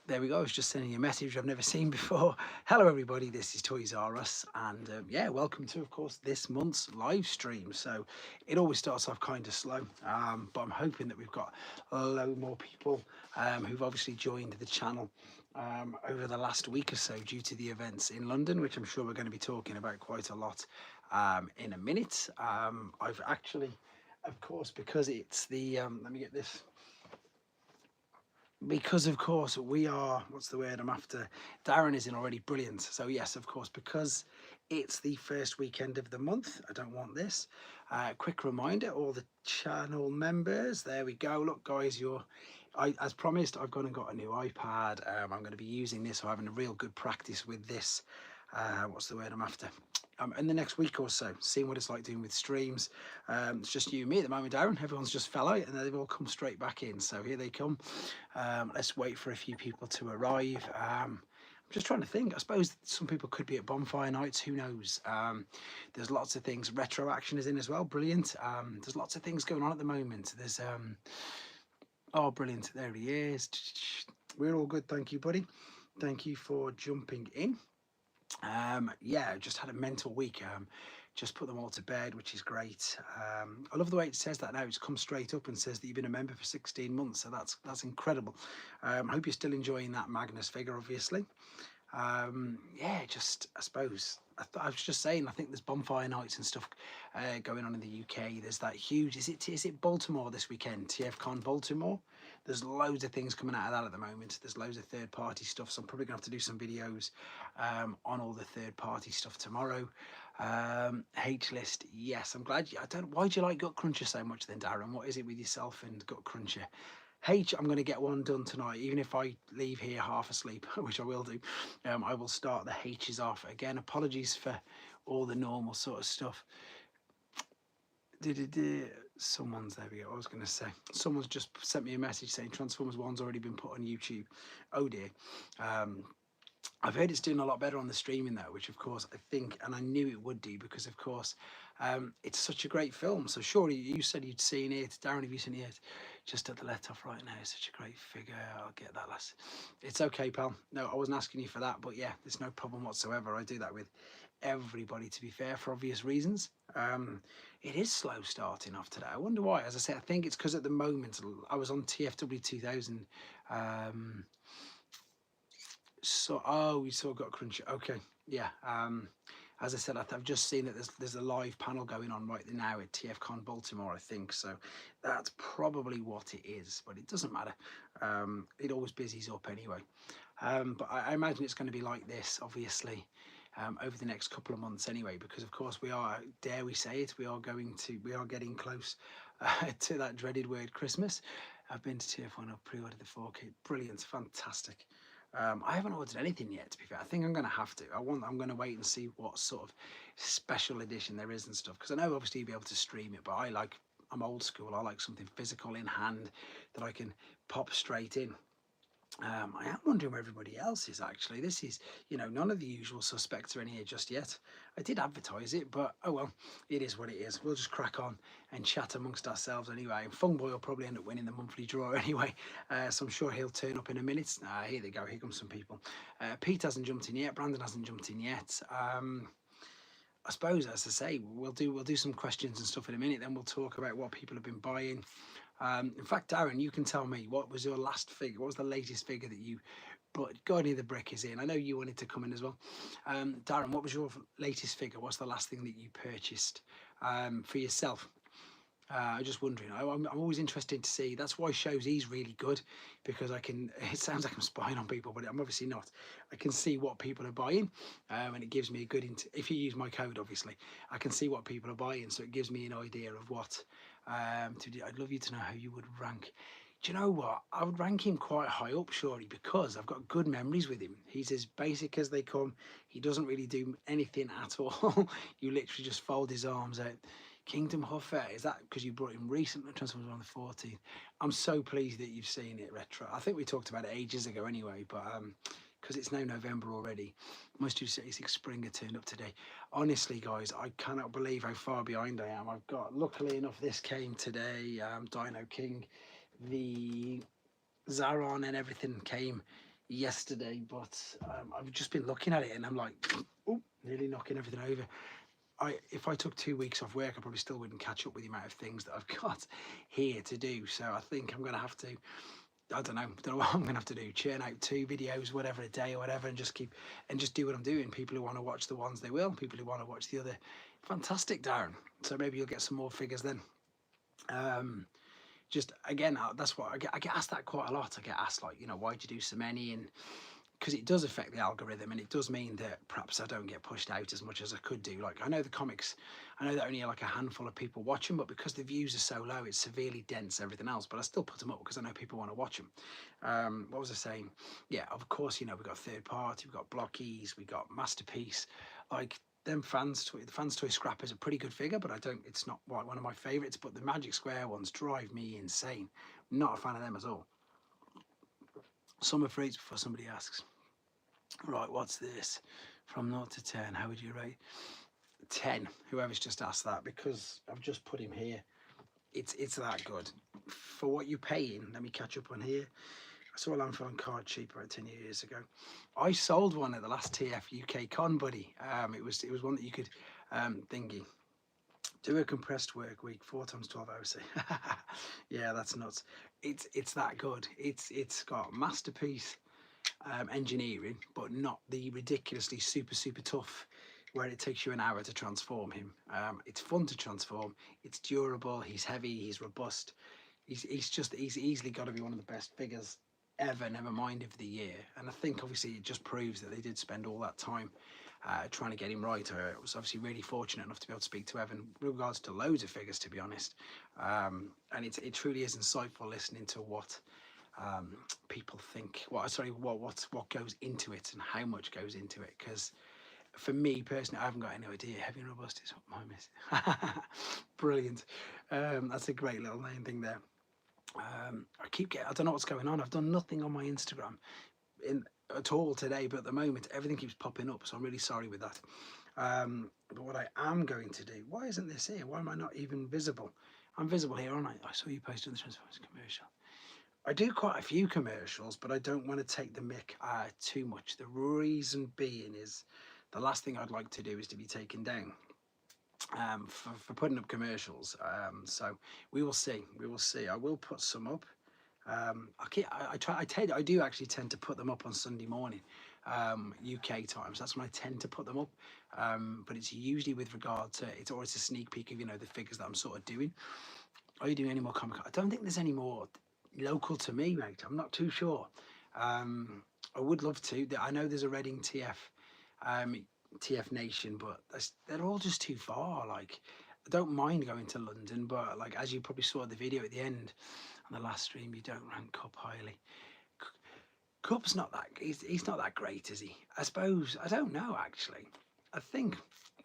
There we go. I was just sending you a message I've never seen before. Hello, everybody. This is Toys R Us, and yeah, welcome to, of course, this month's live stream. So it always starts off kind of slow, but I'm hoping that we've got a load more people who've obviously joined the channel over the last week or so due to the events in London, which I'm sure we're going to be talking about quite a lot in a minute. I've actually, of course, because it's the let me get this, because of course we are, what's the word I'm after, Darren is in already, brilliant. So yes, of course, because it's the first weekend of the month, I don't want this. Quick reminder, all the channel members, there we go. Look guys, as promised, I've gone and got a new iPad. I'm going to be using this, so having a real good practice with this. What's the word I'm after, in the next week or so, seeing what it's like doing with streams. It's just you and me at the moment, Darren. Everyone's just fell out and they've all come straight back in. So here they come. Let's wait for a few people to arrive. I'm just trying to think. I suppose some people could be at bonfire nights. Who knows? There's lots of things. Retro Action is in as well. Brilliant. There's lots of things going on at the moment. There's oh, brilliant. There he is. We're all good. Thank you, buddy. Thank you for jumping in. Yeah, just had a mental week. Just put them all to bed, which is great. I love the way it says that now. It's come straight up and says that you've been a member for 16 months, so that's incredible. I hope you're still enjoying that Magnus figure, obviously. Yeah, just, I suppose, I was just saying, I think there's bonfire nights and stuff going on in the UK. There's that huge, is it Baltimore this weekend, TFCon Baltimore? There's loads of things coming out of that at the moment. There's loads of third party stuff, so I'm probably gonna have to do some videos on all the third party stuff tomorrow. H list, yes, I'm glad I don't, why do you like Gut Cruncher so much then, Darren? What is it with yourself and Gut Cruncher? H, I'm going to get one done tonight, even if I leave here half asleep, which I will do. I will start the H's off again. Apologies for all the normal sort of stuff. Someone's, there we go. I was going to say, someone's just sent me a message saying Transformers 1's already been put on YouTube. Oh dear. I've heard it's doing a lot better on the streaming though, which of course I think, and I knew it would do, because of course it's such a great film. So surely you said you'd seen it. Darren, have you seen it? Just at the let off right now. It's such a great figure. I'll get that last. It's okay, pal. No, I wasn't asking you for that, but yeah, there's no problem whatsoever. I do that with everybody, to be fair, for obvious reasons. It is slow starting off today. I wonder why. As I say, I think it's because at the moment I was on TFW 2000. So, oh, we still got Crunch. Okay, yeah. As I said, I've just seen that there's a live panel going on right now at TFCon Baltimore, I think. So that's probably what it is, but it doesn't matter. It always busies up anyway. But I imagine it's going to be like this, obviously, over the next couple of months anyway, because of course we are, dare we say it, we are getting close to that dreaded word Christmas. I've been to TF1, I've pre-ordered the 4K. Brilliant, fantastic. I haven't ordered anything yet, to be fair. I think I'm going to have to. I'm going to wait and see what sort of special edition there is and stuff, because I know obviously you'll be able to stream it, but I'm old school. I like something physical in hand that I can pop straight in. I am wondering where everybody else is actually. This is, none of the usual suspects are in here just yet. I did advertise it, but oh well, it is what it is. We'll just crack on and chat amongst ourselves anyway. And Fungboy will probably end up winning the monthly draw anyway, so I'm sure he'll turn up in a minute. Here they go, here come some people. Pete hasn't jumped in yet, Brandon hasn't jumped in yet. I suppose, as I say, we'll do some questions and stuff in a minute, then we'll talk about what people have been buying. In fact, Darren, you can tell me, what was your last figure? What was the latest figure that you bought? God, the brick is in. I know you wanted to come in as well. Darren, what was your latest figure? What's the last thing that you purchased for yourself? I'm just wondering. I'm always interested to see. That's why shows he's really good, because I can. It sounds like I'm spying on people, but I'm obviously not. I can see what people are buying, and it gives me a good. If you use my code, obviously, I can see what people are buying, so it gives me an idea of what to do. I'd love you to know how you would rank. Do you know what? I would rank him quite high up, surely, because I've got good memories with him. He's as basic as they come. He doesn't really do anything at all. You literally just fold his arms out. Kingdom Huffer, is that because you brought him recently? Transformers on the 14th. I'm so pleased that you've seen it, Retro. I think we talked about it ages ago anyway, but because it's now November already. My 266 Springer turned up today. Honestly, guys, I cannot believe how far behind I am. I've got, luckily enough, this came today. Dino King, the Zaron and everything came yesterday, but I've just been looking at it and I'm like, oh, nearly knocking everything over. If I took 2 weeks off work, I probably still wouldn't catch up with the amount of things that I've got here to do. So I think I'm gonna have to, I don't know what I'm gonna have to do. Churn out 2 videos, whatever, a day or whatever, and just do what I'm doing. People who want to watch the ones they will. People who want to watch the other, fantastic, Darren. So maybe you'll get some more figures then. Just again, that's what I get asked that quite a lot. I get asked like, why'd you do so many? And because it does affect the algorithm, and it does mean that perhaps I don't get pushed out as much as I could do. Like, I know the comics, I know that only like a handful of people watch them, but because the views are so low, it's severely dense everything else. But I still put them up because I know people want to watch them. What was I saying? Yeah, of course, we've got third party, we've got Blockies, we got Masterpiece. Like, them the Fans Toy Scrap is a pretty good figure, but it's not one of my favourites. But the Magic Square ones drive me insane. Not a fan of them at all. Summer Freaks before somebody asks. Right, what's this? From 0 to 10, how would you rate? 10, whoever's just asked that, because I've just put him here. It's that good. For what you're paying, let me catch up on here. I saw a landfill on card cheap about 10 years ago. I sold one at the last TF UK Con, buddy. It was one that you could thingy. Do a compressed work week, 4 times 12 hours. Yeah, that's nuts. It's that good. It's got masterpiece engineering, but not the ridiculously super tough where it takes you an hour to transform him. It's fun to transform. It's durable. He's heavy. He's robust. He's easily got to be one of the best figures ever, never mind of the year. And I think obviously it just proves that they did spend all that time trying to get him right. I was obviously really fortunate enough to be able to speak to Evan with regards to loads of figures, to be honest. And it truly is insightful listening to what people think. What goes into it and how much goes into it. Because for me personally, I haven't got any idea. Heavy and robust is what mine is. Brilliant. That's a great little name thing there. I don't know what's going on. I've done nothing on my Instagram at all today, but at the moment everything keeps popping up, so I'm really sorry with that. But what I am going to do, why isn't this here? Why am I not even visible? I'm visible here, aren't I? I saw you posted the Transformers commercial. I do quite a few commercials, but I don't want to take the mick too much. The reason being is the last thing I'd like to do is to be taken down for putting up commercials. So we will see. We will see. I will put some up. I do actually tend to put them up on Sunday morning, UK time. So that's when I tend to put them up. But it's usually with regard to, it's always a sneak peek of the figures that I'm sort of doing. Are you doing any more comic? I don't think there's any more local to me, mate. I'm not too sure. I would love to. I know there's a Reading TF Nation, but they're all just too far. Like, I don't mind going to London, but like, as you probably saw the video at the end on the last stream, you don't rank Cup highly. Cup's not that, he's not that great, is he? I suppose, I don't know actually. I think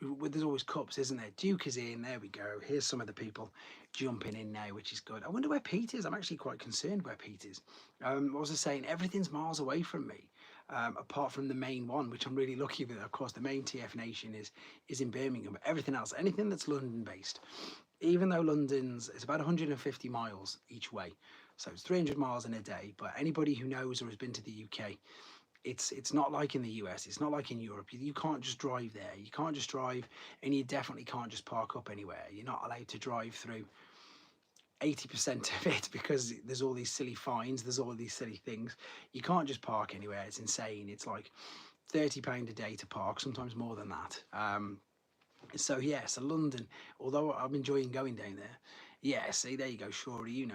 there's always Cups, isn't there? Duke is in, there we go. Here's some of the people jumping in now, which is good. I wonder where Pete is. I'm actually quite concerned where Pete is. What was I saying? Everything's miles away from me. Apart from the main one, which I'm really lucky with. Of course, the main TF Nation is in Birmingham, but everything else, anything that's London based, even though it's about 150 miles each way, so it's 300 miles in a day. But anybody who knows or has been to the UK, it's not like in the US, it's not like in Europe. You can't just drive there. You can't just drive, and you definitely can't just park up anywhere. You're not allowed to drive through 80% of it because there's all these silly fines, there's all these silly things. You can't just park anywhere. It's insane. It's like £30 a day to park, sometimes more than that. So yeah, so London, although I'm enjoying going down there, yeah, see, there you go, Shorey,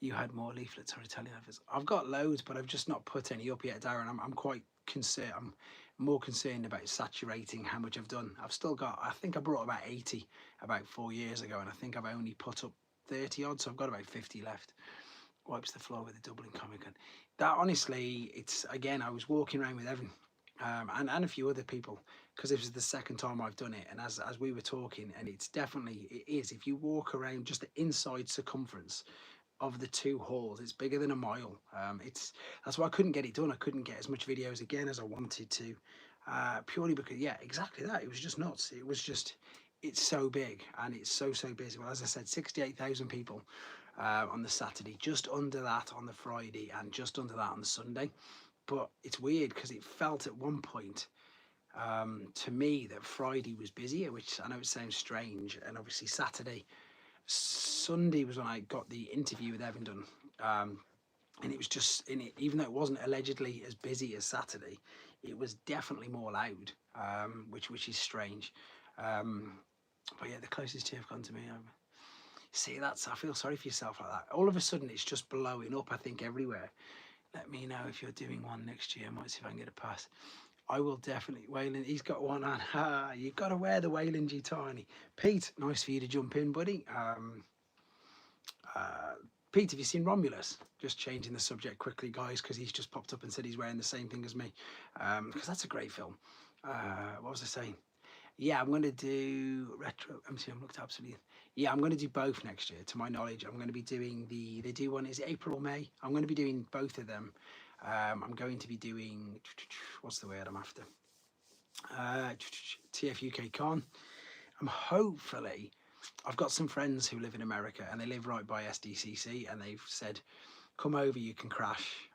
you had more leaflets or Italian adverts. I've got loads, but I've just not put any up yet, Darren. I'm quite concerned. I'm more concerned about saturating how much I've done. I've still got, I think I brought about 80 about 4 years ago, and I think I've only put up 30 odd, so I've got about 50 left. Wipes the floor with a Dublin Comic Con. That honestly, it's, again, I was walking around with Evan and a few other people, because this is the second time I've done it, and as we were talking, and it is, if you walk around just the inside circumference of the two halls, it's bigger than a mile. That's why I couldn't get it done. I couldn't get as much videos again as I wanted to, purely because, yeah, exactly that. It was just nuts. It's so big and it's so busy. Well, as I said, 68,000 people on the Saturday, just under that on the Friday, and just under that on the Sunday. but it's weird because it felt at one point to me that Friday was busier, which I know it sounds strange, and obviously Sunday was when I got the interview with Evan done, and it was just in it, even though it wasn't allegedly as busy as Saturday, it was definitely more loud, which is strange. Um, but yeah, the closest two have gone to me. See, I feel sorry for yourself like that. All of a sudden, it's just blowing up. I think everywhere. Let me know if you're doing one next year. I might see if I can get a pass. I will definitely. Wayland, he's got one on. Ha! You've got to wear the Wayland G Tiny. Pete, nice for you to jump in, buddy. Uh, Pete, have you seen Romulus? Just changing the subject quickly, guys, because he's just popped up and said he's wearing the same thing as me. Because that's a great film. What was I saying? Yeah, I'm going to do retro. I'm looked absolutely. Yeah, I'm going to do both next year. To my knowledge, I'm going to be doing they do one. Is it April or May? I'm going to be doing both of them. I'm going to be doing what's the word I'm after? TF UK Con. I'm hopefully. I've got some friends who live in America and they live right by SDCC, and they've said, "Come over, you can crash."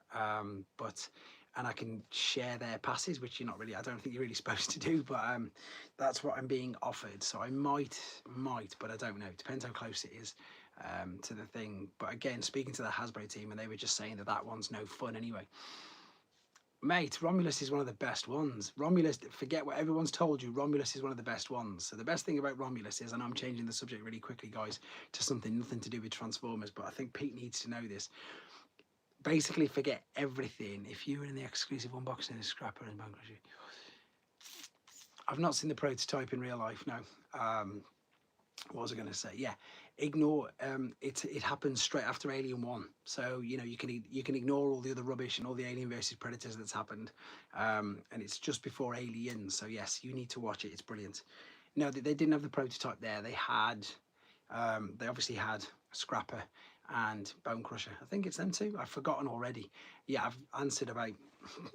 But and I can share their passes, which you're not really. I don't think you're really supposed to do, but that's what I'm being offered. So I might, but I don't know. It depends how close it is to the thing. But again, speaking to the Hasbro team, and they were just saying that one's no fun anyway. Mate, Romulus is one of the best ones. Romulus, forget what everyone's told you, Romulus is one of the best ones. So the best thing about Romulus is, and I'm changing the subject really quickly, guys, to something nothing to do with Transformers, but I think Pete needs to know this. Basically, forget everything. If you were in the exclusive unboxing of Scrapper and Bangladesh, I've not seen the prototype in real life, no. What was I going to say? Yeah, ignore it happens straight after Alien 1, so you know you can ignore all the other rubbish and all the Alien versus Predators that's happened, and it's just before Aliens. So yes, you need to watch it. It's brilliant. No, they didn't have the prototype there. They obviously had Scrapper and Bone Crusher. I think it's them two. I've forgotten already. Yeah, I've answered about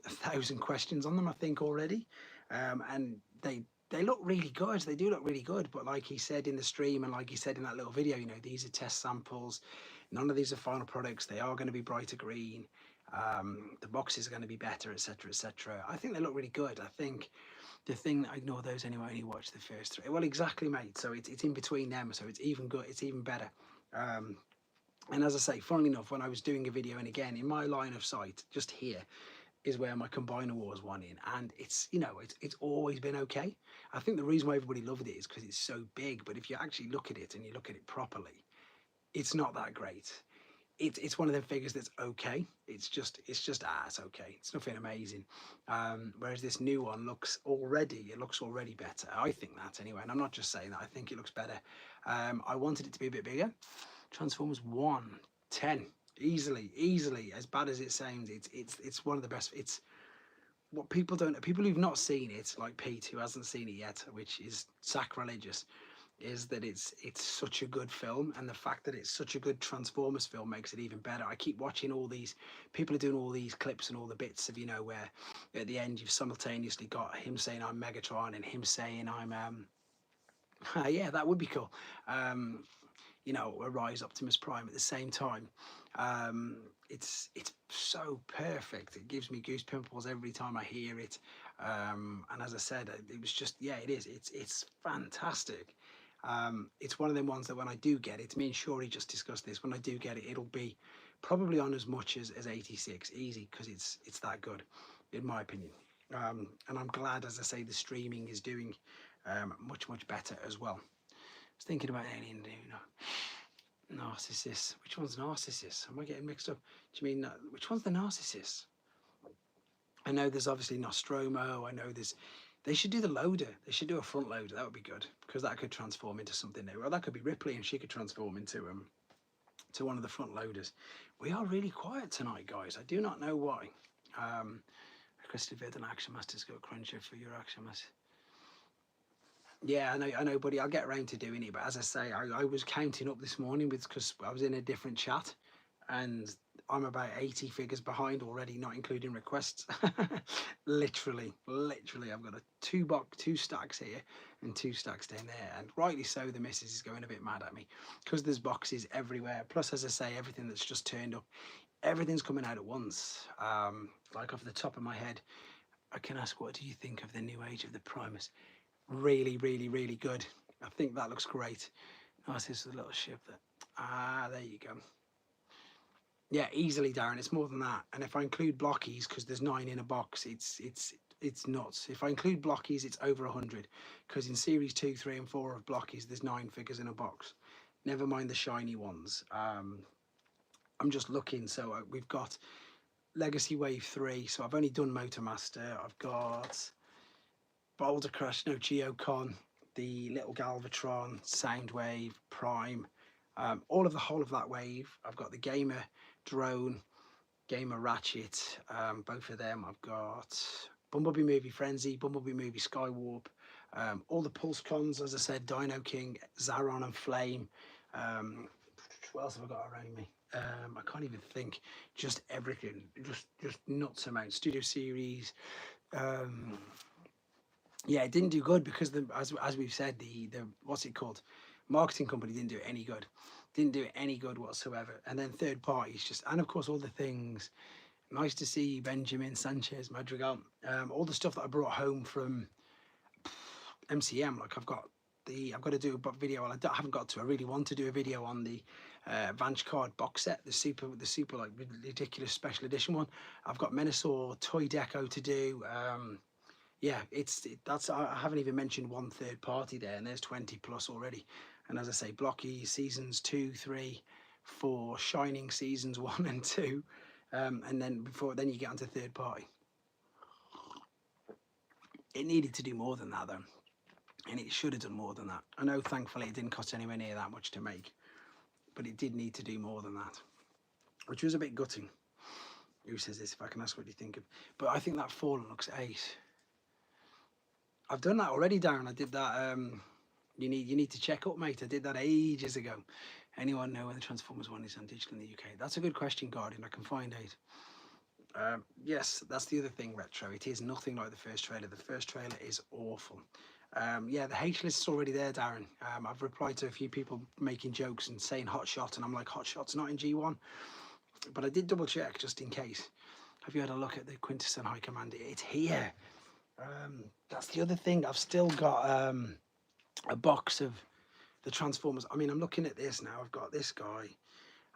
1,000 questions on them, I think, already, and they look really good. They do look really good. But like he said in the stream, and like he said in that little video, you know, these are test samples. None of these are final products. They are going to be brighter green. The boxes are going to be better, etc., etc. I think they look really good. I think the thing that I ignore those anyway. I only watch the first three. Well, exactly, mate. So it's in between them. So it's even good. It's even better. And as I say, funnily enough, when I was doing a video, and again in my line of sight, just here, is where my Combiner Wars one in, and it's, you know, it's always been okay. I think the reason why everybody loved it is because it's so big, but if you actually look at it and you look at it properly, it's not that great. It's one of them figures that's okay. It's just it's okay. It's nothing amazing. Whereas this new one looks already better. I think that anyway, and I'm not just saying that. I think it looks better. I wanted it to be a bit bigger. Transformers 110. Easily, as bad as it sounds, it's one of the best. It's what people who've not seen it, like Pete, who hasn't seen it yet, which is sacrilegious, is that it's such a good film, and the fact that it's such a good Transformers film makes it even better. I keep watching all these people are doing all these clips and all the bits of, you know, where at the end you've simultaneously got him saying I'm Megatron and him saying I'm yeah, that would be cool. You know, a Rise Optimus Prime at the same time. It's so perfect. It gives me goose pimples every time I hear it. And as I said, it was just, yeah, it is. It's fantastic. It's one of them ones that when I do get it, me and Shorey just discussed this. When I do get it, it'll be probably on as much as 86, easy, because it's that good, in my opinion. And I'm glad, as I say, the streaming is doing much better as well. I was thinking about Alien, you know, Narcissus. Which one's Narcissus? Am I getting mixed up? Do you mean which one's the Narcissus? I know there's obviously Nostromo. I know there's. They should do the loader. They should do a front loader. That would be good, because that could transform into something new. Well, that could be Ripley, and she could transform into to one of the front loaders. We are really quiet tonight, guys. I do not know why. Requested vid and Action Masters go cruncher for your Action Master. Yeah, I know, buddy. I'll get around to doing it. But as I say, I was counting up this morning because I was in a different chat, and I'm about 80 figures behind already, not including requests. literally, I've got two stacks here and 2 stacks down there, and rightly so. The missus is going a bit mad at me because there's boxes everywhere. Plus, as I say, everything that's just turned up everything's coming out at once. Like off the top of my head, I can ask, what do you think of the new age of the Primus? Really, really, really good. I think that looks great. Oh, this is a little ship that. There you go. Yeah, easily, Darren. It's more than that. And if I include blockies, because there's 9 in a box, it's nuts. If I include blockies, it's over 100. Because in series 2, 3, and 4 of blockies, there's 9 figures in a box. Never mind the shiny ones. I'm just looking. So we've got Legacy Wave 3. So I've only done Motormaster. I've got Boulder Crush, no Geocon, the little Galvatron, Soundwave, Prime, all of the whole of that wave. I've got the Gamer Drone, Gamer Ratchet, both of them. I've got Bumblebee Movie Frenzy, Bumblebee Movie Skywarp, all the Pulse Cons, as I said, Dino King, Zaron and Flame. What else have I got around me? I can't even think. Just everything, just nuts amount. Studio Series. Yeah, it didn't do good because as we've said, the what's it called, marketing company didn't do it any good. Didn't do it any good whatsoever. And then third parties just, and of course all the things. Nice to see Benjamin Sanchez Madrigal. All the stuff that I brought home from MCM. Like I've got to do a video. Well, I haven't got to. I really want to do a video on the Vanch card box set, the super like ridiculous special edition one. I've got Menosaur toy deco to do. Yeah, that's I haven't even mentioned one third party there, and there's 20 plus already. And as I say, Blocky seasons 2, 3, 4, Shining seasons 1 and 2, and then you get onto third party. It needed to do more than that though, and it should have done more than that. I know, thankfully, it didn't cost anywhere near that much to make, but it did need to do more than that, which was a bit gutting. Who says this? If I can ask, what do you think of? But I think that Fallen looks ace. I've done that already, Darren. I did that. You need to check up, mate. I did that ages ago. Anyone know when the Transformers 1 is on digital in the UK? That's a good question, Guardian. I can find out. Yes, that's the other thing, Retro. It is nothing like the first trailer. The first trailer is awful. Yeah, the H list is already there, Darren. I've replied to a few people making jokes and saying Hot Shot, and I'm like, Hot Shot's not in G1. But I did double check just in case. Have you had a look at the Quintesson High Commander? It's here. That's the other thing. I've still got a box of the Transformers. I mean, I'm looking at this now. I've got this guy.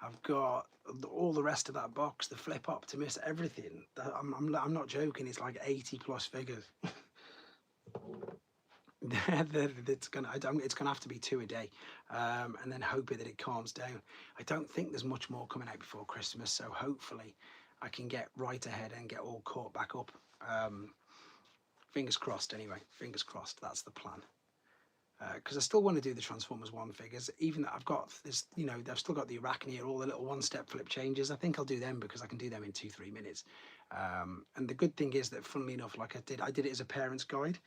I've got all the rest of that box, the Flip Optimus, everything. I'm not joking. It's like 80 plus figures. It's gonna have to be 2 a day, and then hoping that it calms down. I don't think there's much more coming out before Christmas, so hopefully I can get right ahead and get all caught back up. Fingers crossed anyway, fingers crossed, that's the plan. Because I still want to do the Transformers 1 figures, even that I've got this, you know, they've still got the Arachnia, all the little one-step flip changes. I think I'll do them because I can do them in 2-3 minutes. And the good thing is that, funnily enough, like I did it as a parent's guide,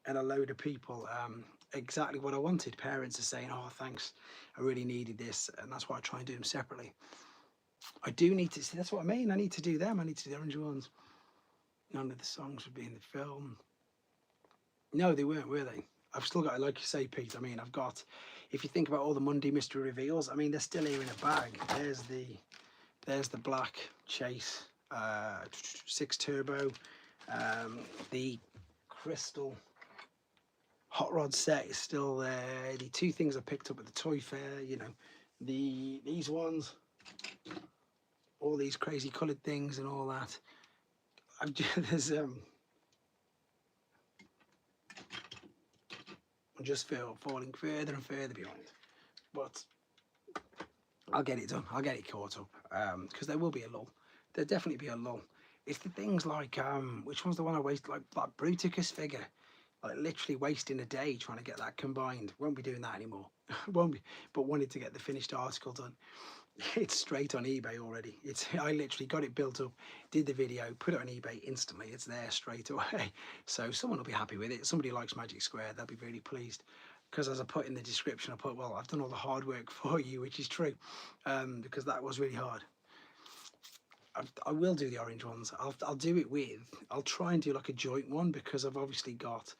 and a load of people, exactly what I wanted. Parents are saying, oh, thanks, I really needed this, and that's why I try and do them separately. I do need to see, that's what I mean, I need to do them, I need to do the orange ones. None of the songs would be in the film. No, they weren't, were they? I've still got, like you say, Pete, I mean, I've got, if you think about all the Monday mystery reveals, I mean, they're still here in a bag. There's the black Chase 6 Turbo, the Crystal Hot Rod set is still there. The 2 things I picked up at the toy fair, you know, these ones, all these crazy coloured things and all that. There's I just feel falling further and further behind, but I'll get it done. I'll get it caught up, because there will be a lull. There'll definitely be a lull. It's the things like, which one's the one I wasted, like that Bruticus figure, like literally wasting a day trying to get that combined. Won't be doing that anymore. Won't be, but wanted to get the finished article done. It's straight on eBay already. I literally got it built up, did the video, put it on eBay instantly. It's there straight away. So someone will be happy with it. Somebody likes Magic Square, they'll be really pleased. Because as I put in the description, I put, well, I've done all the hard work for you, which is true, because that was really hard. I will do the orange ones. I'll do it with, I'll try and do like a joint one, because I've obviously got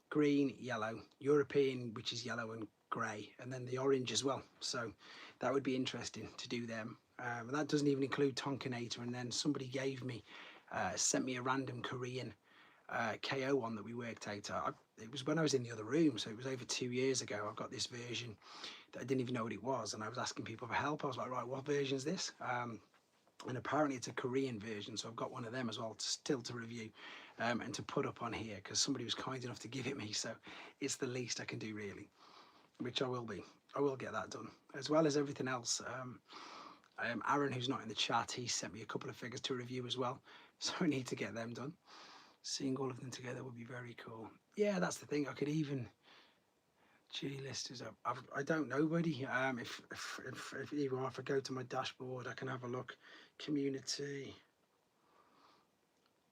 green, yellow, European, which is yellow and grey, and then the orange as well. So that would be interesting to do them. And that doesn't even include Tonkinator. And then somebody gave me, sent me a random Korean KO one that we worked out. It was when I was in the other room, so it was over 2 years ago. I've got this version that I didn't even know what it was, and I was asking people for help. I was like, right, what version is this? And apparently it's a Korean version, so I've got one of them as well, still to review and to put up on here, because somebody was kind enough to give it me, so it's the least I can do, really, which I will be. I will get that done, as well as everything else. Aaron, who's not in the chat, he sent me a couple of figures to review as well, so I need to get them done. Seeing all of them together would be very cool. Yeah, that's the thing. I could even G-list is up. I don't know, buddy. If I go to my dashboard, I can have a look. Community.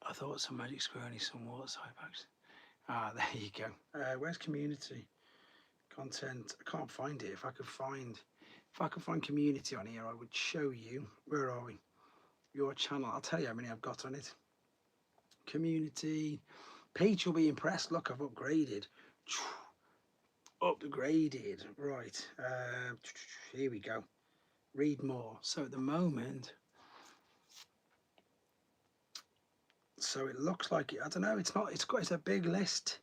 I thought some Magic Square only some water side packs. Ah, there you go. Where's community? Content. I can't find it. If I could find community on here, I would show you. Where are we? Your channel. I'll tell you how many I've got on it. Community. Peach will be impressed. Look, I've upgraded. Upgraded. Right. Here we go. Read more. So at the moment, so it looks like it, I don't know, it's a big list,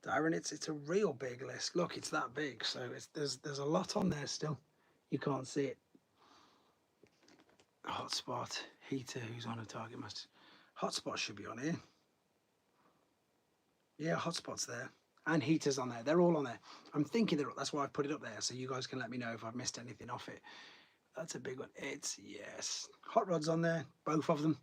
Darren. It's a real big list. Look, it's that big. So there's a lot on there still. You can't see it. Hotspot, heater, who's on a Target Master. Hotspot should be on here. Yeah, hotspot's there. And heaters on there. They're all on there. I'm thinking that's why I've put it up there, so you guys can let me know if I've missed anything off it. That's a big one. Yes. Hot rods on there, both of them.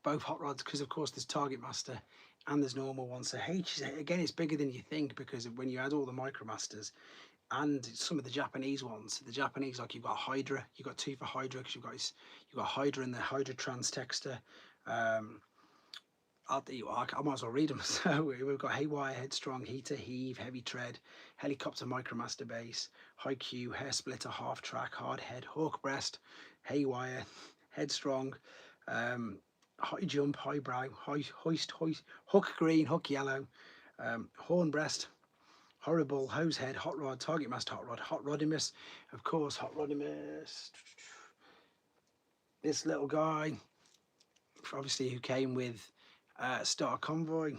Both hot rods, because of course there's Target Master and there's normal ones. So H, again, it's bigger than you think, because when you add all the Micromasters and some of the Japanese ones, the Japanese, like you've got Hydra, you've got two for Hydra, because you've got Hydra and the Hydra Trans Texter. I might as well read them. So we've got Haywire, Headstrong, Heater, Heave, Heavy Tread, Helicopter, Micromaster Base, High Q, Hair Splitter, Half Track, Hard Head, Hawk Breast, Haywire, Headstrong, High Jump, High Brow, Hoist, Hook Green, Hook Yellow, Horn Breast, Horrible, Hose Head, Hot Rod, Target Master Hot Rodimus, of course, Hot Rodimus. This little guy, obviously, who came with Star Convoy,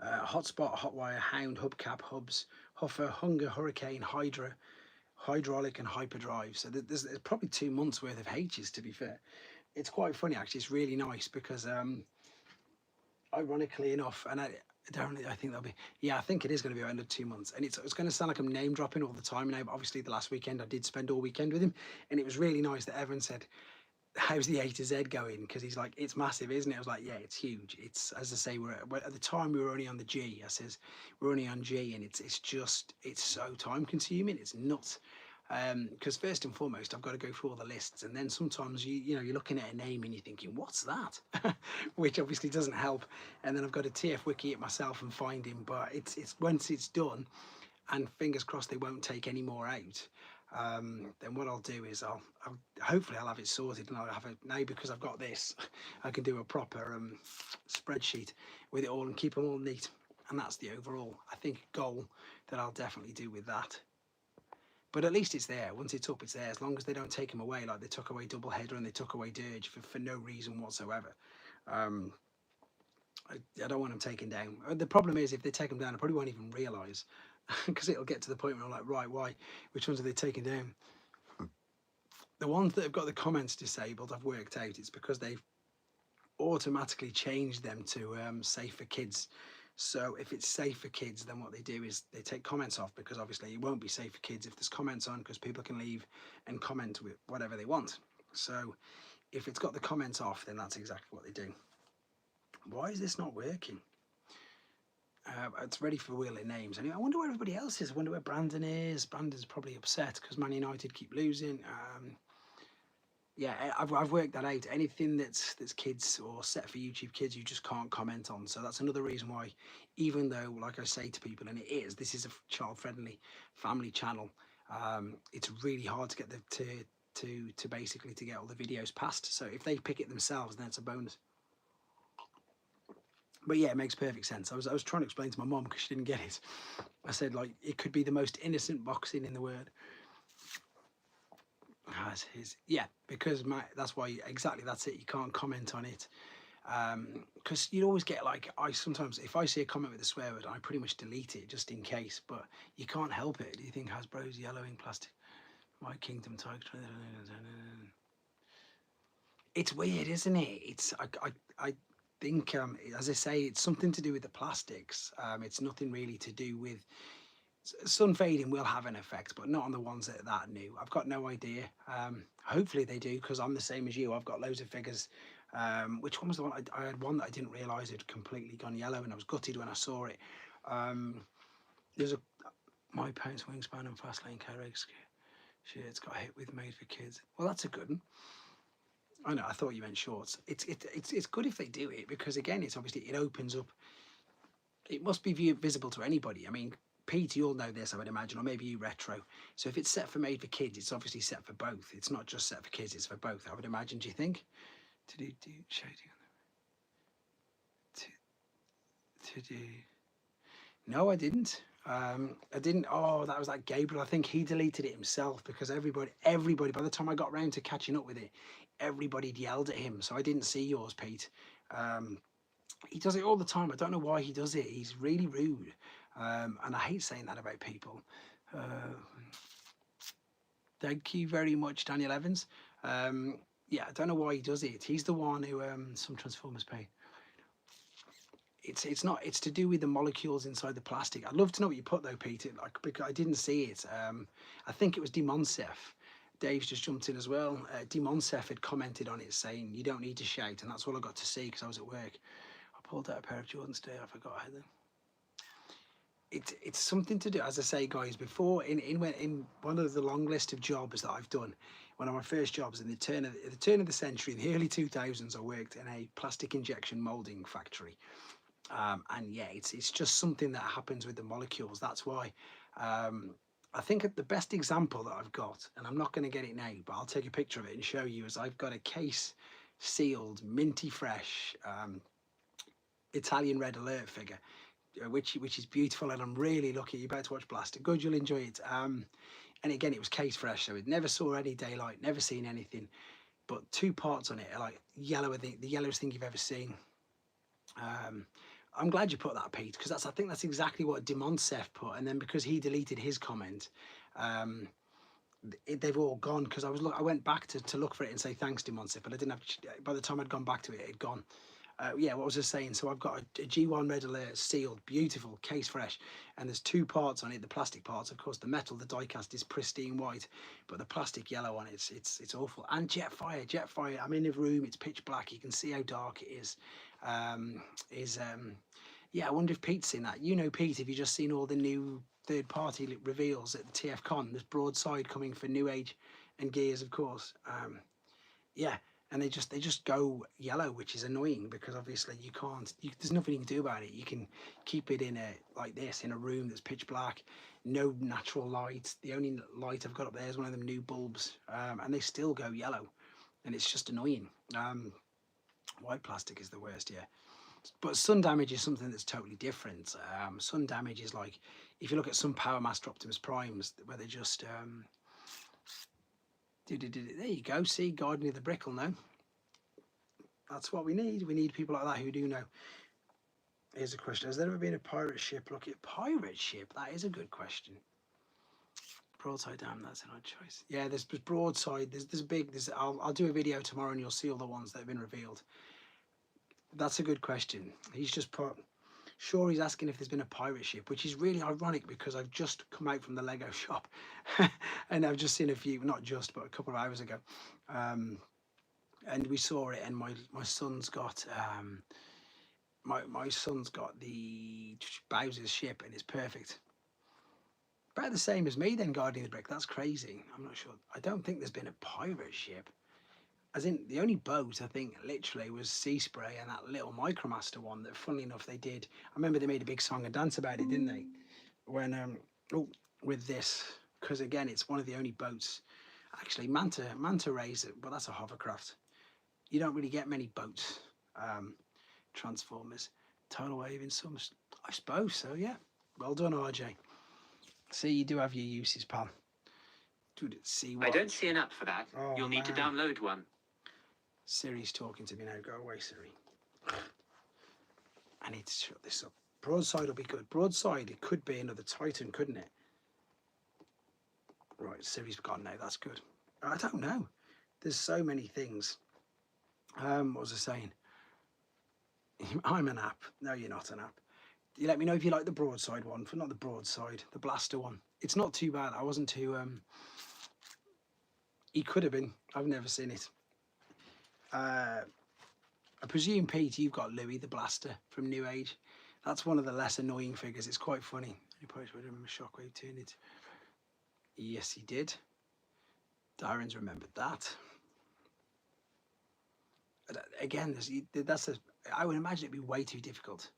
Hotspot, Hotwire, Hound, Hubcap, Hubs, Huffer, Hunger, Hurricane, Hydra, Hydraulic and Hyperdrive. So there's probably 2 months worth of H's, to be fair. It's quite funny, actually. It's really nice because ironically enough, and I think that'll be, yeah, I think it is going to be under 2 months, and it's going to sound like I'm name dropping all the time now, but obviously the last weekend I did spend all weekend with him, and it was really nice that Evan said, how's the A to Z going? Because he's like, it's massive, isn't it? I was like, yeah, it's huge. It's, as I say, at the time we were only on the G. I says we're only on G, and it's so time consuming. It's nuts. Because first and foremost, I've got to go through all the lists, and then sometimes you're looking at a name and you're thinking, what's that? Which obviously doesn't help. And then I've got to TF wiki it myself and find him. But it's once it's done, and fingers crossed they won't take any more out. Then what I'll do is hopefully I'll have it sorted, and I'll have it now, because I've got this. I can do a proper spreadsheet with it all and keep them all neat. And that's the overall, I think, goal that I'll definitely do with that. But at least it's there. Once it's up, it's there. As long as they don't take them away, like they took away Double Header and they took away Dirge for no reason whatsoever. I don't want them taken down. The problem is, if they take them down, I probably won't even realise, because it'll get to the point where I'm like, right, why? Which ones are they taking down? The ones that have got the comments disabled, I've worked out, it's because they've automatically changed them to safe for kids. So if it's safe for kids, then what they do is they take comments off, because obviously it won't be safe for kids if there's comments on, because people can leave and comment with whatever they want. So if it's got the comments off, then that's exactly what they do. Why is this not working? It's ready for wheeling names. Anyway, I wonder where everybody else is. I wonder where Brandon is. Brandon's probably upset because Man United keep losing. Yeah, I've worked that out. Anything that's kids or set for YouTube Kids, you just can't comment on. So that's another reason why, even though, like I say to people, and this is a child-friendly family channel, it's really hard to get to basically to get all the videos passed. So if they pick it themselves, then it's a bonus. But yeah, it makes perfect sense. I was trying to explain to my mom, because she didn't get it. I said, like, it could be the most innocent boxing in the world. has his, yeah, because that's why, exactly, that's it, you can't comment on it. Because you always get, like, I sometimes, if I see a comment with a swear word, I pretty much delete it just in case, but you can't help it. Do you think Hasbro's yellowing plastic? My Kingdom Tiger. It's weird, isn't it? I think, as I say, it's something to do with the plastics. It's nothing really to do with sun fading. Will have an effect, but not on the ones that are that new. I've got no idea. Hopefully they do, because I'm the same as you. I've got loads of figures. Which one was the one? I had one that I didn't realise had completely gone yellow, and I was gutted when I saw it. There's a My Parents Wingspan and Fastlane Carriage. Shit, it's got hit with Made for Kids. Well, that's a good one. I know. I thought you meant shorts. It's good if they do it, because again, it's obviously, it opens up. It must be visible to anybody. I mean, Pete, you'll know this, I would imagine, or maybe you retro. So if it's set for Made for Kids, it's obviously set for both. It's not just set for kids; it's for both, I would imagine. Do you think? To do shading. To do. No, I didn't. I didn't. Oh, that was like Gabriel. I think he deleted it himself, because everybody. By the time I got round to catching up with it, everybody had yelled at him. So I didn't see yours, Pete. He does it all the time. I don't know why he does it. He's really rude, and I hate saying that about people. Uh, Thank you very much, Daniel Evans. Yeah, I don't know why he does it. He's the one who some Transformers pay. It's not. It's to do with the molecules inside the plastic. I'd love to know what you put though, Peter. Like, because I didn't see it. I think it was Dimonsef. Dave's just jumped in as well. Dimonsef had commented on it saying you don't need to shout, and that's all I got to see because I was at work. I pulled out a pair of Jordans today. I forgot I had them. It's something to do, as I say, guys. Before, in one of the long list of jobs that I've done, one of my first jobs in the turn of the century, in the early 2000s, I worked in a plastic injection molding factory. And yeah, it's just something that happens with the molecules. That's why I think the best example that I've got, and I'm not going to get it now, but I'll take a picture of it and show you, is I've got a case sealed, minty fresh Italian Red Alert figure, which is beautiful, and I'm really lucky. You're about to watch Blaster. Good, you'll enjoy it. And again, it was case fresh, so it never saw any daylight, never seen anything. But two parts on it are like yellow, the yellowest thing you've ever seen. I'm glad you put that, Pete, because I think that's exactly what Dimonsef put. And then because he deleted his comment, they've all gone. Because I went back to look for it and say thanks, Dimonsef, but I didn't have. By the time I'd gone back to it, it'd gone. Yeah, what was I saying? So I've got a G1 Red Alert sealed, beautiful, case fresh, and there's two parts on it. The plastic parts, of course, the metal, the die cast is pristine white, but the plastic yellow on it, it's awful. And Jetfire. I'm in a room, it's pitch black. You can see how dark it is. Yeah, I wonder if Pete's seen that. You know, Pete, have you just seen all the new third-party reveals at the TF Con? There's Broadside coming for New Age and Gears, of course. Yeah, and they just go yellow, which is annoying because obviously you can't. There's nothing you can do about it. You can keep it in like this in a room that's pitch black, no natural light. The only light I've got up there is one of them new bulbs, and they still go yellow, and it's just annoying. White plastic is the worst, yeah. But sun damage is something that's totally different. Sun damage is like, if you look at some Power Master Optimus Primes, where they just there you go. See, Guardian of the Brick will know. That's what we need. We need people like that who do know. Here's a question: has there ever been a pirate ship? Look at pirate ship. That is a good question. Broadside, damn, that's an odd choice. Yeah, there's broadside. There's big. I'll do a video tomorrow, and you'll see all the ones that have been revealed. That's a good question. He's just put. Sure, he's asking if there's been a pirate ship, which is really ironic because I've just come out from the Lego shop, and I've just seen a few. Not just, but a couple of hours ago. And we saw it, and my son's got my son's got the Bowser's ship, and it's perfect. About the same as me then, Guardian of the Brick. That's crazy. I'm not sure. I don't think there's been a pirate ship. As in, the only boat I think literally was Sea Spray and that little Micromaster one that, funnily enough, they did. I remember they made a big song and dance about it, didn't they? When with this, because again, it's one of the only boats. Actually, Manta Ray's, but that's a hovercraft. You don't really get many boats. Transformers, Total Wave in some, I suppose so. Yeah, well done, RJ. See, you do have your uses, pal. Dude, see what? I don't see an app for that. Oh, You'll need to download one. Siri's talking to me now. Go away, Siri. I need to shut this up. Broadside will be good. Broadside, it could be another Titan, couldn't it? Right, Siri's gone now. That's good. I don't know. There's so many things. What was I saying? I'm an app. No, you're not an app. You let me know if you like the broadside one, not the broadside, the blaster one. It's not too bad. I wasn't too. He could have been. I've never seen it. I presume, Pete, you've got Louis the Blaster from New Age. That's one of the less annoying figures. It's quite funny. You probably remember Shockwave turned it. Yes, he did. Darren's remembered that. Again, I would imagine it'd be way too difficult.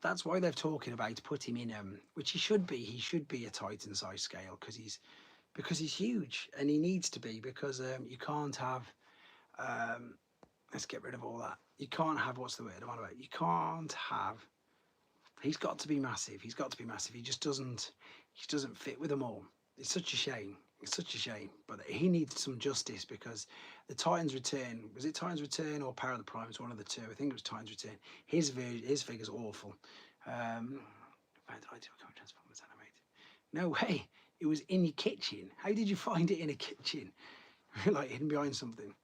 That's why they're talking about put him in, which he should be. He should be a Titan size scale because he's huge, and he needs to be, because you can't have. Let's get rid of all that. You can't have, what's the word I'm on about? You can't have. He's got to be massive. He's got to be massive. He just doesn't. He doesn't fit with them all. It's such a shame. It's such a shame. But he needs some justice, because the Titans Return, was it Titans Return or Power of the Primes? One of the two. I think it was Titans Return. His figure's awful. Transformers animated. No way. It was in your kitchen. How did you find it in a kitchen? Like hidden behind something.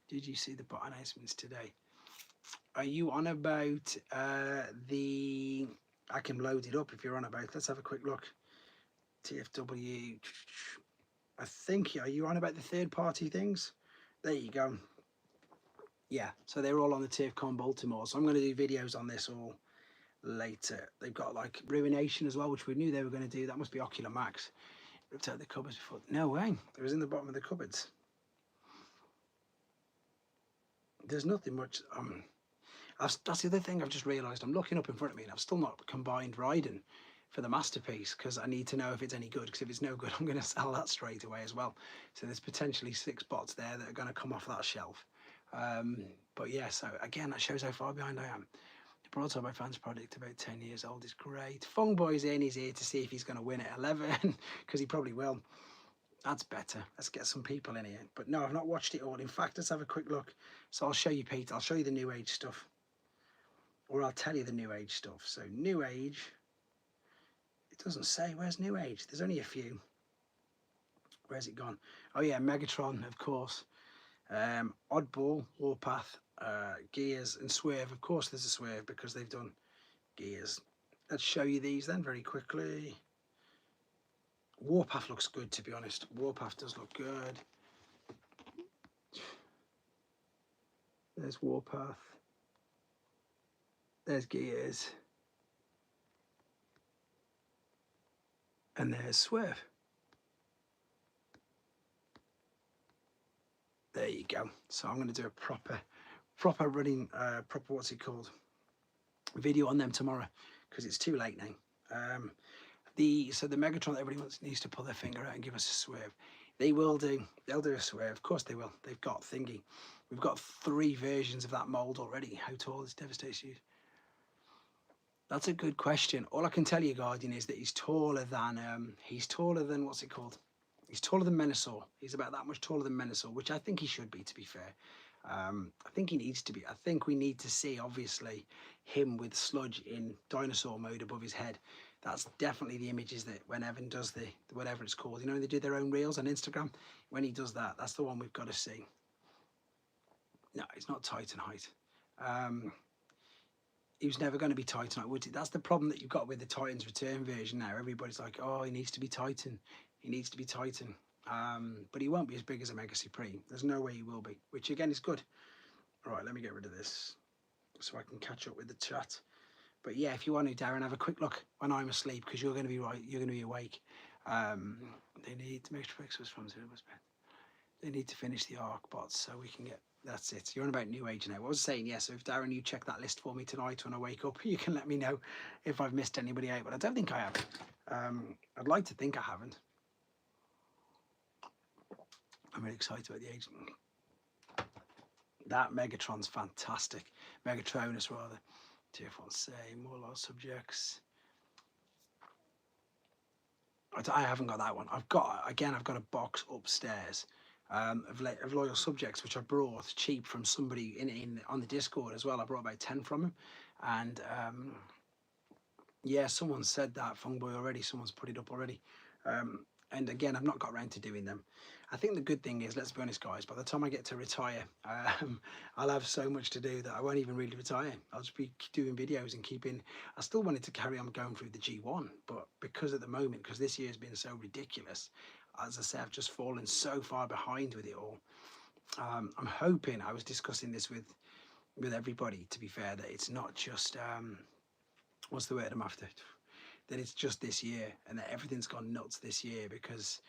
Did you see the bot announcements today? Are you on about the... I can load it up if you're on about. Let's have a quick look. TFW. I think, are you on about the third party things? There you go. Yeah, so they're all on the TFCon Baltimore. So I'm going to do videos on this all later. They've got like Ruination as well, which we knew they were going to do. That must be Ocular Max. Ripped out the cupboards before. No way. It was in the bottom of the cupboards. There's nothing much. That's the other thing I've just realised. I'm looking up in front of me and I've still not combined Raiden for the masterpiece, because I need to know if it's any good, because if it's no good, I'm going to sell that straight away as well. So there's potentially 6 bots there that are going to come off that shelf. But yeah, so again, that shows how far behind I am. The Broadside by Fans product, about 10 years old, is great. Fung Boy's in, he's here to see if he's going to win at 11, because he probably will. That's better. Let's get some people in here. But no, I've not watched it all. In fact, let's have a quick look. So I'll show you, Pete. I'll show you the New Age stuff. Or I'll tell you the New Age stuff. So New Age, it doesn't say. Where's New Age? There's only a few. Where's it gone? Oh yeah, Megatron, of course. Oddball, Warpath, Gears, and Swerve. Of course there's a Swerve, because they've done Gears. Let's show you these then very quickly. Warpath looks good, to be honest. Warpath does look good. There's Warpath. There's Gears. And there's Swerve. There you go. So I'm going to do a proper running, what's it called? Video on them tomorrow, because it's too late now. So the Megatron that everybody needs to pull their finger out and give us a Swerve. They will do. They'll do a Swerve. Of course they will. They've got Thingy. We've got 3 versions of that mold already. How tall is Devastation? That's a good question. All I can tell you, Guardian, is that he's taller than what's it called? He's taller than Menasor. He's about that much taller than Menasor, which I think he should be, to be fair. I think he needs to be. I think we need to see, obviously, him with Sludge in dinosaur mode above his head. That's definitely the images that when Evan does the whatever it's called, you know, they do their own reels on Instagram. When he does that, that's the one we've got to see. No, it's not Titan height. He was never going to be Titan height, would he? That's the problem that you've got with the Titans Return version now. Everybody's like, oh, he needs to be Titan. He needs to be Titan. But he won't be as big as a Mega Supreme. There's no way he will be, which again is good. All right, let me get rid of this so I can catch up with the chat. But yeah, if you want to, Darren, have a quick look when I'm asleep, because you're going to be right. You're going to be awake. They need to make sure was from 0. They need to finish the arc bots so we can get. That's it. You're on about New Age now. I was saying, yeah, so if Darren, you check that list for me tonight when I wake up, you can let me know if I've missed anybody out. But I don't think I have. I'd like to think I haven't. I'm really excited about the agent. That Megatron's fantastic. Megatronus, rather. TF1 say more lost subjects. I haven't got that one. I've got a box upstairs of loyal subjects which I brought cheap from somebody in on the Discord as well. I brought about 10 from him, and yeah, someone said that Fungboy already. Someone's put it up already. And again, I've not got around to doing them. I think the good thing is, let's be honest, guys, by the time I get to retire, I'll have so much to do that I won't even really retire. I'll just be doing videos and keeping. I still wanted to carry on going through the G1, but because at the moment, because this year's been so ridiculous, as I say, I've just fallen so far behind with it all. I'm hoping, I was discussing this with everybody, to be fair, that it's not just, what's the word I'm after? That it's just this year and that everything's gone nuts this year because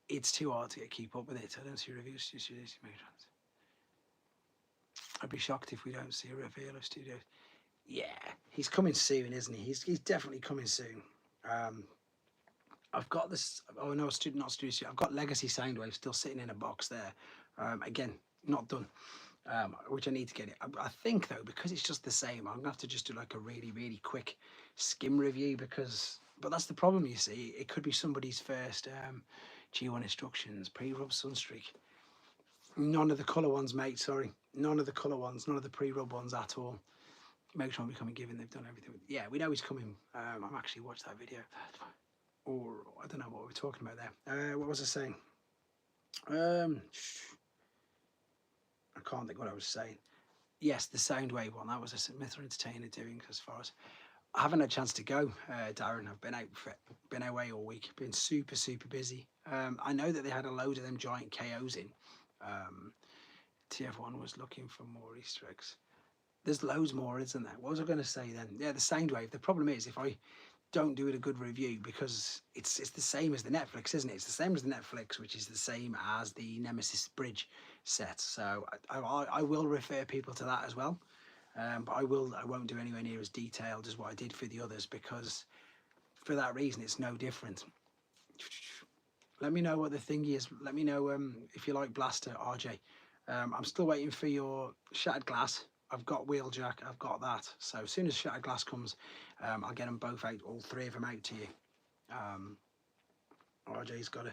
it's too hard to keep up with it. I don't see reviews. I'd be shocked if we don't see a reveal of studios. Yeah, he's coming soon, isn't he? He's definitely coming soon. I've got this. Oh no, not studio. I've got Legacy Soundwave still sitting in a box there. Again, not done. Which I need to get it. I think though, because it's just the same, I'm gonna have to just do like a really quick skim review but that's the problem, you see. It could be somebody's first G1 instructions, pre-rub Sunstreak. None of the colour ones, mate, sorry. None of the colour ones, none of the pre-rub ones at all. Make sure I'm becoming given, they've done everything. Yeah, we know he's coming. I've actually watched that video. Or, I don't know what we're talking about there. What was I saying? I can't think what I was saying. Yes, the Soundwave one. That was a Mithra Entertainer doing. As far as I haven't had a chance to go, Darren. I've been away all week. Been super busy. I know that they had a load of them giant KOs in. TF1 was looking for more Easter eggs. There's loads more, isn't there? What was I going to say then? Yeah, the Soundwave. The problem is if I don't do it a good review, because it's the same as the Netflix, isn't it? It's the same as the Netflix, which is the same as the Nemesis Bridge set. So I will refer people to that as well, but I won't do anywhere near as detailed as what I did for the others, because for that reason it's no different. Let me know what the thingy is. Let me know if you like Blaster, RJ. I'm still waiting for your Shattered Glass. I've got Wheeljack, I've got that. So as soon as Shattered Glass comes, I'll get them both out, all three of them out to you. RJ's got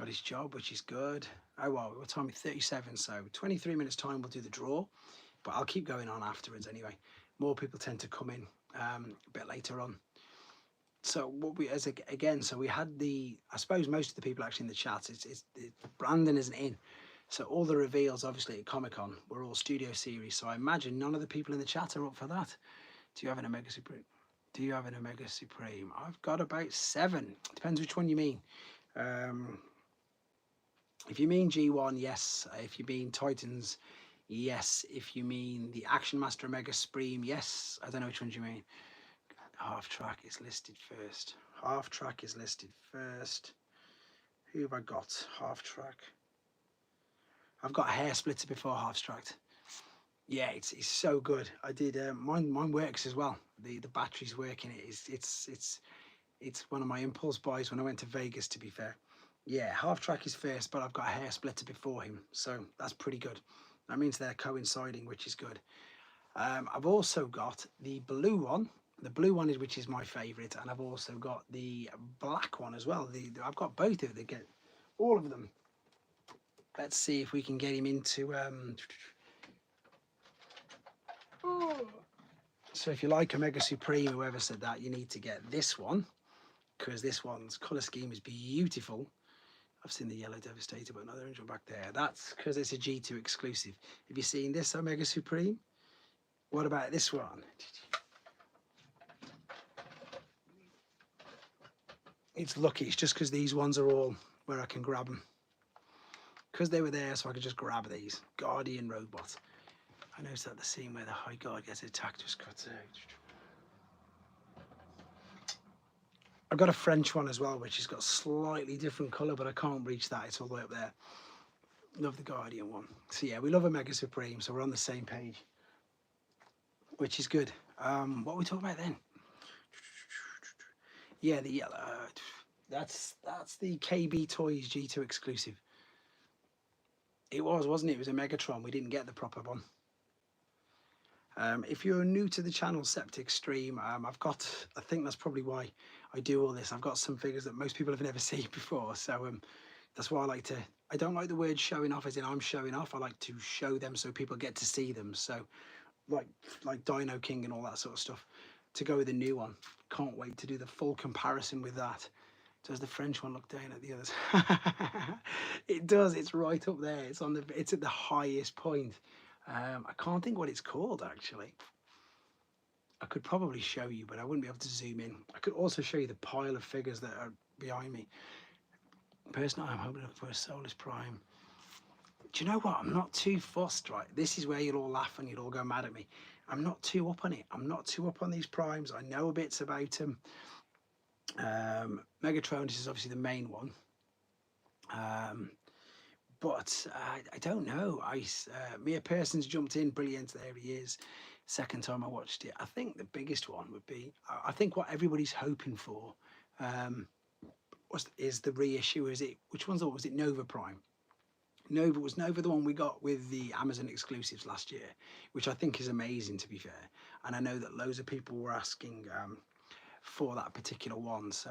his job, which is good. Oh well, what time is 37? So 23 minutes time we'll do the draw, but I'll keep going on afterwards anyway. More people tend to come in a bit later on. So what we so we had I suppose most of the people actually in the chat, it's Brandon isn't in. So all the reveals, obviously, at Comic-Con were all Studio Series. So I imagine none of the people in the chat are up for that. Do you have an Omega Supreme? Do you have an Omega Supreme? I've got about 7. Depends which one you mean. If you mean G1, yes. If you mean Titans, yes. If you mean the Action Master Omega Supreme, yes. I don't know which ones you mean. Half Track is listed first. Half Track is listed first. Who have I got? Half Track. I've got a hair splitter before Half Tracked. Yeah, it's so good. I did mine works as well. The batteries work in it. It's one of my impulse buys when I went to Vegas, to be fair. Yeah, Half Track is first, but I've got a hair splitter before him, so that's pretty good. That means they're coinciding, which is good. I've also got the blue one. The blue one which is my favourite, and I've also got the black one as well. I've got both of them. Get all of them. Let's see if we can get him into. So if you like Omega Supreme, whoever said that, you need to get this one, because this one's colour scheme is beautiful. I've seen the yellow Devastator, but another angel back there. That's because it's a G2 exclusive. Have you seen this Omega Supreme? What about this one? It's lucky. It's just because these ones are all where I can grab them. Because they were there, so I could just grab these. Guardian Robot. I noticed that the scene where the High Guard gets attacked just cuts out. I've got a French one as well, which has got slightly different colour, but I can't reach that. It's all the way up there. Love the Guardian one. So yeah, we love Omega Supreme, so we're on the same page, which is good. What are we talking about then? Yeah, the yellow. That's the KB Toys G2 exclusive. It was, wasn't it? It was a Megatron. We didn't get the proper one. If you're new to the channel, Septic Stream, I think that's probably why I do all this. I've got some figures that most people have never seen before. So that's why I don't like the word showing off as in I'm showing off. I like to show them so people get to see them. So like Dino King and all that sort of stuff, to go with a new one. Can't wait to do the full comparison with that. Does the French one look down at the others? It does. It's right up there. It's at the highest point. I can't think what it's called actually. I could probably show you, but I wouldn't be able to zoom in. I could also show you the pile of figures that are behind me. Personally, I'm hoping for a Solus Prime. Do you know what? I'm not too fussed, right? This is where you'll all laugh and you'll all go mad at me. I'm not too up on it. I'm not too up on these primes. I know bits about them. Megatronus is obviously the main one. But I don't know. Mia Pearson's jumped in, brilliant. There he is. Second time I watched it. I think the biggest one would be, I think what everybody's hoping for is the reissue. Which one's was it? Nova Prime. Was Nova the one we got with the Amazon exclusives last year, which I think is amazing, to be fair. And I know that loads of people were asking for that particular one. So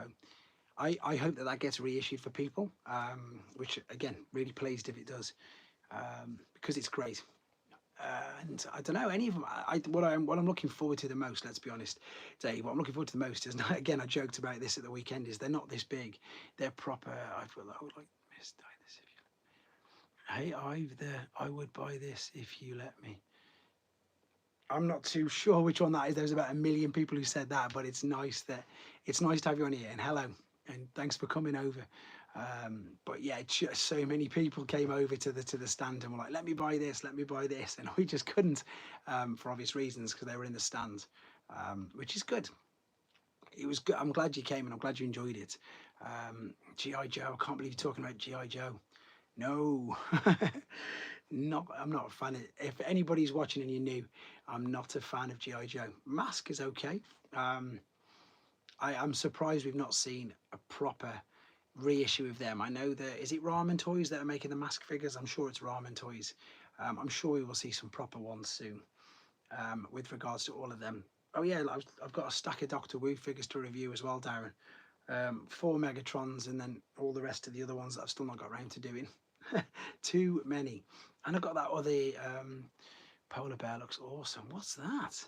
I hope that gets reissued for people, which again, really pleased if it does, because it's great. And I don't know any of them. What I'm looking forward to the most, let's be honest, Dave. What I'm looking forward to the most is, again, I joked about this at the weekend. Is they're not this big. They're proper. I would like this. Hey, I would buy this if you let me. I'm not too sure which one that is. There's about 1 million people who said that, but it's nice to have you on here. And hello, and thanks for coming over. But yeah, just so many people came over to the stand and were like, let me buy this, and we just couldn't, for obvious reasons, because they were in the stand, which is good. It was good. I'm glad you came and I'm glad you enjoyed it. G.I. Joe, I can't believe you're talking about G.I. Joe. No. I'm not a fan of, if anybody's watching and you're new, I'm not a fan of G.I. Joe. Mask is okay. I'm surprised we've not seen a proper reissue of them. I know that, is it Ramen Toys that are making the Mask figures? I'm sure it's Ramen Toys. I'm sure we will see some proper ones soon, with regards to all of them. Oh yeah, I've got a stack of Doctor Wu figures to review as well, Darren. 4 Megatrons and then all the rest of the other ones that I've still not got around to doing. Too many. And I've got that other polar bear, looks awesome. What's that?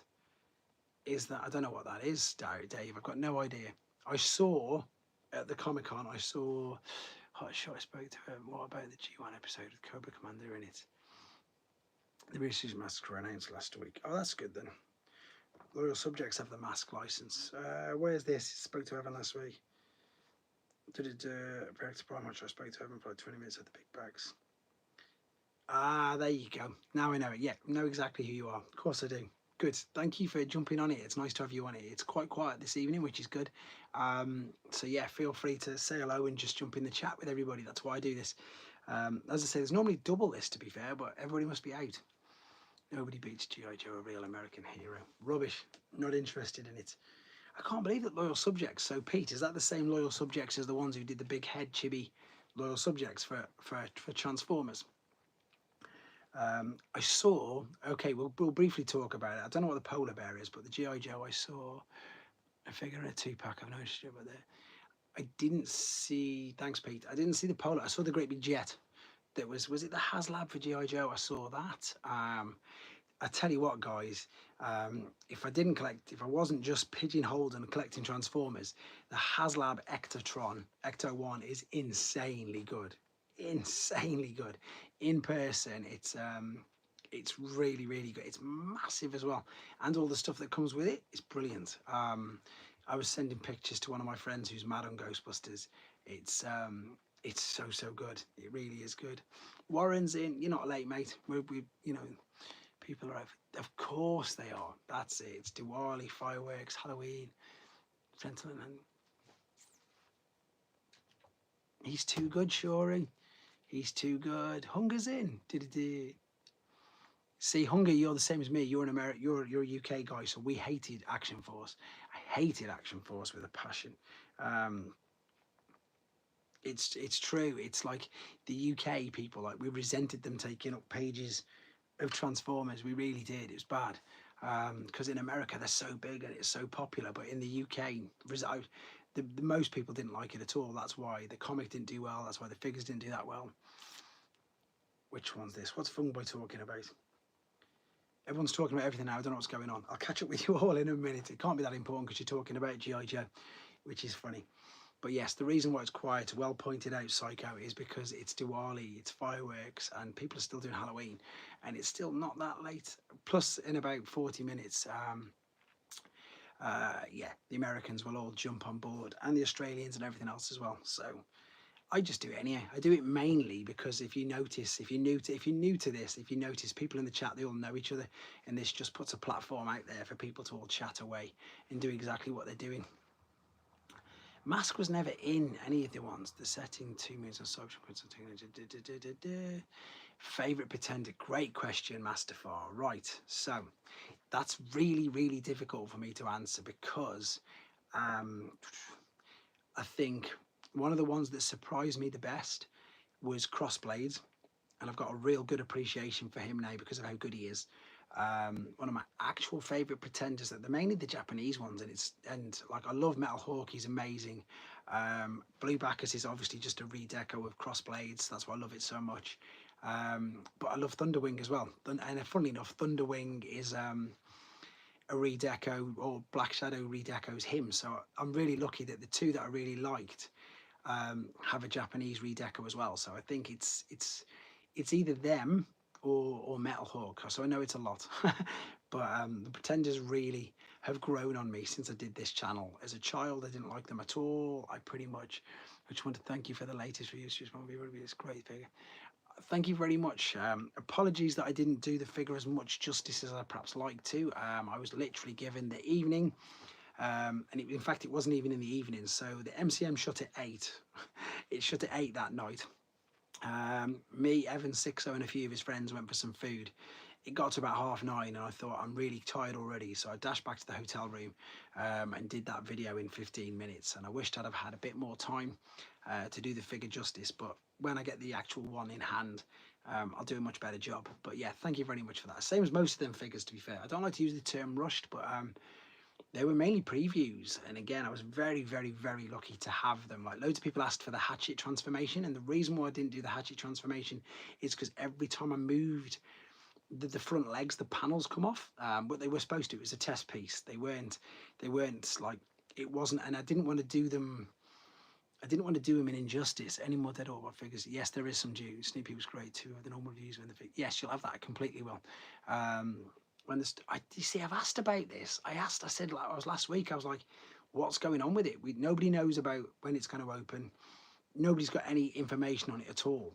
I don't know what that is, Dave. I've got no idea. I saw at the Comic-Con, I saw Hot Shot. I spoke to him. What about the G1 episode with Cobra Commander in it? The British Massacre announced last week. Oh, that's good then. Loyal subjects have the mask license. Where's this? Spoke to Evan last week. Did it Practice Prime, which I spoke to Evan for like 20 minutes at the big bags. Ah, there you go. Now I know it. Yeah, know exactly who you are. Of course I do. Good. Thank you for jumping on it. It's nice to have you on it. It's quite quiet this evening, which is good. So yeah, feel free to say hello and just jump in the chat with everybody. That's why I do this. As I say, there's normally double this, to be fair, but everybody must be out. Nobody beats G.I. Joe, a real American hero. Rubbish. Not interested in it. I can't believe that Loyal Subjects. So Pete, is that the same Loyal Subjects as the ones who did the big head chibi Loyal Subjects for Transformers? I saw, okay, we'll briefly talk about it. I don't know what the polar bear is, but the G.I. Joe, I saw a figure in a 2-pack. I've noticed it over there. I didn't see, thanks Pete, I didn't see the polar. I saw the great big jet. That was it the HasLab for G.I. Joe? I saw that. I tell you what, guys, if I wasn't just pigeonholed and collecting Transformers, the HasLab Ecto 1 is insanely good. Insanely good. In person, it's really, really good. It's massive as well. And all the stuff that comes with it is brilliant. I was sending pictures to one of my friends who's mad on Ghostbusters. It's so good. It really is good. Warren's in. You're not late, mate. We you know, people are, of course they are. That's it. It's Diwali, fireworks, Halloween, Fentanyl, and he's too good, Shori. He's too good. Hunger's in. See, Hunger, you're the same as me. You're an American. You're a UK guy, so we hated Action Force. I hated Action Force with a passion. It's true. It's like the UK people, like we resented them taking up pages of Transformers. We really did. It was bad. because in America they're so big and it's so popular, but in the UK, the most people didn't like it at all. That's why the comic didn't do well. That's why the figures didn't do that well. Which one's this? What's Funboy talking about? Everyone's talking about everything now. I don't know what's going on. I'll catch up with you all in a minute. It can't be that important because you're talking about G.I. Joe, which is funny. But yes, the reason why it's quiet, well pointed out, Psycho, is because it's Diwali, it's fireworks, and people are still doing Halloween, and it's still not that late. Plus, in about 40 minutes, yeah, the Americans will all jump on board, and the Australians and everything else as well. So I just do it anyhow. I do it mainly because if you notice, if you're new to this, if you notice people in the chat, they all know each other, and this just puts a platform out there for people to all chat away and do exactly what they're doing. Mask was never in any of the ones. The setting, 2 minutes of social technology. Favorite pretender? Great question, Masterfar. Right, so that's really, really difficult for me to answer because I think one of the ones that surprised me the best was Crossblades, and I've got a real good appreciation for him now because of how good he is. One of my actual favorite pretenders, that they're mainly the Japanese ones, and like I love Metal Hawk, he's amazing. Blue Bacchus is obviously just a redeco of Crossblades, that's why I love it so much. But I love Thunderwing as well, and funnily enough, Thunderwing is a redeco, or Black Shadow redecos him, so I'm really lucky that the two that I really liked have a Japanese redeco as well. So I think it's either them or Metal Hawk. So I know it's a lot, but the Pretenders really have grown on me since I did this channel. As a child, I didn't like them at all. I just want to thank you for the latest reviews. It's great figure. Thank you very much. Apologies that I didn't do the figure as much justice as I perhaps like to. I was literally given the evening. And in fact, it wasn't even in the evening. So the MCM shut at 8. It shut at 8 that night. Me, Evan, Sixo, and a few of his friends went for some food. It got to about 9:30, and I thought, I'm really tired already. So I dashed back to the hotel room and did that video in 15 minutes. And I wished I'd have had a bit more time to do the figure justice. But when I get the actual one in hand, I'll do a much better job. But yeah, thank you very much for that. Same as most of them figures, to be fair. I don't like to use the term rushed, but they were mainly previews, and again I was very, very, very lucky to have them. Like, loads of people asked for the hatchet transformation, and the reason why I didn't do the hatchet transformation is because every time I moved the front legs, the panels come off. But they were supposed to. It was a test piece. They weren't like, it wasn't, and I didn't want to do them in injustice. Any more Dead or figures? Yes, there is some due. Snoopy was great too. The normal views when the figure. Yes, you'll have that. I completely will. When you see, I've asked about this. I said, like, I was last week, I was like, what's going on with it? Nobody knows about when it's going to open. Nobody's got any information on it at all.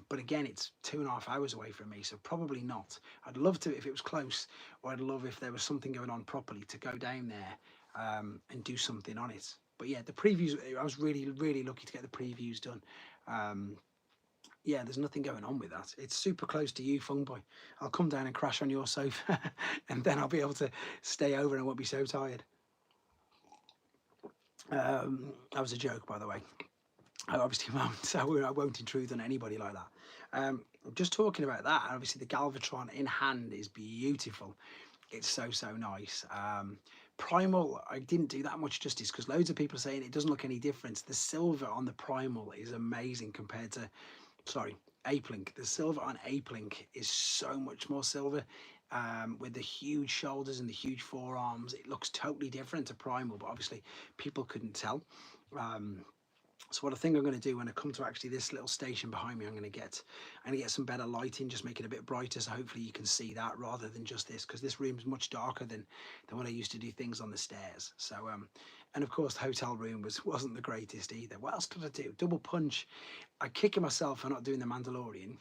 But again, it's 2.5 hours away from me, so probably not. I'd love to if it was close, or I'd love if there was something going on properly to go down there and do something on it. But yeah, the previews, I was really, really lucky to get the previews done. Yeah, there's nothing going on with that. It's super close to you, Funboy. I'll come down and crash on your sofa and then I'll be able to stay over and I won't be so tired. That was a joke, by the way. I obviously won't. I won't intrude on anybody like that. Just talking about that, obviously the Galvatron in hand is beautiful. It's so, so nice. Primal, I didn't do that much justice because loads of people are saying it doesn't look any different. The silver on the Primal is amazing compared to, sorry, Ape Link. The silver on Ape Link is so much more silver. With the huge shoulders and the huge forearms, it looks totally different to Primal, but obviously people couldn't tell. So what I think I'm going to do when I come to actually this little station behind me, I'm going to get some better lighting, just make it a bit brighter, so hopefully you can see that rather than just this, because this room is much darker than when I used to do things on the stairs. So and of course the hotel room wasn't the greatest either. What else did I do? Double punch. I kicking myself for not doing the Mandalorian.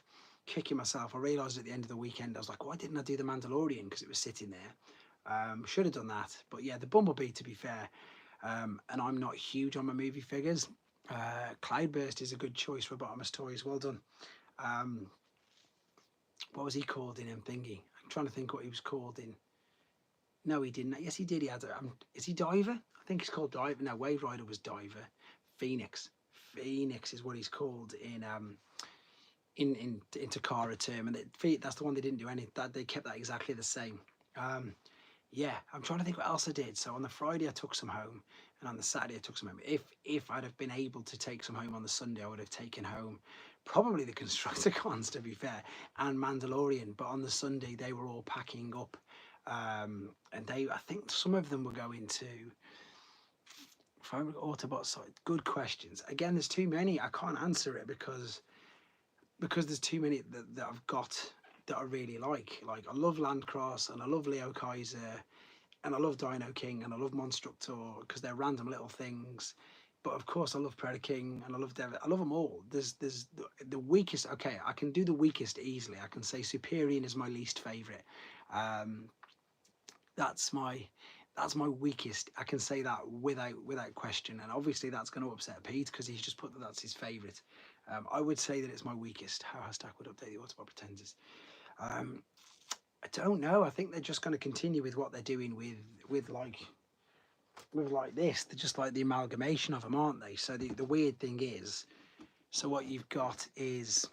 Kicking myself. I realised at the end of the weekend, I was like, why didn't I do the Mandalorian? Because it was sitting there. Should have done that. But yeah, the Bumblebee, to be fair, and I'm not huge on my movie figures. Cloudburst is a good choice for Bottomless Toys. Well done. What was he called in Thingy? I'm trying to think what he was called in. No, he didn't. Yes, he did. He had. Is he Diver? I think he's called Diver. No, Wave Rider was Diver. Phoenix. Phoenix is what he's called in Takara term, and that's the one they didn't do any. That they kept that exactly the same. Yeah, I'm trying to think what else I did. So on the Friday I took some home, and on the Saturday I took some home. If I'd have been able to take some home on the Sunday, I would have taken home probably the Constructicons, to be fair, and Mandalorian. But on the Sunday they were all packing up, and I think some of them were going to. If I Autobot side, good questions. Again, there's too many. I can't answer it because there's too many that I've got that I really like. Like I love Landcross and I love Leo Kaiser and I love Dino King and I love Monstructor because they're random little things. But of course, I love Predator King and I love Devil. I love them all. There's the weakest. Okay, I can do the weakest easily. I can say Superior is my least favorite. Um, that's my that's my weakest. I can say that without question. And obviously, that's going to upset Pete because he's just put that that's his favorite. I would say that it's my weakest. How Hashtag would update the Autobot Pretenders. Um, I don't know. I think they're just going to continue with what they're doing with like this. They're just like the amalgamation of them, aren't they? So the weird thing is, so what you've got is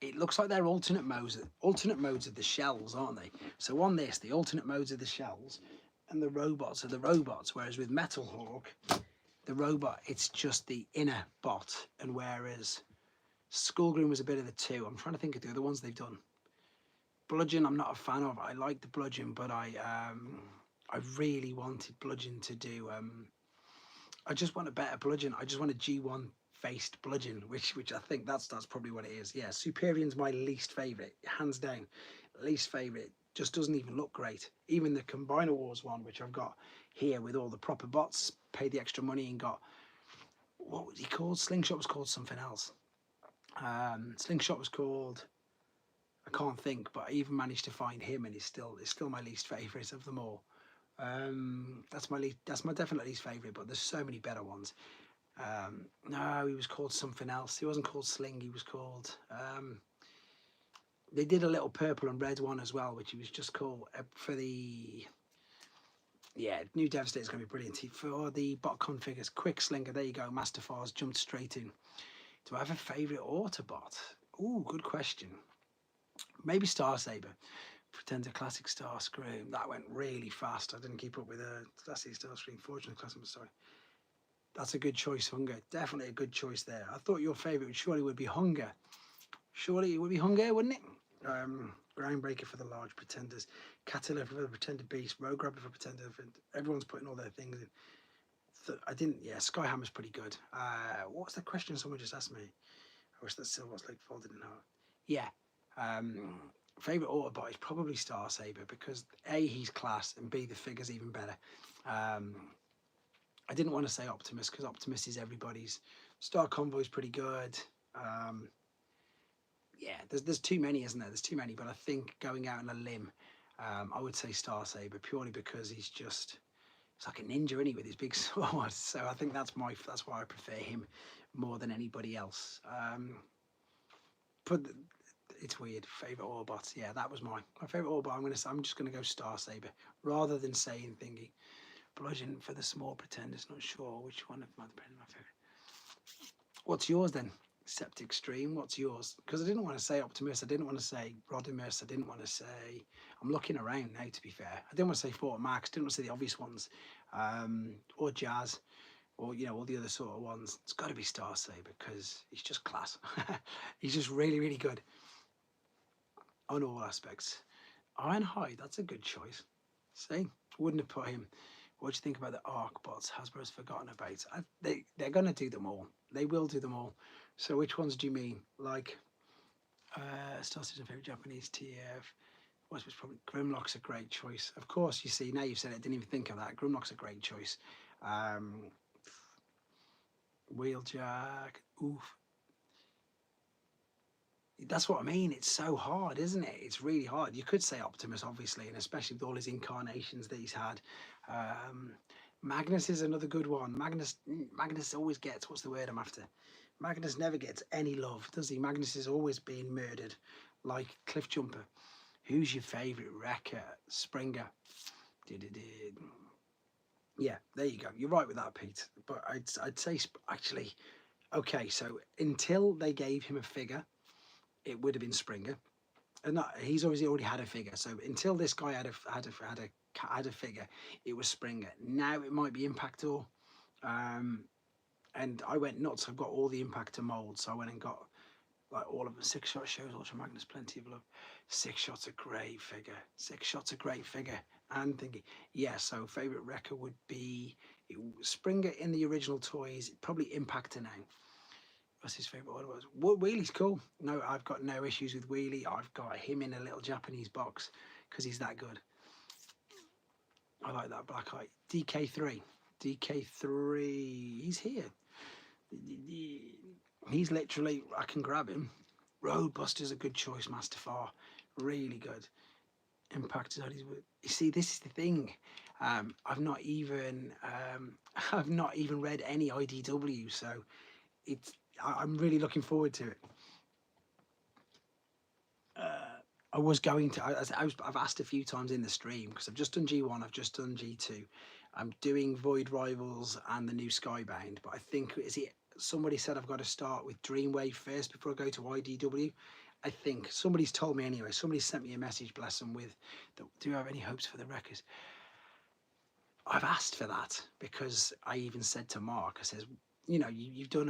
it looks like they're alternate modes of the shells, aren't they? So on this, the alternate modes of the shells and the robots are the robots, whereas with Metal Hawk, the robot, it's just the inner bot, and whereas Skullgrim was a bit of the two. I'm trying to think of the other ones they've done. Bludgeon, I'm not a fan of. I like the Bludgeon, but I really wanted Bludgeon to do. I just want a better Bludgeon. I just want a G1 faced Bludgeon, which I think that's probably what it is. Yeah, Superion's my least favorite, hands down. Least favorite. Just doesn't even look great. Even the Combiner Wars one, which I've got here with all the proper bots, paid the extra money and got, what was he called? Slingshot was called something else. Slingshot was called, I can't think, but I even managed to find him, and it's still my least favourite of them all. That's my definite least favourite, but there's so many better ones. No, he was called something else. He wasn't called Sling. He was called. They did a little purple and red one as well, which he was just called for the. Yeah, new Devastator is going to be brilliant. For the bot configures, Quick Slinger. There you go. Master Fars jumped straight in. Do I have a favourite Autobot? Oh, good question. Maybe Star Saber. Pretender Classic Starscream. That went really fast. I didn't keep up with Classic Starscream. Fortunate Classic. Sorry. That's a good choice, Hunger. Definitely a good choice there. I thought your favourite surely would be Hunger. Surely it would be Hunger, wouldn't it? Groundbreaker for the large pretenders. Caterpillar for the pretender beast. Rogue Grabber for pretender. Everyone's putting all their things in. I didn't. Yeah, Skyhammer's pretty good. What's the question someone just asked me? I wish that still was like folded in half. Yeah. Favorite Autobot is probably Star Saber because A, he's class, and B, the figure's even better. I didn't want to say Optimus because Optimus is everybody's. Star Convoy's pretty good. Yeah, there's too many, isn't there? There's too many, but I think going out on a limb, I would say Star Saber purely because he's like a ninja, isn't he, with his big sword? So I think that's why I prefer him more than anybody else. But it's weird. Favorite Autobots, yeah, that was my favorite Autobot. I'm just gonna go Star Saber rather than saying thingy. Bludgeon for the small pretenders. Not sure which one of my favorite. What's yours then? Septic Stream. What's yours? Because I didn't want to say Optimus. I didn't want to say Rodimus. I didn't want to say. I'm looking around now. To be fair, I didn't want to say Fort Max. Didn't want to say the obvious ones, or Jazz, or all the other sort of ones. It's got to be Star Saber because he's just class. He's just really, really good on all aspects. Ironhide. That's a good choice. See, wouldn't have put him. What do you think about the Arc bots Hasbro's forgotten about? They're going to do them all. They will do them all. So which ones do you mean? Like, Star Citizen favorite Japanese TF. What's probably Grimlock's a great choice. Of course, you see, now you've said it, I didn't even think of that. Grimlock's a great choice. Wheeljack. Oof. That's what I mean. It's so hard, isn't it? It's really hard. You could say Optimus, obviously, and especially with all his incarnations that he's had. Magnus is another good one. Magnus always gets, what's the word I'm after? Magnus never gets any love, does he? Magnus is always being murdered, like Cliffjumper. Who's your favourite? Wrecker, Springer. Yeah, there you go. You're right with that, Pete. But I'd say, actually, okay, so until they gave him a figure, it would have been Springer. not, he's obviously already had a figure. So until this guy had a figure, it was Springer. Now it might be Impactor. Um, and I went nuts. I've got all the Impactor molds. So I went and got like all of them. 6 shot shows Ultra Magnus plenty of love. 6 shots a great figure. 6 shots a great figure. And thinking, yeah. So favorite record would be Springer in the original toys. Probably Impactor now. What's his favorite one was? Well, Wheelie's cool. No, I've got no issues with Wheelie. I've got him in a little Japanese box because he's that good. I like that black eye. DK3. DK3. He's here. He's literally, I can grab him. Roadbuster's a good choice, Mastafar. Really good. Impact is on his. You see, this is the thing. I've not even I've not even read any IDW, so it's I'm really looking forward to it. I was going to. I've asked a few times in the stream because I've just done G1, I've just done G2. I'm doing Void Rivals and the new Skybound, but I think somebody said I've got to start with Dreamwave first before I go to IDW. I think somebody's told me anyway. Somebody sent me a message, bless them, with, do you have any hopes for the records? I've asked for that because I even said to Mark, I says, you know, you're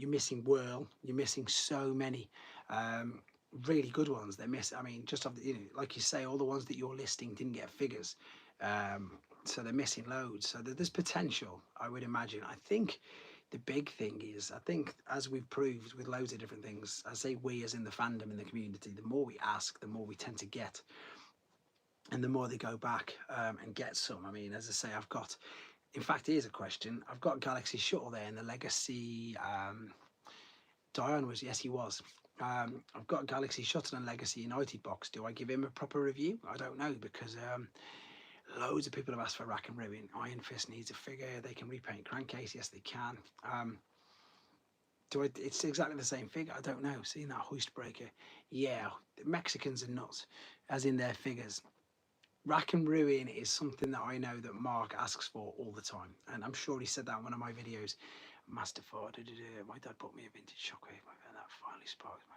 missing Whirl, you're missing so many really good ones. They're I mean, just of the, you know, like you say, all the ones that you're listing didn't get figures, so they're missing loads. So there's potential, I would imagine. I think the big thing is, I think as we've proved with loads of different things, I say we as in the fandom in the community, the more we ask, the more we tend to get. And the more they go back and get some. I mean, as I say, I've got, in fact, here's a question. I've got Galaxy Shuttle there in the Legacy. Dion was, yes, he was. I've got Galaxy Shuttle and Legacy United box. Do I give him a proper review? I don't know, because loads of people have asked for Rack and Ruin. Iron Fist needs a figure. They can repaint Crankcase. Yes, they can. It's exactly the same figure. I don't know. Seeing that Hoist Breaker. Yeah, the Mexicans are nuts, as in their figures. Rack and Ruin is something that I know that Mark asks for all the time, and I'm sure he said that in one of my videos. Master 4, my dad bought me a vintage Shockwave, and that finally sparked me.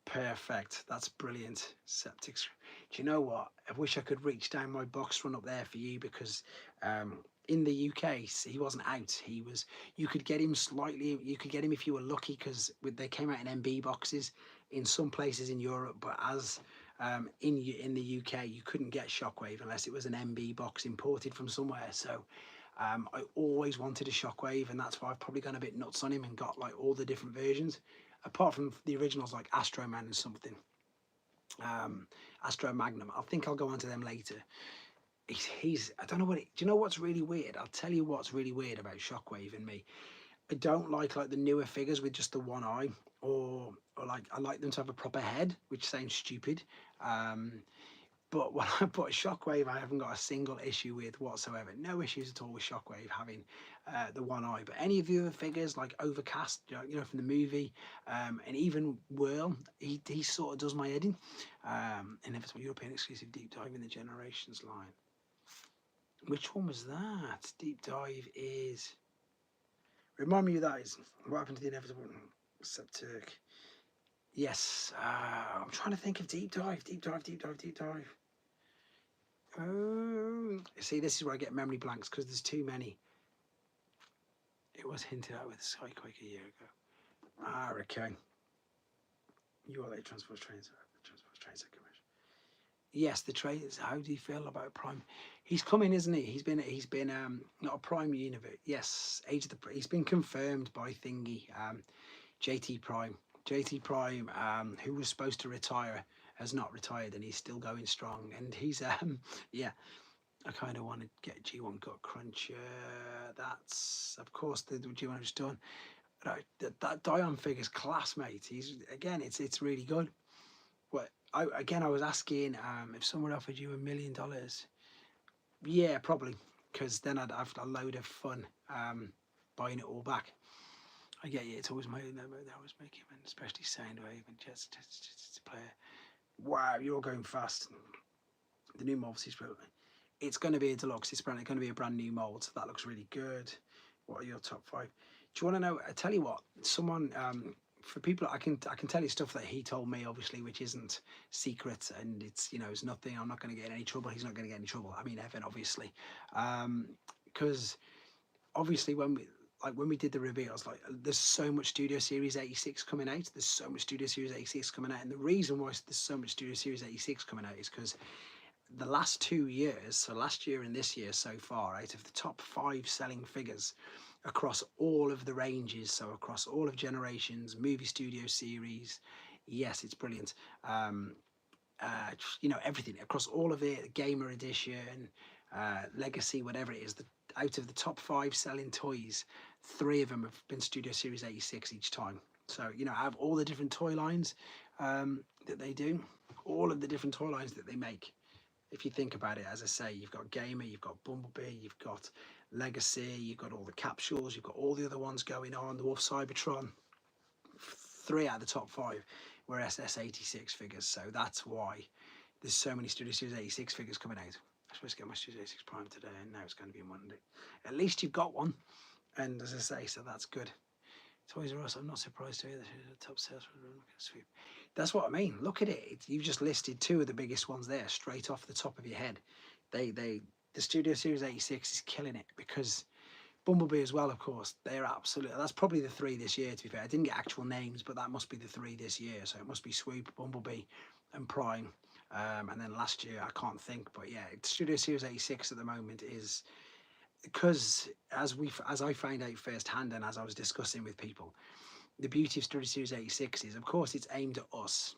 Perfect, that's brilliant. Septics. Do you know what? I wish I could reach down my box run up there for you, because in the UK he wasn't out. He was. You could get him slightly. You could get him if you were lucky, because they came out in MB boxes in some places in Europe, but as in the UK, you couldn't get Shockwave unless it was an MB box imported from somewhere. So I always wanted a Shockwave, and that's why I've probably gone a bit nuts on him and got like all the different versions, apart from the originals like Astro Man and something. Astro Magnum. I think I'll go on to them later. He's I don't know what. Do you know what's really weird? I'll tell you what's really weird about Shockwave and me. I don't like the newer figures with just the one eye, or like I like them to have a proper head, which sounds stupid. But when I put Shockwave, I haven't got a single issue with whatsoever. No issues at all with Shockwave having the one eye. But any of the other figures like Overcast, you know, from the movie, and even Whirl, he sort of does my head in. Inevitable European exclusive deep dive in the Generations line. Which one was that? Deep dive is. Remind me who that is. What happened to the Inevitable Septic? Yes, I'm trying to think of deep dive. Oh, see, this is where I get memory blanks because there's too many. It was hinted at with Skyquake a year ago. Okay. You are late. Transport trains. Yes, the trains. How do you feel about Prime? He's coming, isn't he? He's been not a Prime universe. Yes, he's been confirmed by Thingy. JT Prime, who was supposed to retire, has not retired, and he's still going strong. And he's yeah. I kind of want to get G1 Gut Crunch. That's of course the G1 I've just done. That Dion figure's class, mate. He's again, it's really good. But I was asking if someone offered you $1 million. Yeah, probably, because then I'd have a load of fun buying it all back. I get you. It's always my that I was making, especially Soundwave and just player. Wow, you're going fast. The new mold is it's going to be a deluxe. It's going to be a brand new mold. So that looks really good. What are your top 5? Do you want to know? I tell you what. Someone for people, I can tell you stuff that he told me, obviously, which isn't secret, and it's, you know, it's nothing. I'm not going to get in any trouble. He's not going to get in any trouble. I mean, Evan, obviously, because obviously when we did the reveal, I was like, there's so much Studio Series 86 coming out. There's so much Studio Series 86 coming out, and the reason why there's so much Studio Series 86 coming out is because the last 2 years, so last year and this year so far, out of the top 5 selling figures across all of the ranges, so across all of generations, movie studio series, yes, it's brilliant. You know, everything across all of it, gamer edition, legacy, whatever it is. Out of the top 5 selling toys, 3 of them have been Studio Series 86 each time. So, you know, I have all the different toy lines that they do, all of the different toy lines that they make. If you think about it, as I say, you've got Gamer, you've got Bumblebee, you've got Legacy, you've got all the capsules, you've got all the other ones going on, the Wolf Cybertron. 3 out of the top 5 were SS86 figures, so that's why there's so many Studio Series 86 figures coming out. I'm supposed to get my Studio 86 Prime today, and now it's going to be Monday. At least you've got one, and as I say, so that's good. Toys R Us, I'm not surprised to hear that the top sales sweep. That's what I mean. Look at it. You've just listed 2 of the biggest ones there, straight off the top of your head. The Studio Series 86 is killing it, because Bumblebee as well, of course. They're absolutely. That's probably the 3 this year. To be fair, I didn't get actual names, but that must be the 3 this year. So it must be Swoop, Bumblebee, and Prime. And then last year I can't think, but yeah, Studio Series 86 at the moment is, because as I found out firsthand, and as I was discussing with people, the beauty of Studio Series 86 is, of course, it's aimed at us.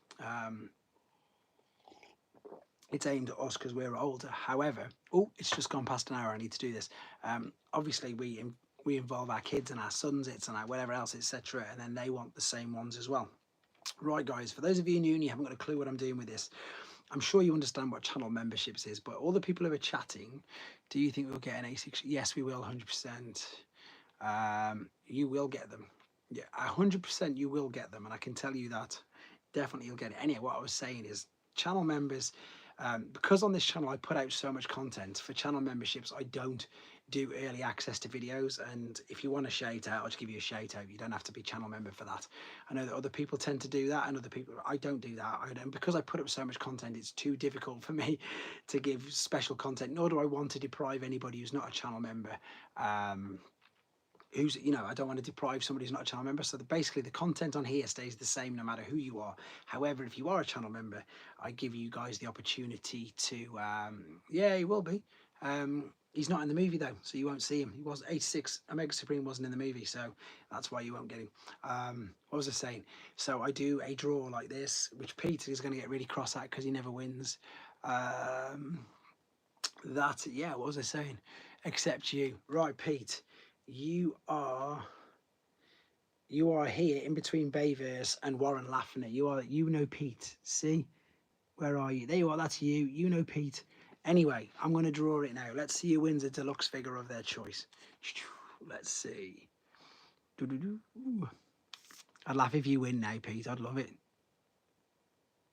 It's aimed at us because we're older. However, oh, it's just gone past an hour. I need to do this. Obviously, we involve our kids and our sons, it's and our whatever else, etc., and then they want the same ones as well. Right, guys. For those of you new and you haven't got a clue what I'm doing with this, I'm sure you understand what channel memberships is. But all the people who are chatting, do you think we'll get an A6? Yes, we will, 100%. You will get them. Yeah, 100% you will get them, and I can tell you that definitely you'll get it. Anyway, what I was saying is channel members, because on this channel I put out so much content, for channel memberships I don't do early access to videos, and if you want a shout out, I'll just give you a shout out. You don't have to be channel member for that. I know that other people tend to do that, and other people, I don't do that. And because I put up so much content, it's too difficult for me to give special content, nor do I want to deprive anybody who's not a channel member, who's, you know, I don't want to deprive somebody who's not a channel member. So basically the content on here stays the same no matter who you are. However, if you are a channel member, I give you guys the opportunity to yeah, he will be. He's not in the movie though, so you won't see him. He was 86. Omega Supreme wasn't in the movie, so that's why you won't get him. What was I saying? So I do a draw like this, which Peter is going to get really cross at because he never wins. That, yeah, what was I saying? Except you. Right, Pete. You are here in between Bayverse and Warren Lafferty. You know Pete. See? Where are you? There you are, that's you. You know Pete. Anyway, I'm going to draw it now. Let's see who wins a deluxe figure of their choice. Let's see. I'd laugh if you win now, Pete. I'd love it.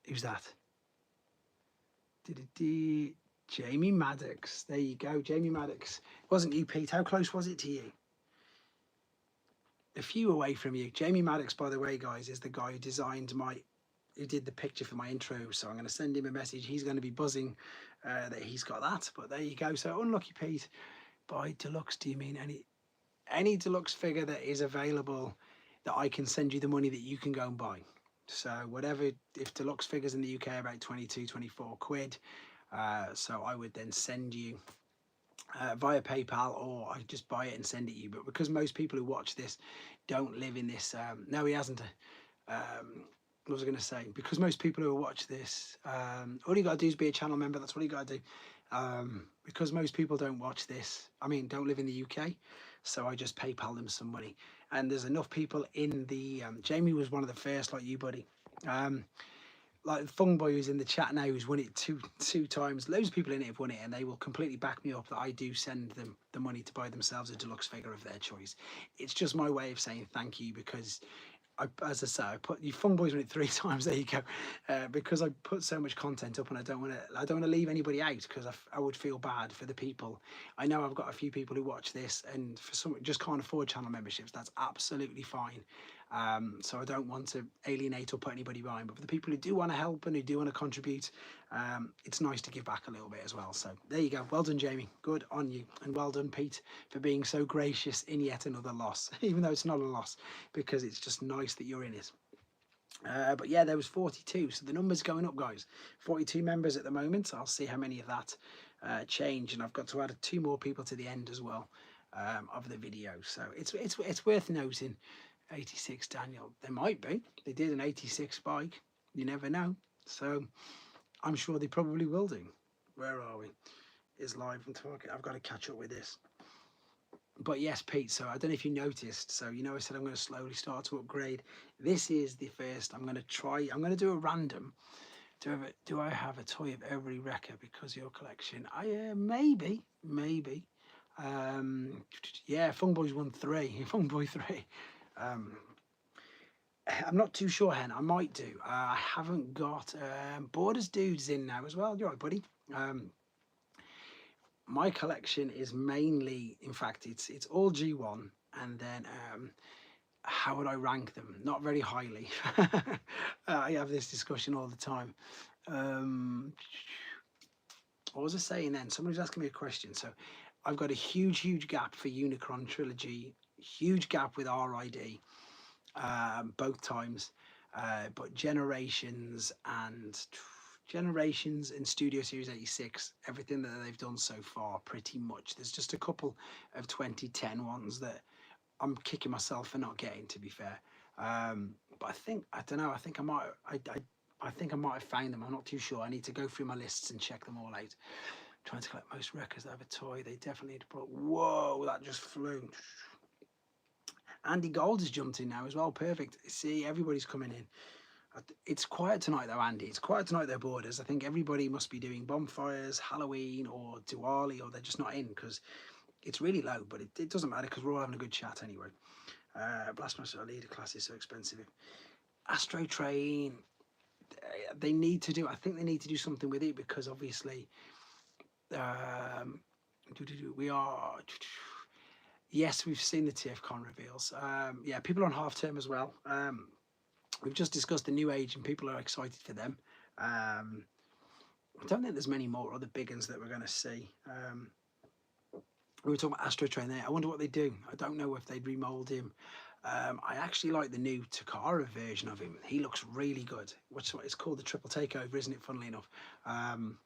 Who's that? Jamie Maddox. There you go, Jamie Maddox. It wasn't you, Pete. How close was it to you? A few away from you. Jamie Maddox, by the way, guys, is the guy who did the picture for my intro. So I'm going to send him a message. He's going to be buzzing that he's got that. But there you go. So unlucky Pete. By deluxe, do you mean any deluxe figure that is available that I can send you the money that you can go and buy? So whatever, if deluxe figures in the UK are about 22, 24 quid. So I would then send you via PayPal, or I just buy it and send it you. But because most people who watch this don't live in this, no, he hasn't. What was I going to say? Because most people who watch this, all you got to do is be a channel member. That's what you got to do. Because most people don't watch this, I mean, don't live in the UK, so I just PayPal them some money. And there's enough people in the, Jamie was one of the first, like you, buddy. Like Fung Boy, who's in the chat now, who's won it two times. Loads of people in it have won it, and they will completely back me up that I do send them the money to buy themselves a deluxe figure of their choice. It's just my way of saying thank you, because as I say, I put you Fung Boys won it 3 times. There you go, because I put so much content up, and I don't want to leave anybody out, because I would feel bad for the people. I know I've got a few people who watch this, and for some just can't afford channel memberships. That's absolutely fine. So I don't want to alienate or put anybody behind. But for the people who do want to help and who do want to contribute, it's nice to give back a little bit as well. So there you go. Well done, Jamie. Good on you. And well done, Pete, for being so gracious in yet another loss, even though it's not a loss, because it's just nice that you're in it. But yeah, there was 42, so the number's going up, guys. 42 members at the moment. I'll see how many of that change, and I've got to add 2 more people to the end as well of the video. So it's worth noting. 86 Daniel, there might be. They did an 86 bike. You never know. So I'm sure they probably will do. Where are we? Is live and talking. I've got to catch up with this. But yes, Pete, so I don't know if you noticed, so you know I said I'm going to slowly start to upgrade. This is the first. I'm going to try, I'm going to do a random. Do I have a toy of every wrecker because of your collection? Maybe. Yeah, Fungboy's won 3. Fungboy 3. I'm not too sure, Hen. I might do. I haven't got Borders Dudes in now as well. You're right, buddy. My collection is mainly, in fact, it's all G1, and then how would I rank them? Not very highly. I have this discussion all the time. What was I saying then? Somebody's asking me a question. So I've got a huge gap for Unicron Trilogy, huge gap with RID, both times, but Generations and Studio Series 86, everything that they've done so far, pretty much. There's just a couple of 2010 ones that I'm kicking myself for not getting, to be fair. But I don't know. I think I might have found them. I'm not too sure. I need to go through my lists and check them all out. Trying to collect most records that have a toy. They definitely need to put. Whoa, that just flew. Andy Gold has jumped in now as well. Perfect. See, everybody's coming in. It's quiet tonight though, Andy. It's quiet tonight, their Borders. I think everybody must be doing bonfires, Halloween, or Diwali, or they're just not in because it's really low. But it doesn't matter because we're all having a good chat anyway. Blastmaster Leader class is so expensive. Astro Train, they need to do. I think they need to do something with it because obviously, we are. Yes, we've seen the TFCon reveals. Yeah, people are on half term as well. We've just discussed the new age and people are excited for them. I don't think there's many more other big ones that we're going to see. We were talking about Astro Train there. I wonder what they do. I don't know if they'd remold him. I actually like the new Takara version of him. He looks really good. It's called the Triple Takeover, isn't it? Funnily enough. And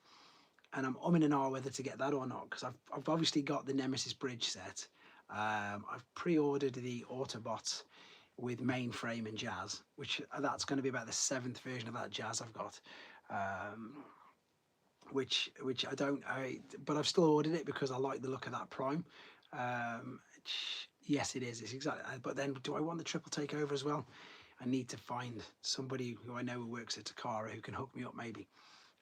I'm umming and ahhing whether to get that or not because I've obviously got the Nemesis Bridge set. I've pre-ordered the Autobots with mainframe and Jazz, which that's going to be about the 7th version of that Jazz I've got, which but I've still ordered it because I like the look of that Prime. Yes, it is. It's exactly. But then, do I want the Triple Takeover as well? I need to find somebody who I know who works at Takara who can hook me up, maybe.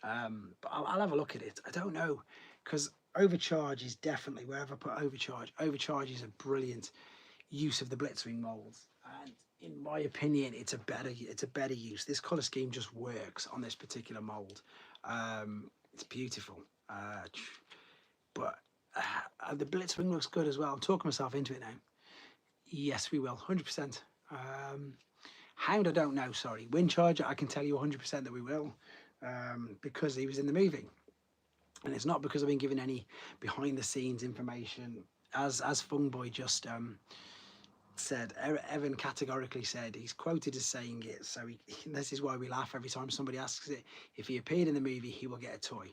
But I'll have a look at it. I don't know because Overcharge is definitely wherever I put Overcharge. Overcharge is a brilliant use of the Blitzwing molds, and in my opinion, it's a better use. This color scheme just works on this particular mold. It's beautiful, but the Blitzwing looks good as well. I'm talking myself into it now. Yes, we will, 100%. Hound, I don't know. Sorry, Windcharger, I can tell you 100% that we will, because he was in the movie, and it's not because I've been given any behind-the-scenes information. As Fungboy just said, Evan categorically said, he's quoted as saying it, so this is why we laugh every time somebody asks it. If he appeared in the movie, he will get a toy.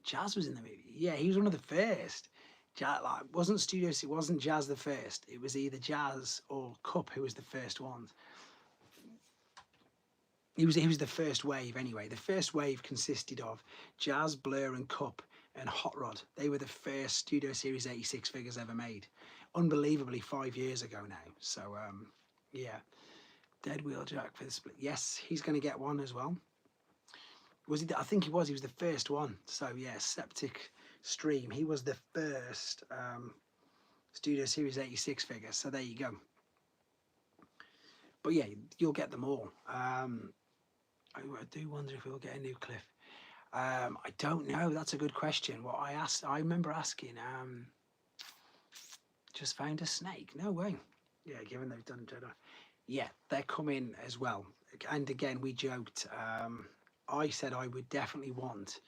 Jazz was in the movie. Yeah, he was one of the first. It wasn't Jazz the first. It was either Jazz or Cup who was the first one. He was the first wave anyway. The first wave consisted of Jazz, Blur and Cup and Hot Rod. They were the first Studio Series 86 figures ever made. Unbelievably 5 years ago now. So yeah. Dead Wheeljack for the split. Yes, he's going to get one as well. Was he? I think he was the first one. So yeah, Septic Stream. He was the first Studio Series 86 figure. So there you go. But yeah, you'll get them all. I do wonder if we'll get a new Cliff. I don't know. That's a good question. What I remember asking. Just found a snake. No way. Yeah, given they've done Jedi. Yeah, they're coming as well. And again, we joked. I said I would definitely want.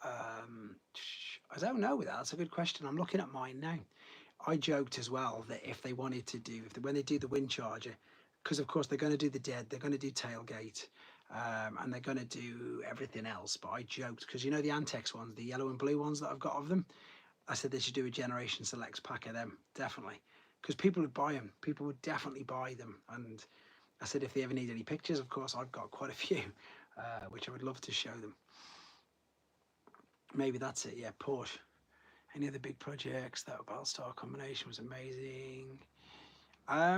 I don't know with that. That's a good question. I'm looking at mine now. I joked as well that if they wanted to do, if they, when they do the wind charger, because of course they're going to do the dead, they're going to do tailgate, and they're going to do everything else. But I joked because you know the Antex ones, the yellow and blue ones that I've got of them. I said they should do a Generation Selects pack of them, definitely, because people would buy them. People would definitely buy them. And I said if they ever need any pictures, of course I've got quite a few, which I would love to show them. Maybe that's it. Yeah, Porsche. Any other big projects? That Battlestar combination was amazing. I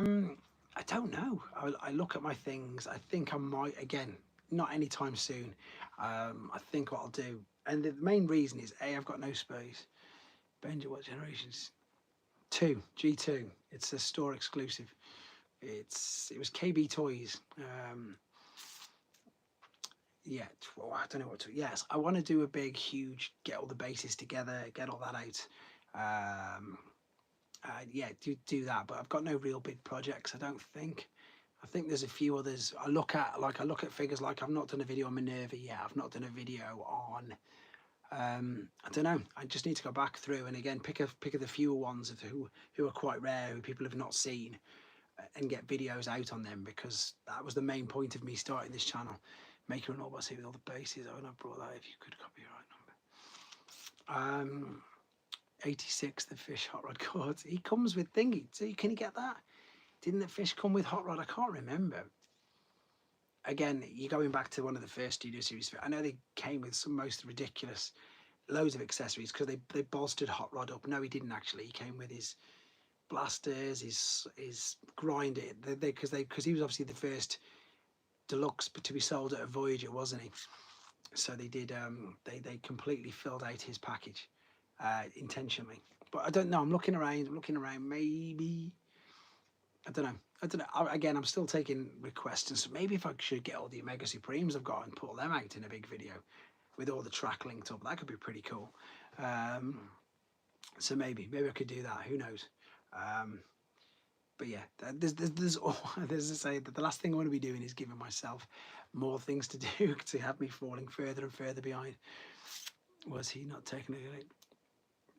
don't know. I look at my things. I think I might again. Not anytime soon. I think what I'll do, and the main reason is A, I've got no space. Benja, what generations? Two G2. It's a store exclusive. It was KB Toys. Yeah, well, I don't know what to. Yes, I want to do a big, huge. Get all the bases together. Get all that out. Yeah, do that. But I've got no real big projects. I don't think. I think there's a few others. I look at figures like I've not done a video on Minerva yet. I've not done a video on. I don't know. I just need to go back through and again pick of the fewer ones of who are quite rare, who people have not seen, and get videos out on them because that was the main point of me starting this channel. Make an all see with all the bases. Oh, and I brought that. If you could copy the right number. 86, the fish hot rod cords. He comes with thingy. See, can you get that? Didn't the fish come with hot rod? I can't remember. Again, you're going back to one of the first Studio Series. I know they came with some most ridiculous, loads of accessories because they bolstered hot rod up. No, he didn't actually. He came with his blasters, his grinder. Because he was obviously the first deluxe to be sold at a Voyager, wasn't he? So they did. They completely filled out his package intentionally. But I don't know. I'm looking around. Maybe I don't know. Again, I'm still taking requests, and so maybe if I should get all the Omega Supremes I've got and put them out in a big video with all the track linked up, that could be pretty cool. So maybe I could do that. Who knows? But yeah, there's there's to say that the last thing I want to be doing is giving myself more things to do to have me falling further and further behind. Was he not technically?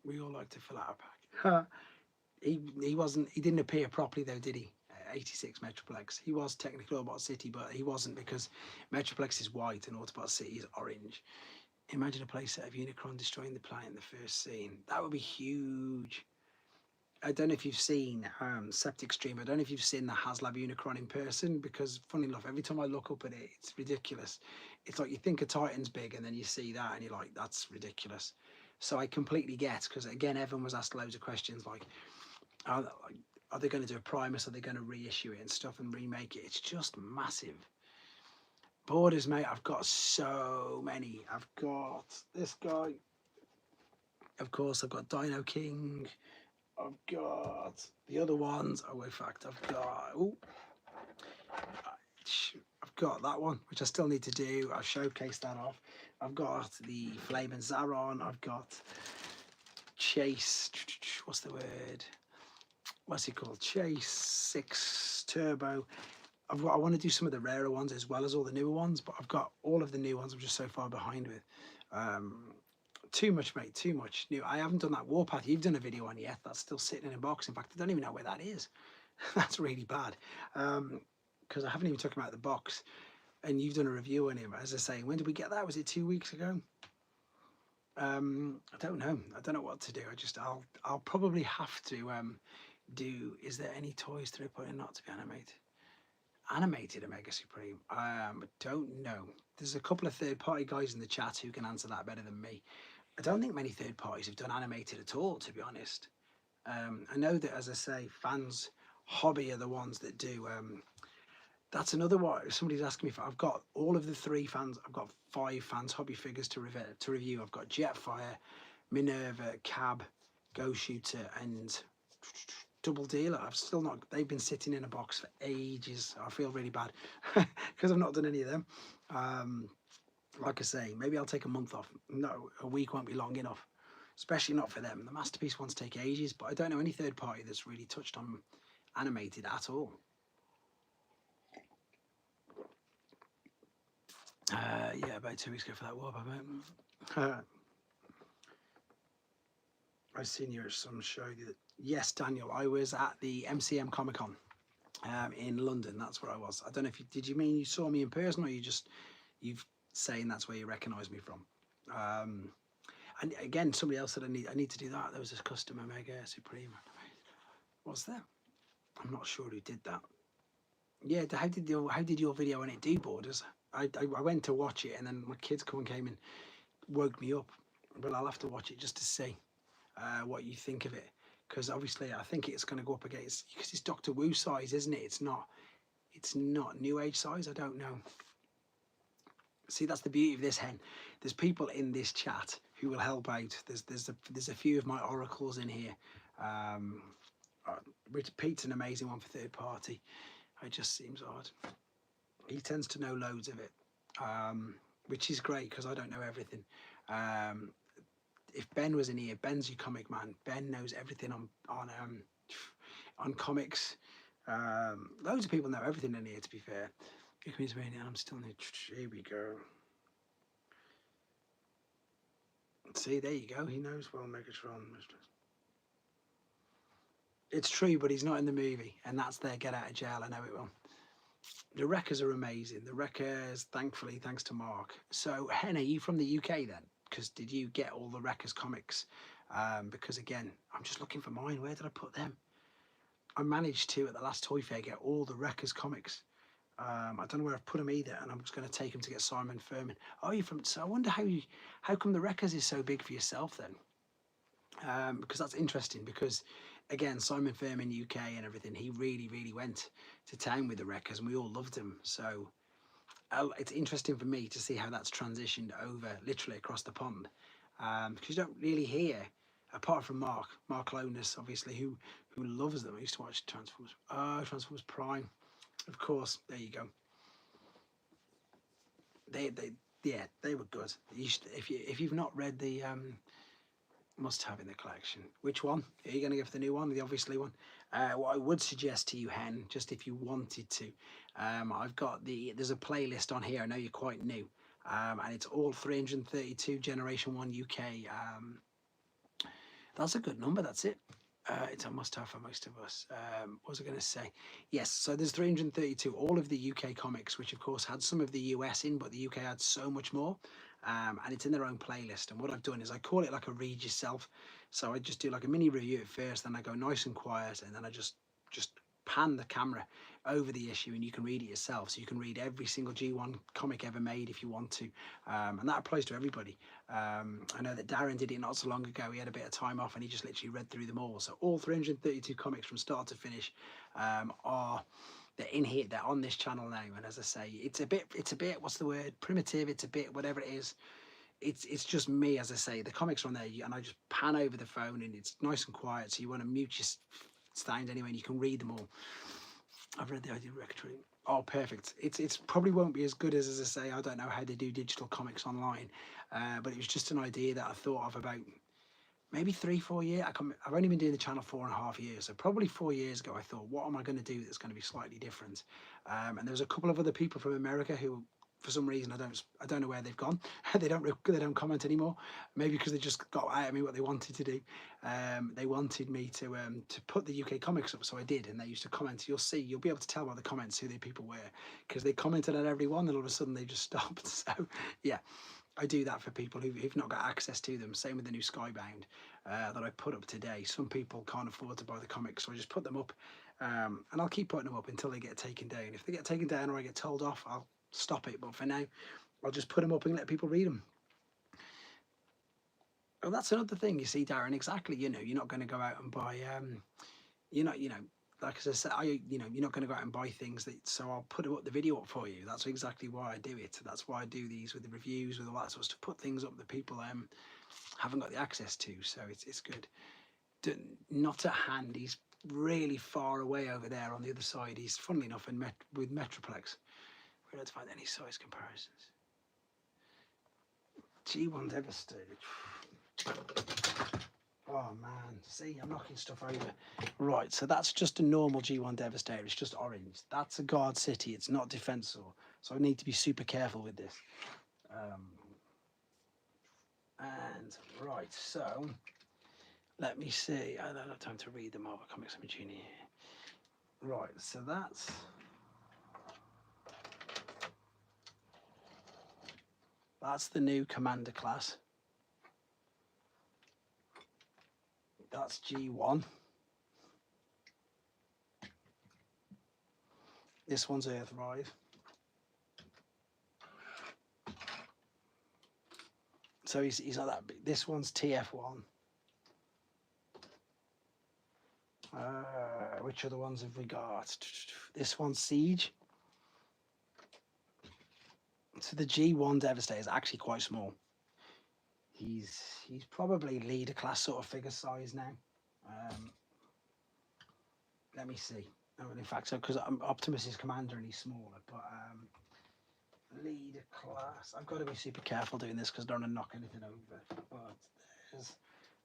We all like to fill out a pack. He wasn't. He didn't appear properly though, did he? 86 Metroplex. He was technically Autobot City, but he wasn't because Metroplex is white and Autobot City is orange. Imagine a playset of Unicron destroying the planet in the first scene. That would be huge. I don't know if you've seen Septic Stream. I don't know if you've seen the HasLab Unicron in person because, funny enough, every time I look up at it, it's ridiculous. It's like you think a Titan's big and then you see that and you're like, that's ridiculous. So I completely get, because again, everyone was asked loads of questions like, are they going to do a Primus? Are they going to reissue it and stuff and remake it? It's just massive. Borders, mate, I've got so many. I've got this guy. Of course, I've got Dino King. I've got the other ones. Oh, in fact, I've got that one, which I still need to do. I'll showcase that off. I've got the Flame and Zaron. I've got Chase. What's the word? What's he called? Chase 6 Turbo. I want to do some of the rarer ones as well as all the newer ones, but I've got all of the new ones I'm just so far behind with. Too much, mate, too much new. I haven't done that Warpath you've done a video on yet. That's still sitting in a box. In fact, I don't even know where that is. That's really bad. Because I haven't even took him out of the box. And you've done a review on him. As I say, when did we get that? Was it 2 weeks ago? I don't know. I don't know what to do. I'll probably have to do. Is there any toys to report not to be animated? Animated Omega Supreme? Don't know. There's a couple of third-party guys in the chat who can answer that better than me. I don't think many third parties have done animated at all, to be honest. I know that, as I say, fans hobby are the ones that do. That's another one. Somebody's asking me for. I've got all of the 3 fans. I've got 5 fans hobby figures to review. I've got Jetfire, Minerva, Cab, Ghost Shooter, and Double Dealer. I've still not. They've been sitting in a box for ages. I feel really bad because I've not done any of them. Like I say, maybe I'll take a month off. No, a week won't be long enough, especially not for them. The Masterpiece ones take ages, but I don't know any third party that's really touched on animated at all. Yeah, about 2 weeks ago for that warp event. I've seen you at some show. Yes, Daniel, I was at the MCM Comic Con in London. That's where I was. I don't know if did you mean you saw me in person, or you've saying that's where you recognise me from. And again, somebody else said I need to do that. There was this customer Mega Supreme. What's that? I'm not sure who did that. Yeah, how did your video on it do borders? I went to watch it, and then my kids came and woke me up. But I'll have to watch it just to see what you think of it, because obviously I think it's going to go up against, because it's Doctor Wu size, isn't it? It's not New Age size. I don't know. See, that's the beauty of this, Hen. There's people in this chat who will help out. There's a few of my oracles in here. Pete's an amazing one for third party. It just seems odd. He tends to know loads of it, which is great because I don't know everything. If Ben was in here, Ben's your comic man. Ben knows everything on comics. Loads of people know everything in here, to be fair. I'm still in. Here we go. See, there you go. He knows well, Megatron. It's true, but he's not in the movie, and that's their get out of jail. I know it will. The Wreckers are amazing. The Wreckers, thankfully, thanks to Mark. So, Hen, are you from the UK then? Because did you get all the Wreckers comics? Because again, I'm just looking for mine. Where did I put them? I managed to, at the last Toy Fair, get all the Wreckers comics. I don't know where I've put them either, and I'm just going to take them to get Simon Furman. Oh, you're from? So I wonder how come the Wreckers is so big for yourself then? Because that's interesting. Because again, Simon Furman UK and everything, he really went to town with the Wreckers, and we all loved him. So it's interesting for me to see how that's transitioned over literally across the pond, because you don't really hear, apart from Mark Lowness, obviously, who loves them. I used to watch Transformers. Transformers Prime. Of course, there you go. They were good. If you've not read the must have in the collection. Which one? Are you going to go for the new one, the obviously one? What I would suggest to you, Hen, just if you wanted to, I've got there's a playlist on here. I know you're quite new, and it's all 332 Generation 1 UK. That's a good number. That's it. It's a must-have for most of us. What was I going to say? Yes, so there's 332, all of the UK comics, which of course had some of the US in, but the UK had so much more, and it's in their own playlist. And what I've done is I call it like a read yourself. So I just do like a mini review at first, then I go nice and quiet, and then I just pan the camera over the issue, and you can read it yourself. So you can read every single G1 comic ever made if you want to, and that applies to everybody. I know that Darren did it not so long ago. He had a bit of time off and he just literally read through them all. So all 332 comics from start to finish they're in here. They're on this channel now, and as I say, it's a bit what's the word, primitive. It's a bit whatever it is. It's just me, as I say. The comics are on there, and I just pan over the phone, and it's nice and quiet. So you want to mute your sound anyway, and you can read them all. I've read the idea of Rectory. Oh, perfect. It's probably won't be as good as I say. I don't know how they do digital comics online, but it was just an idea that I thought of about maybe 3-4 years. I've only been doing the channel 4.5 years, so probably 4 years ago I thought, what am I going to do that's going to be slightly different? And there's a couple of other people from America who, for some reason, I don't know where they've gone. they don't comment anymore. Maybe because they just got out of me what they wanted to do. They wanted me to put the UK comics up, so I did, and they used to comment. You'll be able to tell by the comments who the people were, because they commented on every one, and all of a sudden they just stopped. So yeah, I do that for people who've not got access to them. Same with the new Skybound that I put up today. Some people can't afford to buy the comics, so I just put them up, and I'll keep putting them up until they get taken down. If they get taken down or I get told off, I'll stop it. But for now, I'll just put them up and let people read them. Well, that's another thing, you see, Darren. Exactly. You're not going to go out and buy. Like as I said, you're not going to go out and buy things so I'll put the video up for you. That's exactly why I do it. That's why I do these with the reviews, with all that sort of stuff, to put things up that people haven't got the access to. So it's good. Not at hand. He's really far away over there on the other side. He's, funnily enough, with Metroplex. We don't find any size comparisons. G1 devastated. Oh man, see, I'm knocking stuff over. Right, so that's just a normal G1 Devastator. It's just orange. That's a Guard City. It's not Defensor. So I need to be super careful with this. And right, so let me see. I don't have time to read the Marvel Comics Imaging here. Right, so that's the new Commander class. That's G1. This one's Earthrise. So he's not that big. This one's TF1. Which other ones have we got? This one's Siege. So the G1 Devastator is actually quite small. He's probably leader class sort of figure size now. Let me see. Oh, in fact, so because Optimus is commander and he's smaller, but leader class. I've got to be super careful doing this because I don't want to knock anything over. But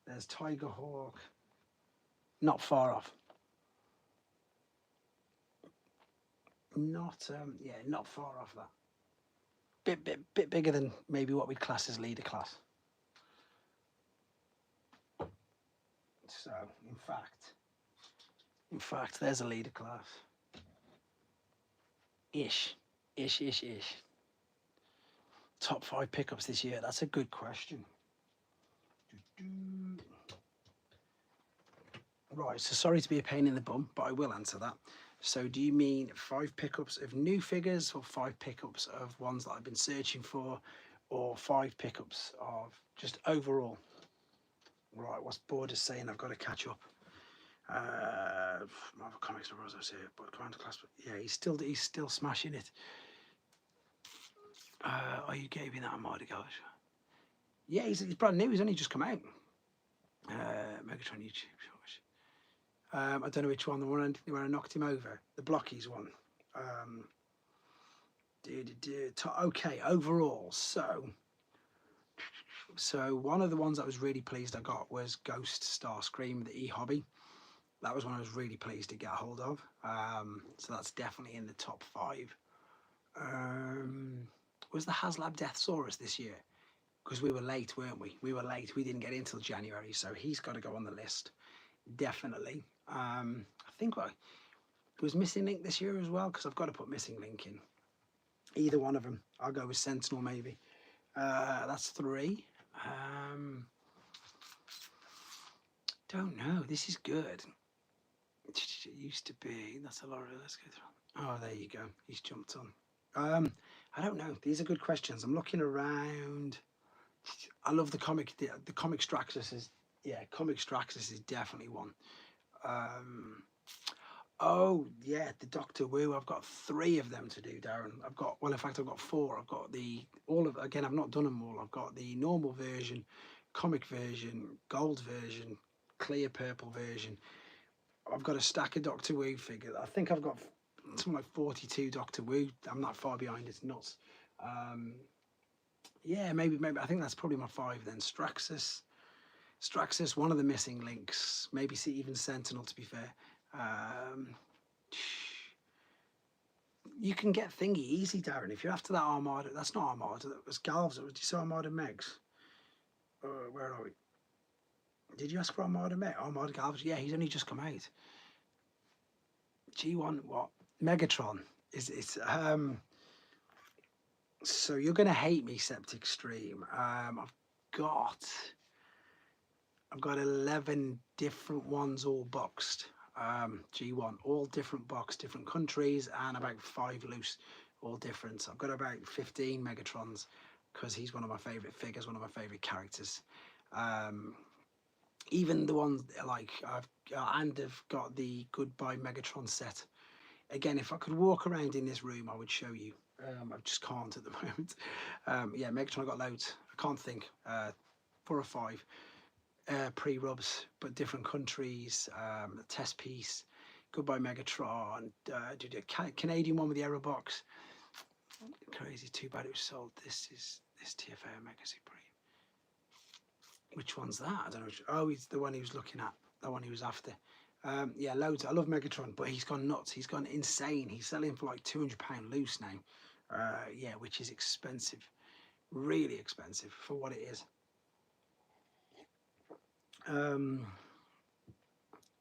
there's Tiger Hawk. Not far off. Not not far off that. Bit bigger than maybe what we'd class as leader class. So in fact, there's a leader class. Ish. Top 5 pickups this year. That's a good question. Right, so sorry to be a pain in the bum, but I will answer that. So do you mean 5 pickups of new figures or 5 pickups of ones that I've been searching for, or 5 pickups of just overall? Right, what's Borders saying? I've got to catch up. Marvel Comics, no Rose here, but Commander Class, yeah, he's still smashing it. Are you giving that a Mighty Gosh? Yeah, he's brand new. He's only just come out. Megatron YouTube. I don't know which one. The one where I knocked him over. The Blockies one. Okay, overall. So one of the ones I was really pleased I got was Ghost Starscream, the e-hobby. That was one I was really pleased to get a hold of. So that's definitely in the top 5. Was the HasLab Deathsaurus this year? Because we were late, weren't we? We were late. We didn't get in till January, so he's got to go on the list. Definitely. I think it was Missing Link this year as well, because I've got to put Missing Link in. Either one of them. I'll go with Sentinel maybe. That's 3. Don't know. This is good. It used to be. That's a lot of. Let's go through. Oh, there you go. He's jumped on. I don't know. These are good questions. I'm looking around. I love the comic. The comic Straxus is, comic Straxus is definitely one. Oh yeah, the Doctor Who. I've got 3 of them to do, Darren. In fact, I've got 4. I've got again, I've not done them all. I've got the normal version, comic version, gold version, clear purple version. I've got a stack of Doctor Who figures. I think I've got something like 42 Doctor Who. I'm not far behind. It's nuts. Yeah, maybe. I think that's probably my 5 then. Straxus, one of the Missing Links. Maybe see even Sentinel, to be fair. You can get Thingy easy, Darren. If you're after that Armada, that's not Armada. That was Galv's. Did you say Armada Megs? Where are we? Did you ask for Armada Meg? Armada Galv's? Yeah, he's only just come out. G1 what? Megatron is so you're gonna hate me, Septic Stream. I've got 11 different ones all boxed. G1, all different box, different countries, and about 5 loose, all different. I've got about 15 Megatrons because he's one of my favorite figures, one of my favorite characters. Even the ones like I've got the Goodbye Megatron set. Again, if I could walk around in this room, I would show you. I just can't at the moment. Yeah, Megatron, I got loads. I can't think. 4 or 5 pre-rubs, but different countries. Test piece. Goodbye Megatron. Canadian one with the error box. Crazy. Too bad it was sold. This TFA Omega Supreme. Which one's that? I don't know. Oh, he's the one he was looking at. The one he was after. Yeah, loads. I love Megatron, but he's gone nuts. He's gone insane. He's selling for like £200 loose now. Yeah, which is expensive. Really expensive for what it is.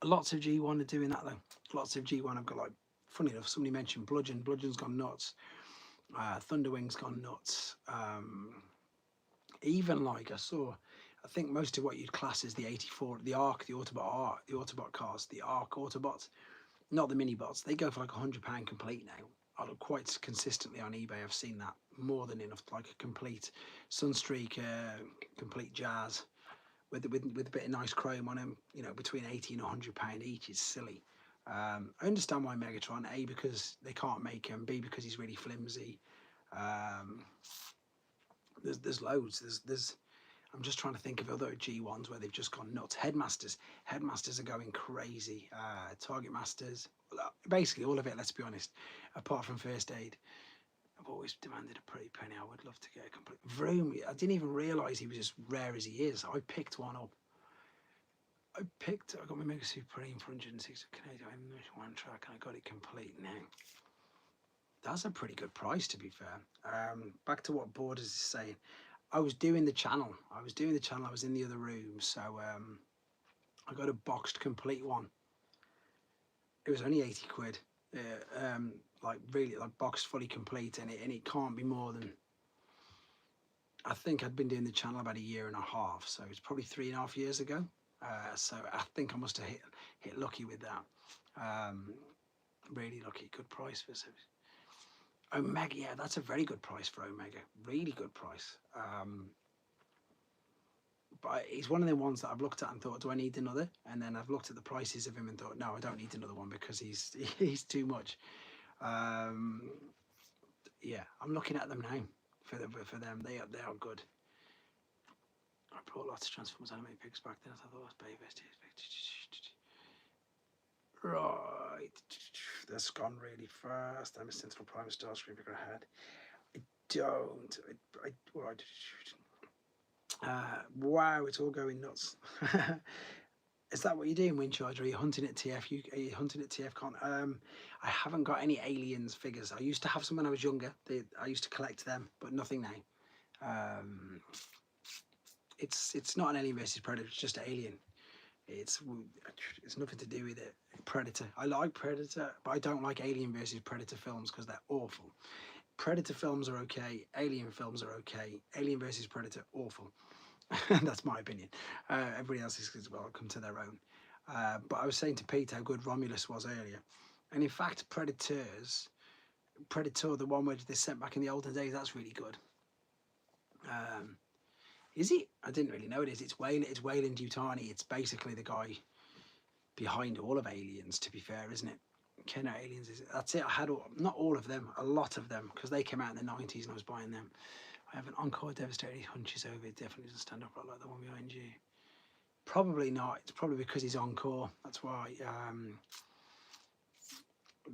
Lots of G1 are doing that though. Lots of G1 have got like, funny enough, somebody mentioned Bludgeon. Bludgeon's gone nuts. Thunderwing's gone nuts. Even like I think most of what you'd class as the 84, the Arc, the Autobot cars, the Arc Autobots, not the mini bots. They go for like £100 complete now. I look quite consistently on eBay. I've seen that more than enough, like a complete Sunstreaker, complete Jazz with a bit of nice chrome on them. You know, between £80 and £100 each. It's silly. I understand why Megatron. A, because they can't make him. B, because he's really flimsy. There's loads. There's I'm just trying to think of other G1s where they've just gone nuts. Headmasters are going crazy. Target Masters, basically all of it, let's be honest, apart from First Aid. I've always demanded a pretty penny. I would love to get a complete Vroom. I didn't even realise he was as rare as he is. I picked one up. I got my Mega Supreme for 106 Canadian one track, and I got it complete now. That's a pretty good price, to be fair. Back to what Borders is saying. I was doing the channel. I was in the other room, so I got a boxed complete one. It was only 80 quid. Like really, like boxed fully complete, and it can't be more than. I think I'd been doing the channel about a year and a half, so it's probably 3.5 years ago. So I think I must have hit lucky with that. Really lucky, good price for service. Omega, yeah, that's a very good price for Omega. Really good price. But he's one of the ones that I've looked at and thought, do I need another? And then I've looked at the prices of him and thought, no, I don't need another one because he's too much. Yeah, I'm looking at them now for them. They are good. I brought lots of Transformers animated pigs back then. I thought it was Baby Best. Right, that's gone really fast. I'm a Sentinel Prime Starscream bigger ahead. I don't. Wow, it's all going nuts. Is that what you're doing, Windcharger? Are you hunting at TF? Are you hunting at TFCon? I haven't got any Aliens figures. I used to have some when I was younger. I used to collect them, but nothing now. It's not an Alien versus Predator. It's just Alien. It's nothing to do with it. Predator. I like Predator, but I don't like Alien versus Predator films because they're awful. Predator films are okay. Alien films are okay. Alien versus Predator, awful. That's my opinion. Everybody else is welcome to their own. But I was saying to Pete how good Romulus was earlier. And in fact, Predator, the one where they sent back in the olden days, that's really good. Is it? I didn't really know it is. It's Weyland-Yutani. It's basically the guy behind all of Aliens, to be fair, isn't it? Kenner Aliens, that's it. I had not all of them, a lot of them, because they came out in the 90s and I was buying them. I have an Encore Devastator. He hunches over. It definitely doesn't stand up like the one behind you. Probably not. It's probably because he's Encore. That's why.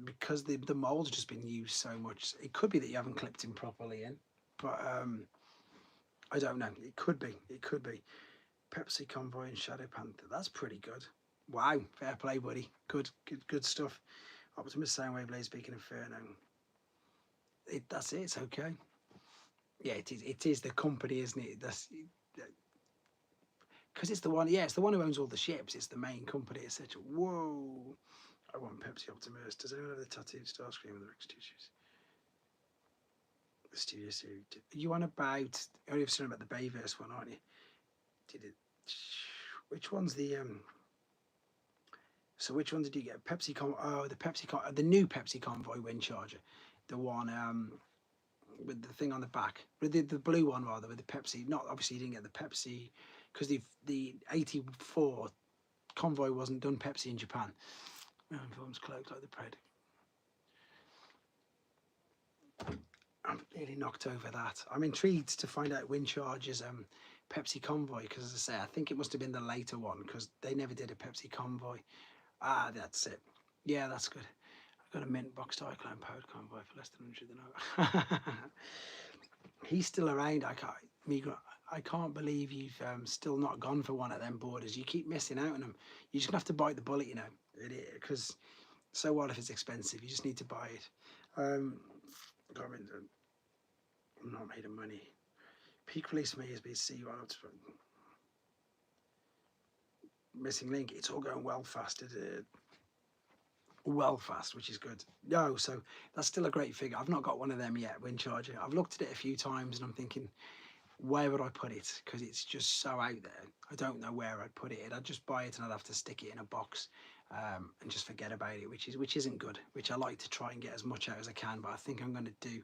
Because the mold's just been used so much. It could be that you haven't clipped him properly in, but I don't know. It could be. Pepsi Convoy and Shadow Panther. That's pretty good. Wow, fair play, buddy. Good stuff. Optimus Soundwave, Blaze Beacon, Inferno. That's it. It's okay. Yeah, it is the company, isn't it? That's because it's the one. Yeah, it's the one who owns all the ships. It's the main company, etc. Whoa! I want Pepsi Optimus. Does anyone have the tattooed Starscream with the Rex 2 shoes? The Studio Series. You on about? Only have seen about the Bayverse one, aren't you? Did it? Which one's the So which one did you get? Pepsi the new Pepsi Convoy Windcharger, the one with the thing on the back, with the blue one rather, with the Pepsi. Not obviously you didn't get the Pepsi because the 84 Convoy wasn't done Pepsi in Japan. Films cloaked like the Pred. I'm really knocked over that. I'm intrigued to find out Windcharger's Pepsi Convoy because, as I say, I think it must have been the later one because they never did a Pepsi Convoy. Ah, that's it. Yeah, that's good. I got a mint box Cyclone powered Convoy for less than 100 than over. He's still around. I can't believe you've still not gone for one of them borders. You keep missing out on them. You just have to bite the bullet, you know, because so what if it's expensive? You just need to buy it. God, I'm not made of money. Peak release for me is BC. Missing link. It's all going well fast. Well fast, which is good. No, so that's still a great figure. I've not got one of them yet, wind charger. I've looked at it a few times and I'm thinking, where would I put it? Because it's just so out there. I don't know where I'd put it. I'd just buy it and I'd have to stick it in a box and just forget about it, which isn't good. Which I like to try and get as much out as I can, but I think I'm going to do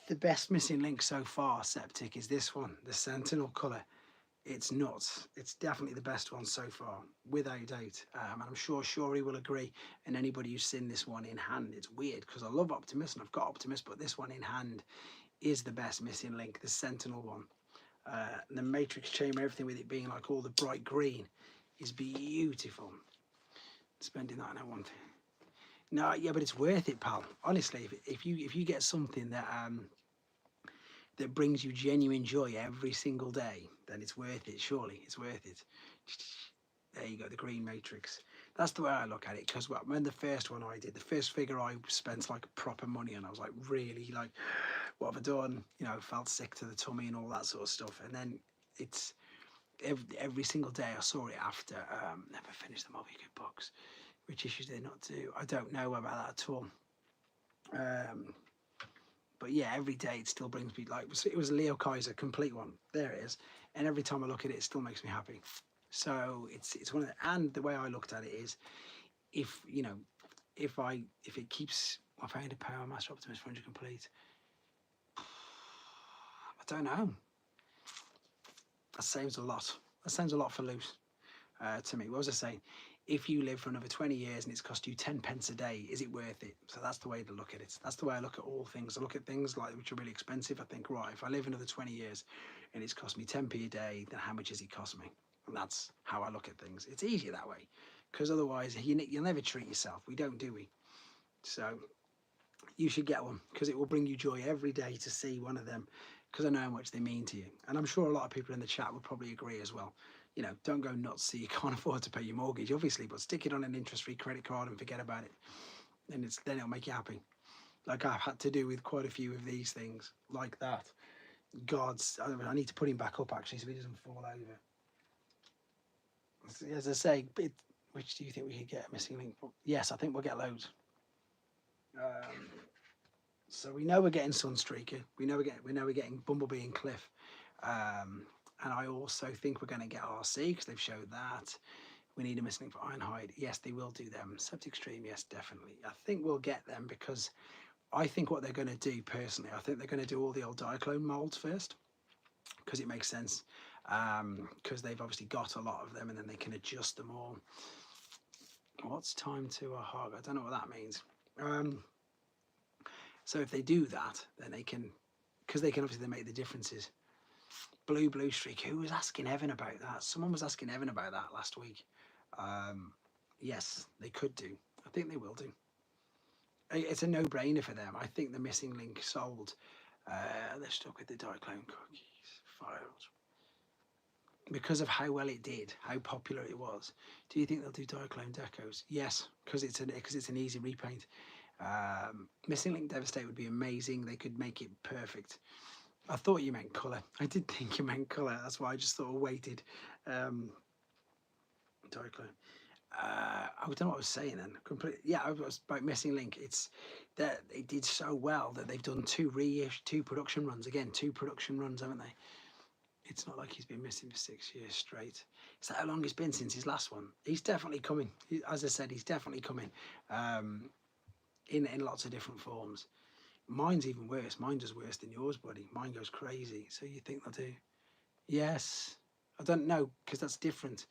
the best missing link so far. Septic is this one, the Sentinel colour. It's nuts. It's definitely the best one so far, without doubt. And I'm sure Shuri will agree. And anybody who's seen this one in hand, it's weird because I love Optimus and I've got Optimus, but this one in hand is the best missing link, the Sentinel one. The Matrix chamber, everything with it being like all the bright green, is beautiful. Spending that on one thing. No, yeah, but it's worth it, pal. Honestly, if you get something that that brings you genuine joy every single day, then it's worth it. Surely, it's worth it. There you go, the green matrix. That's the way I look at it. Because when the first one I did, the first figure I spent like proper money on, I was like, really, like, what have I done? You know, felt sick to the tummy and all that sort of stuff. And then it's every single day I saw it after. Never finished the Moby Good books. Which issues did they not do? I don't know about that at all. But yeah, every day it still brings me, like, it was a Leo Kaiser complete one. There it is. And every time I look at it, it still makes me happy. So it's one of the, and the way I looked at it is, if you know, if it keeps, I found a Power Master Optimus 400 complete. I don't know. That sounds a lot. That sounds a lot for loose to me. What was I saying? If you live for another 20 years and it's cost you 10 pence a day, is it worth it? So that's the way to look at it. That's the way I look at all things. I look at things like which are really expensive. I think, right, if I live another 20 years and it's cost me 10p a day, then how much has it cost me? And that's how I look at things. It's easier that way, because otherwise you'll never treat yourself. We don't, do we? So you should get one, because it will bring you joy every day to see one of them, because I know how much they mean to you. And I'm sure a lot of people in the chat would probably agree as well. You know, don't go nuts so you can't afford to pay your mortgage, obviously, but stick it on an interest-free credit card and forget about it. And then it'll make you happy. Like I've had to do with quite a few of these things like that. I need to put him back up actually so he doesn't fall over. As I say, which do you think we could get? Missing link? Yes, I think we'll get loads. So we know we're getting Sunstreaker. We know we're getting Bumblebee and Cliff. And I also think we're going to get RC because they've showed that. We need a missing link for Ironhide. Yes, they will do them. Septic Stream, yes, definitely. I think we'll get them because I think what they're going to do personally, I think they're going to do all the old Diaclone molds first, because it makes sense. Because they've obviously got a lot of them and then they can adjust them all. What's time to a hog? I don't know what that means. So if they do that, then they can, because they can obviously make the differences. Blue streak. Who was asking Evan about that? Someone was asking Evan about that last week. Yes, they could do. I think they will do. It's a no-brainer for them. I think the missing link sold. They're stuck with the Diaclone cookies filed because of how well it did, how popular it was. Do you think they'll do Diaclone decos? Yes, because it's an easy repaint. Missing link Devastate would be amazing. They could make it perfect. I thought you meant colour. I did think you meant colour. That's why I just sort of waited. Diaclone. I don't know what I was saying then. Yeah, I was about Missing Link. It's that they did so well that they've done two production runs. Again, 2 production runs, haven't they? It's not like he's been missing for 6 years straight. Is that how long it's been since his last one? He's definitely coming. As I said, he's definitely coming. In lots of different forms. Mine's even worse. Mine does worse than yours, buddy. Mine goes crazy. So you think they'll do? Yes. I don't know, because that's different.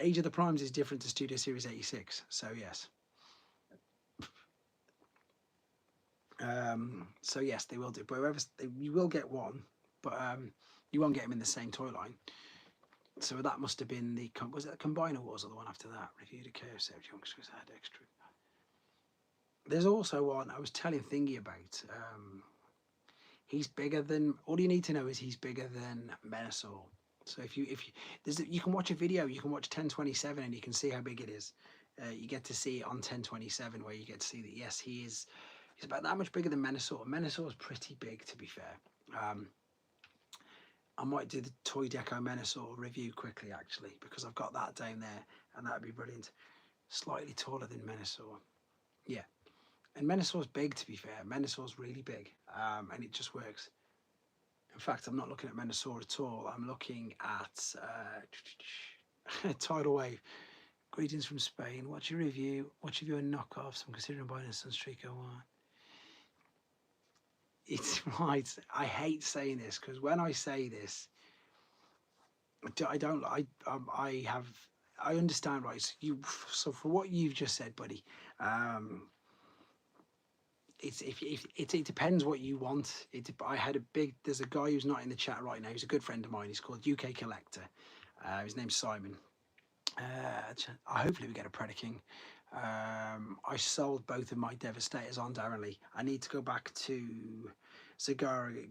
Age of the Primes is different to Studio Series 86. So yes. So yes, they will do. But you will get one, but you won't get them in the same toy line. So that must have been was it the Combiner Wars or the one after that? Reviewed a KFC Youngsters had extra. There's also one I was telling Thingy about. He's bigger than. All you need to know is he's bigger than Menasor. So if you you can watch a video, you can watch 1027 and you can see how big it is. You get to see it on 1027 where you get to see that yes, he's about that much bigger than Menasor. Menasor is pretty big, to be fair. I might do the Toy Deco Menasor review quickly actually, because I've got that down there and that would be brilliant. Slightly taller than Menasor. Yeah. And Menasor's big, to be fair. Menasor's really big, and it just works. In fact, I'm not looking at Menasor at all. I'm looking at Tidal Wave. Greetings from Spain. Watch your review. Watch your review on knockoffs. I'm considering buying a Sunstreaker one. It's right. I hate saying this because when I say this, I don't. I have. I understand, right? So for what you've just said, buddy. It depends what you want. I had a big. There's a guy who's not in the chat right now. He's a good friend of mine. He's called UK Collector. His name's Simon. Hopefully we get a Predaking. I sold both of my Devastators on Darren Lee. I need to go back to Zagara.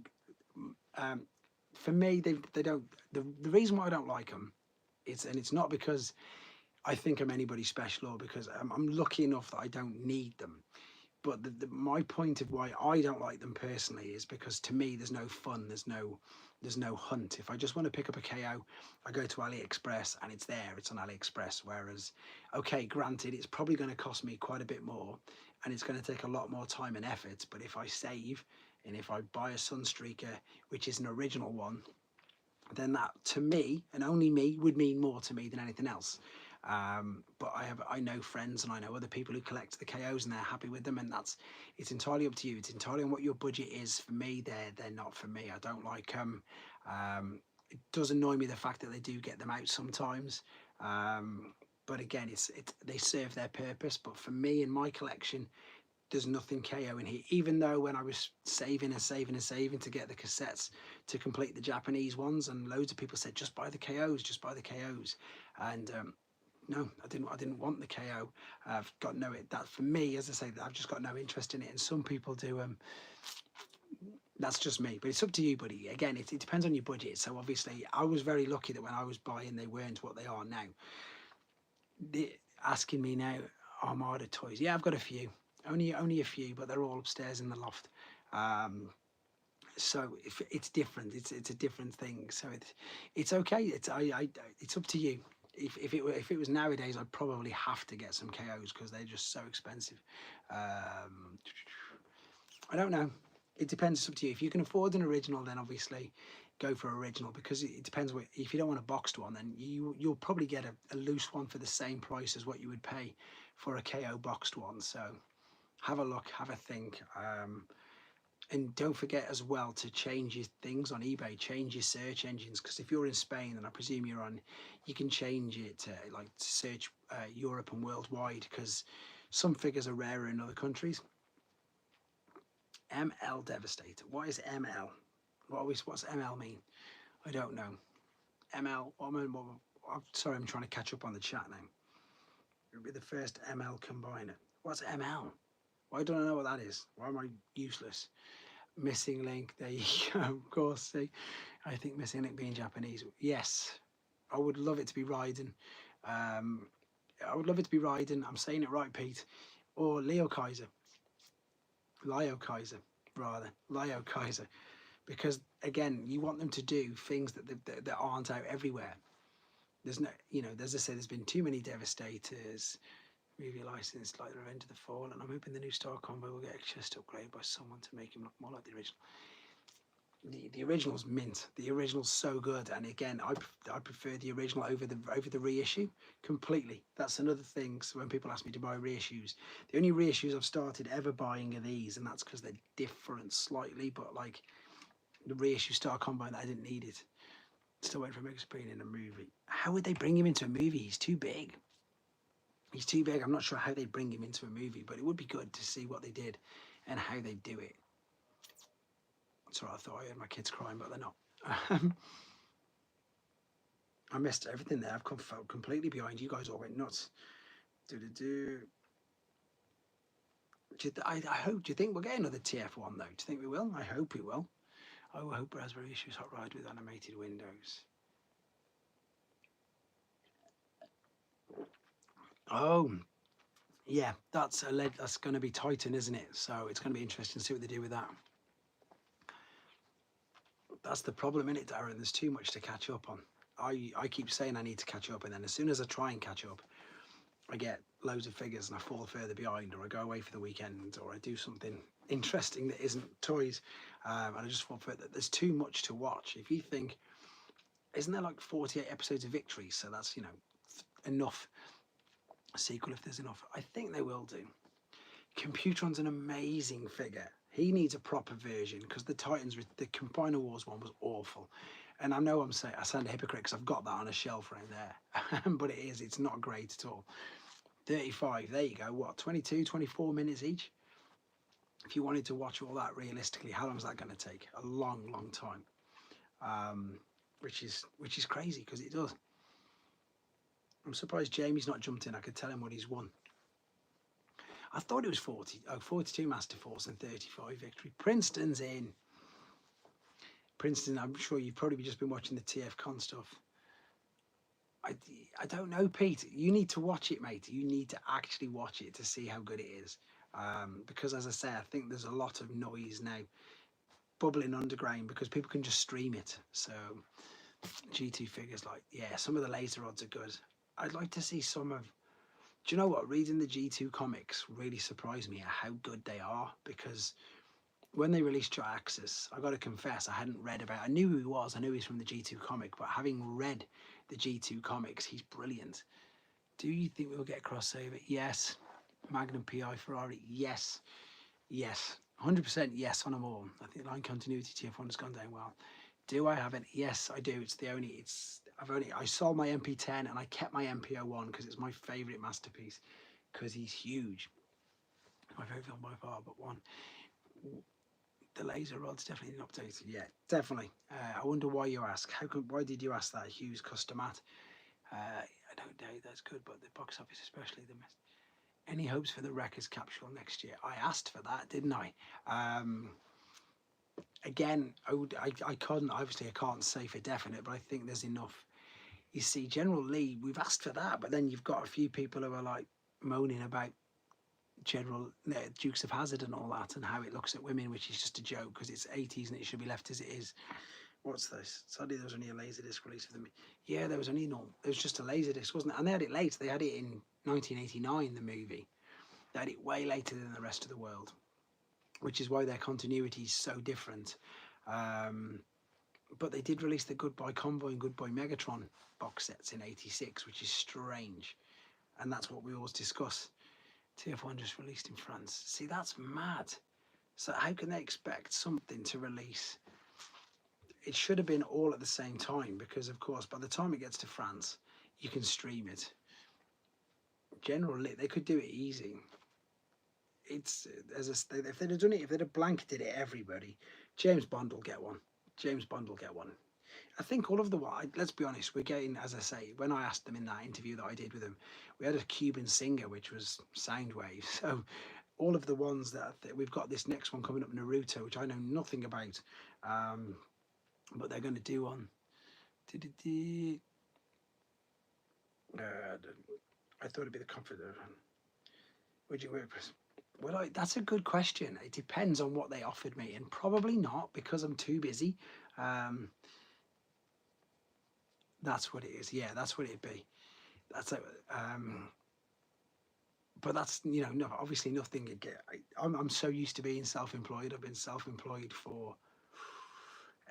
For me, they don't. The reason why I don't like them, it's not because I think I'm anybody special or because I'm lucky enough that I don't need them. But my point of why I don't like them personally is because to me there's no fun, there's no hunt. If I just want to pick up a KO, I go to AliExpress and it's there, it's on AliExpress. Whereas, okay, granted, it's probably going to cost me quite a bit more and it's going to take a lot more time and effort. But if I save and if I buy a Sunstreaker, which is an original one, then that to me and only me would mean more to me than anything else. But I know friends and I know other people who collect the KOs and they're happy with them, and it's entirely up to you. It's entirely on what your budget is. For me, they're not for me. I don't like them. It does annoy me the fact that they do get them out sometimes. But again, they serve their purpose. But for me in my collection, there's nothing KO in here. Even though when I was saving to get the cassettes to complete the Japanese ones, and loads of people said just buy the KOs, just buy the KOs, and no, I didn't want the KO. I've got that for me, as I say, I've just got no interest in it. And some people do. That's just me, but it's up to you, buddy. Again, it depends on your budget. So obviously, I was very lucky that when I was buying, they weren't what they are now. Asking me now, Armada toys. Yeah, I've got a few. Only a few, but they're all upstairs in the loft. So if it's different, it's a different thing. So it's okay. It's up to you. If it was nowadays, I'd probably have to get some KOs because they're just so expensive. I don't know. It depends. It's up to you. If you can afford an original, then obviously go for original, because it depends. If you don't want a boxed one, then you'll probably get a loose one for the same price as what you would pay for a KO boxed one. So have a look, have a think. And don't forget as well to change your things on eBay, change your search engines, because if you're in Spain, and I presume you're on, you can change it to like search Europe and worldwide, because some figures are rarer in other countries. ML Devastator. What is ML? What's ML mean? I don't know. ML, I'm sorry, I'm trying to catch up on the chat now. It'll be the first ML combiner. What's ML? Why don't I know what that is? Why am I useless? Missing link, there you go. Of course, see, I think missing link being Japanese. Yes, I would love it to be Raiden. I would love it to be Raiden. I'm saying it right, Pete. Or Leo Kaiser. Leo Kaiser, rather. Leo Kaiser. Because, again, you want them to do things that aren't out everywhere. There's no, as I say, there's been too many Devastators. Movie license like the Revenge of the Fallen. I'm hoping the new Star Combo will get a chest upgrade by someone to make him look more like the original. The original's mint. The original's so good, and again, I prefer the original over the reissue completely. That's another thing. So when people ask me to buy reissues, the only reissues I've started ever buying are these, and that's because they're different slightly. But like the reissue Star Combo, I didn't need it. Still waiting for Mega Screen in a movie. How would they bring him into a movie? He's too big. He's too big. I'm not sure how they bring him into a movie, but it would be good to see what they did and how they do it. Sorry, I thought I heard my kids crying, but they're not. I missed everything there. I've felt completely behind. You guys all went nuts. I hope. Do you think we'll get another TF1 though? Do you think we will? I hope we will. Oh, I hope Raspberry issues hot ride with animated windows. Oh, yeah, that's a lead. That's going to be Titan, isn't it? So it's going to be interesting to see what they do with that. That's the problem in it, Darren. There's too much to catch up on. I keep saying I need to catch up, and then as soon as I try and catch up, I get loads of figures and I fall further behind, or I go away for the weekend, or I do something interesting that isn't toys, and I just fall further. There's too much to watch. If you think, isn't there like 48 episodes of Victory? So that's, you know, enough. A sequel if there's enough. I think they will do. Computron's an amazing figure. He needs a proper version because the Titans, the Combiner Wars one was awful. And I know I sound a hypocrite because I've got that on a shelf right there. But it's not great at all. 35, there you go. What, 22, 24 minutes each? If you wanted to watch all that realistically, how long is that going to take? A long, long time. Which is crazy because it does. I'm surprised Jamie's not jumped in. I could tell him what he's won. I thought it was 42 Master Force and 35 Victory. Princeton's in. Princeton, I'm sure you've probably just been watching the TF Con stuff. I don't know, Pete. You need to watch it, mate. You need to actually watch it to see how good it is. Because as I say, I think there's a lot of noise now bubbling underground because people can just stream it. So G2 figures, like, yeah, some of the laser rods are good. I'd like to see some of, do you know what? Reading the G2 comics really surprised me at how good they are, because when they released Triaxis, I got to confess, I hadn't read about, I knew who he was, I knew he's from the G2 comic, but having read the G2 comics, he's brilliant. Do you think we'll get crossover? Yes. Magnum PI Ferrari? Yes. Yes. 100% yes on them all. I think line continuity TF1 has gone down well. Do I have it? Yes, I do. I sold my MP10 and I kept my MP01 because it's my favourite masterpiece because he's huge. My favourite film by far, but one. The laser rod's definitely updated. Yeah, definitely. I wonder why you ask. Why did you ask that? Hughes Customat. I don't doubt that's good, but the box office, especially the mess. Any hopes for the Wreckers capsule next year? I asked for that, didn't I? Again, I couldn't, obviously I can't say for definite, but I think there's enough. You see, General Lee, we've asked for that, but then you've got a few people who are like moaning about Dukes of Hazzard and all that, and how it looks at women, which is just a joke because it's 80s and it should be left as it is. What's this? Sadly, there was only a Laserdisc release for them. Yeah, there was just a Laserdisc, wasn't it? And they had it late. They had it in 1989, the movie. They had it way later than the rest of the world, which is why their continuity is so different. But they did release the Goodbye Convoy and Goodbye Megatron box sets in '86, which is strange. And that's what we always discuss. TF1 just released in France. See, that's mad. So how can they expect something to release? It should have been all at the same time because, of course, by the time it gets to France, you can stream it. Generally, they could do it easy. It's if they'd have done it, if they'd have blanketed it, everybody, James Bond will get one. James Bond will get one. I think all of the let's be honest, we're getting, as I say, when I asked them in that interview that I did with them, we had a Cuban singer, which was Soundwave. So all of the ones that we've got, this next one coming up, Naruto, which I know nothing about, but they're going to do on. I thought it'd be the Confidant. Would you work for? Well, that's a good question. It depends on what they offered me, and probably not because I'm too busy. That's what it is. Yeah, that's what it'd be. That's it. But that's, you know, no, obviously nothing. I'm so used to being self-employed. I've been self-employed for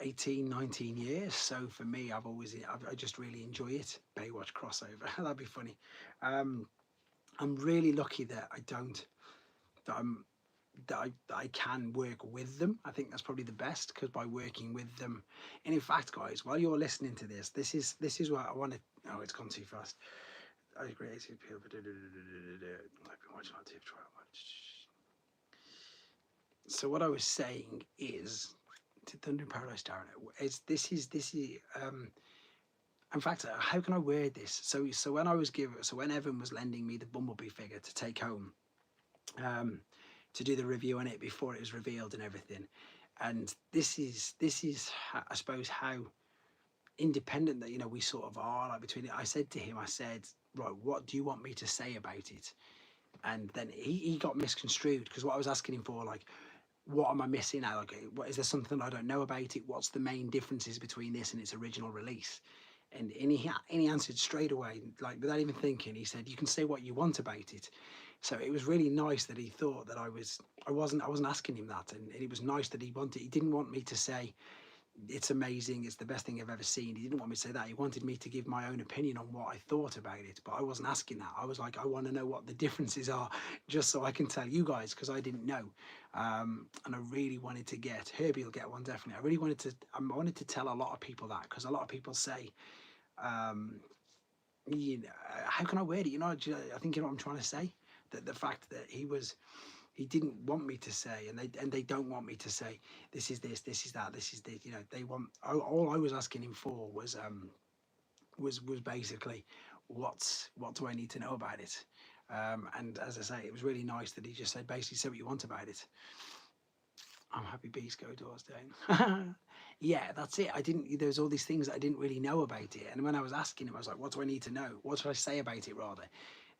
18, 19 years. So for me, I just really enjoy it. Baywatch crossover. That'd be funny. I'm really lucky that I can work with them. I think that's probably the best, because by working with them, and in fact, guys, while you're listening to this is what I want to. Oh, it's gone too fast. I agree. I've been watching on TV trial. So what I was saying is, to Thunder in Paradise, Darren, this is in fact, how can I word this? So when when Evan was lending me the Bumblebee figure to take home, to do the review on it before it was revealed and everything, And this is I suppose how independent that, you know, we sort of are, like, between it. I said to him, I said, right, what do you want me to say about it? And then he got misconstrued, because what I was asking him for, like, what am I missing out? Like, what is there something I don't know about it? What's the main differences between this and its original release? And he answered straight away, like, without even thinking. He said, you can say what you want about it. So it was really nice that he thought that I wasn't asking him that, and it was nice that he didn't want me to say it's amazing, it's the best thing I've ever seen. He didn't want me to say that. He wanted me to give my own opinion on what I thought about it, but I wasn't asking that. I was like, I want to know what the differences are, just so I can tell you guys, because I didn't know. And I really wanted to get, Herbie will get one definitely. I wanted to tell a lot of people that, because a lot of people say, you know, how can I word it? You know, I think you know what I'm trying to say. That the fact that he didn't want me to say, and they don't want me to say, this is this, this is that, this is this. You know, they want, all I was asking him for was basically, what do I need to know about it? And as I say, it was really nice that he just said, basically, say what you want about it. I'm happy bees go doors down. Yeah, that's it. There was all these things that I didn't really know about it. And when I was asking him, I was like, what do I need to know? What should I say about it, rather?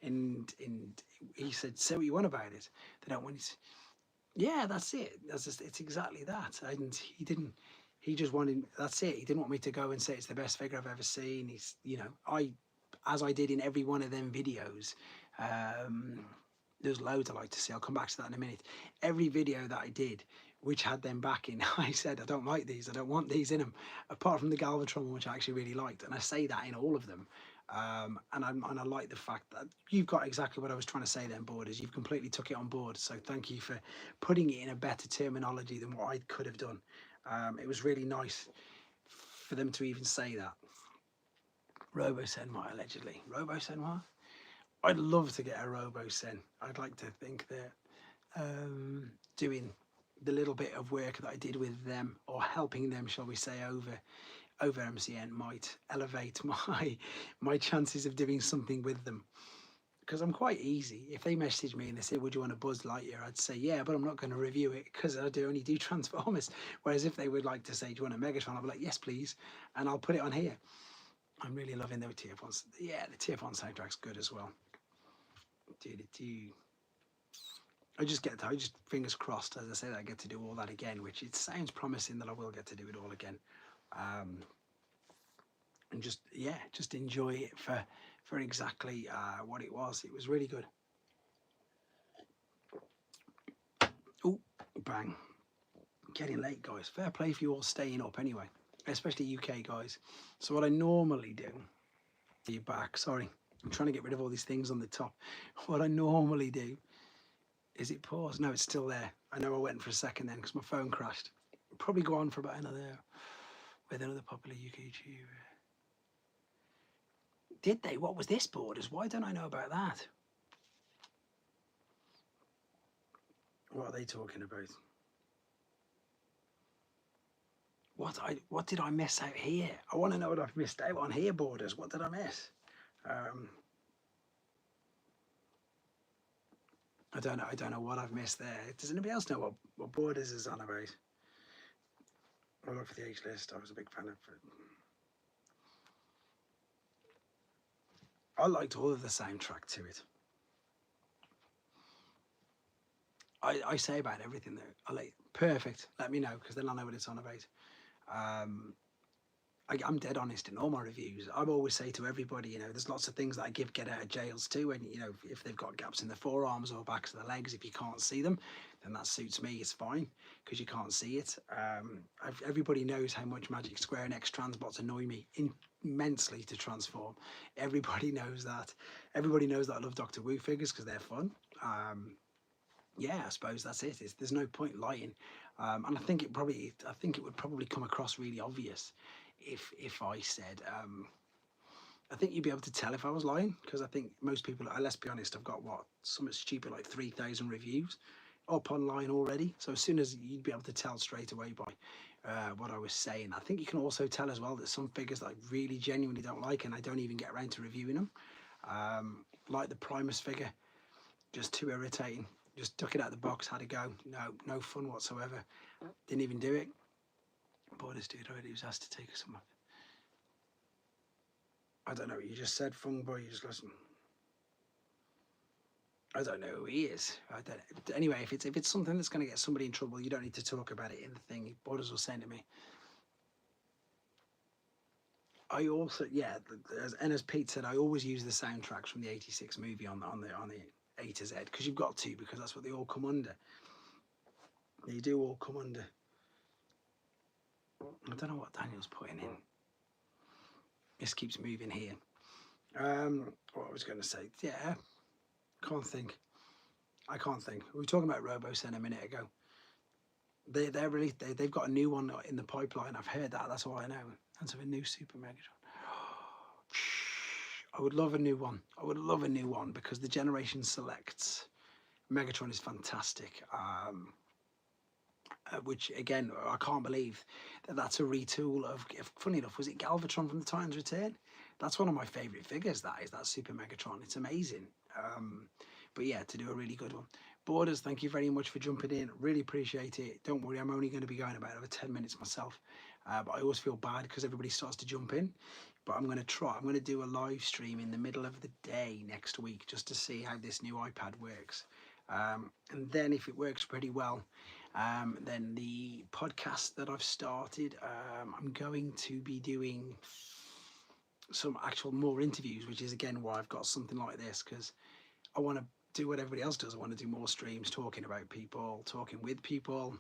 And he said, say what you want about it. They don't want it. Yeah, that's it. It's exactly that. And he just wanted, that's it. He didn't want me to go and say it's the best figure I've ever seen. He's, you know, as I did in every one of them videos, there's loads I like to see. I'll come back to that in a minute. Every video that I did, which had them backing, I said, I don't like these. I don't want these in them, apart from the Galvatron one, which I actually really liked. And I say that in all of them. And I like the fact that you've got exactly what I was trying to say then, Borders. You've completely took it on board. So thank you for putting it in a better terminology than what I could have done. It was really nice for them to even say that. Robo Senmai, allegedly. Robo Senmai? I'd love to get a Robo Sen. I'd like to think that doing the little bit of work that I did with them, or helping them, shall we say, over MCN, might elevate my chances of doing something with them, because I'm quite easy. If they message me and they say, would you want a Buzz Lightyear, I'd say yeah, but I'm not going to review it, because I only do Transformers. Whereas if they would like to say, do you want a Megatron, I'll be like, yes please, and I'll put it on here. I'm really loving the TF1s. Yeah, the TF1 soundtrack's good as well. I just fingers crossed, as I say, that I get to do all that again, which it sounds promising that I will get to do it all again. And just enjoy it for exactly what it was. It was really good. Oh, bang. Getting late, guys. Fair play for you all staying up anyway, especially UK guys. So what I normally do, you back, sorry, I'm trying to get rid of all these things on the top. What I normally do, is it paused? No, it's still there. I know I went for a second then because my phone crashed. Probably go on for about another, with another popular UK YouTuber. Did they? What was this, Borders? Why don't I know about that? What are they talking about? What did I miss out here? I want to know what I've missed out on here, Borders. What did I miss? I don't know what I've missed there. Does anybody else know what Borders is on about? I'll look for the H list. I was a big fan of it. I liked all of the soundtrack to it. I say about everything though. I like perfect. Let me know, because then I'll know what it's on about. I'm dead honest in all my reviews. I always say to everybody, you know, there's lots of things that I give get out of jails too. And, you know, if they've got gaps in the forearms or backs of the legs, if you can't see them, then that suits me. It's fine, because you can't see it. Everybody knows how much Magic Square and X Transbots annoy me immensely to transform. Everybody knows that. Everybody knows that I love Doctor Wu figures because they're fun. Yeah, I suppose that's it. There's no point lying. And I think it would probably come across really obvious if I said, I think you'd be able to tell if I was lying, because I think most people, let's be honest, I've got something stupid like 3,000 reviews up online already. So as soon as you'd be able to tell straight away by what I was saying. I think you can also tell as well that some figures that I really genuinely don't like, and I don't even get around to reviewing them, like the Primus figure, just too irritating. Just took it out of the box, had to go. No fun whatsoever. Didn't even do it. Borders dude already was asked to take us somewhere. I don't know what you just said, Fung Boy. You just listen. I don't know who he is. I don't. Anyway, if it's something that's going to get somebody in trouble, you don't need to talk about it in the thing. Borders was saying to me. I also, yeah, as Pete said, I always use the soundtracks from the '86 movie on the A to Z because you've got to, because that's what they all come under. They do all come under. I don't know what Daniel's putting in. This keeps moving here. What I was going to say, yeah, can't think. I can't think. We were talking about RoboSen a minute ago. They've got a new one in the pipeline. I've heard that. That's all I know. And so a new Super Megatron. I would love a new one. I would love a new one because the Generation Selects Megatron is fantastic. Which again, I can't believe that that's a retool of. Funny enough, was it Galvatron from the Titans Return? That's one of my favourite figures. That Super Megatron. It's amazing. But yeah, to do a really good one. Borders, thank you very much for jumping in. Really appreciate it. Don't worry, I'm only going to be going about over 10 minutes myself. But I always feel bad because everybody starts to jump in. But I'm going to try. I'm going to do a live stream in the middle of the day next week just to see how this new iPad works. And then if it works pretty well, then the podcast that I've started, I'm going to be doing some actual more interviews, which is again why I've got something like this, because I want to do what everybody else does. I want to do more streams talking about people, talking with people,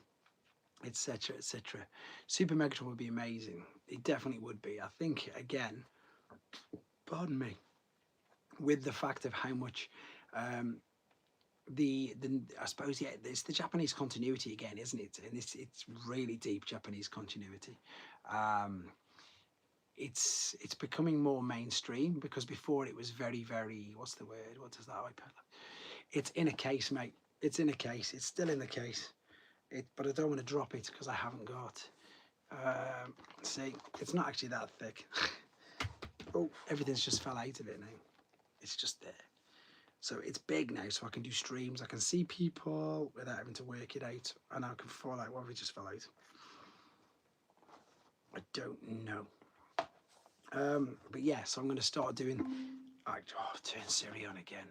etc, etc. Super Megatron would be amazing. It definitely would be. I think again, pardon me, with the fact of how much the I suppose, yeah, it's the Japanese continuity again, isn't it? And it's really deep Japanese continuity. It's becoming more mainstream because before it was very, very, what's the word? What does that iPad? It's in a case, mate. It's in a case. It's still in the case. But I don't want to drop it because I haven't got. See, it's not actually that thick. Oh, everything's just fell out of it now. It's just there. So it's big now, so I can do streams. I can see people without having to work it out, and I can fall out. What if it just fell out? I don't know. But yeah, so I'm going to start doing. Turn Siri on again.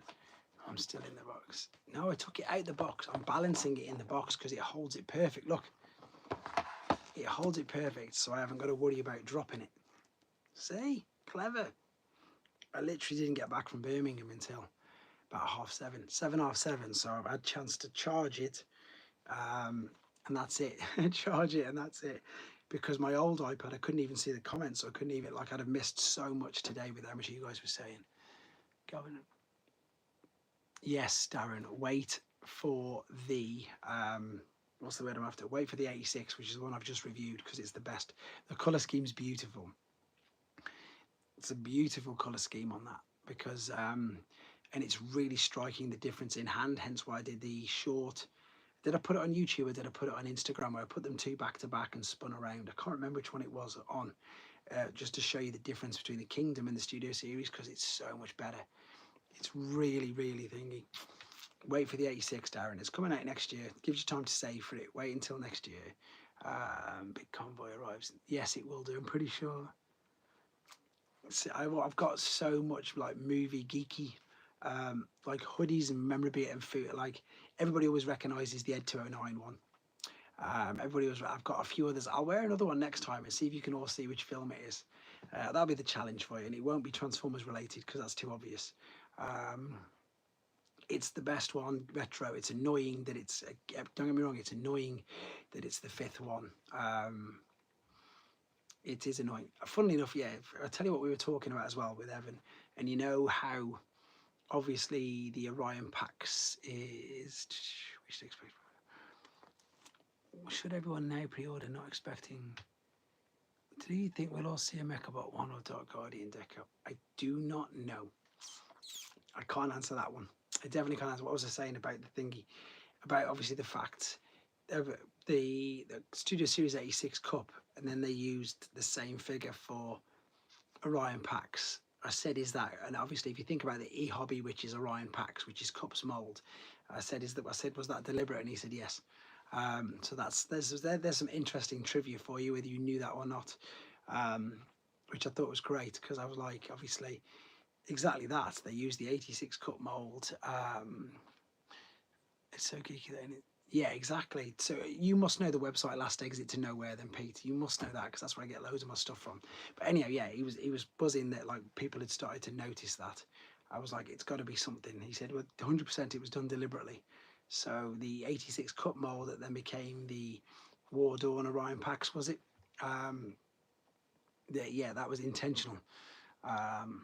I'm still in the box. No, I took it out the box. I'm balancing it in the box because it holds it perfect. Look, it holds it perfect, so I haven't got to worry about dropping it. See, clever. I literally didn't get back from Birmingham until about 7:30, 7:30. So I've had a chance to charge it, and that's it. Charge it, and that's it. Because my old iPad, I couldn't even see the comments. So I couldn't even, like, I'd have missed so much today with how much you guys were saying. Going. Yes, Darren. Wait for the what's the word I'm after? Wait for the 86, which is the one I've just reviewed because it's the best. The colour scheme's beautiful. It's a beautiful colour scheme on that because and it's really striking the difference in hand. Hence why I did the short. Did I put it on YouTube or did I put it on Instagram where I put them two back to back and spun around? I can't remember which one it was on, just to show you the difference between the Kingdom and the Studio Series because it's so much better. It's really, really thingy. Wait for the 86, Darren. It's coming out next year. It gives you time to save for it. Wait until next year. Big convoy arrives. Yes, it will do. I'm pretty sure. See, I've got so much like movie geeky, like hoodies and memorabilia and food. Like everybody always recognises the Ed 209 one. I've got a few others. I'll wear another one next time and see if you can all see which film it is. That'll be the challenge for you, and it won't be Transformers related because that's too obvious. It's the best one, retro. It's annoying that it's. Don't get me wrong. It's annoying that it's the fifth one. It is annoying. Funnily enough, yeah. I'll tell you what we were talking about as well with Evan, and you know how, obviously, the Orion Pax is. We should expect. Should everyone now pre-order? Not expecting. Do you think we'll all see a Mechabot 1 or Dark Guardian deco? I do not know. I can't answer that one. I definitely can't answer. What was I saying about the thingy? About obviously the fact of the Studio Series 86 Cup, and then they used the same figure for Orion Pax. I said, is that, and obviously if you think about the E-Hobby, which is Orion Pax, which is Cup's mould, I said, was that deliberate? And he said, yes. So there's some interesting trivia for you, whether you knew that or not, which I thought was great because I was like, obviously, exactly that. They use the 86 cut mold. It's so geeky, then. Yeah, exactly. So you must know the website Last Exit to Nowhere, then, Pete. You must know that because that's where I get loads of my stuff from. But anyhow, yeah, he was buzzing that like people had started to notice that. I was like, it's got to be something. He said, well, 100% it was done deliberately. So the 86 cut mold that then became the War Dawn Orion packs, was it? Um, yeah, that was intentional.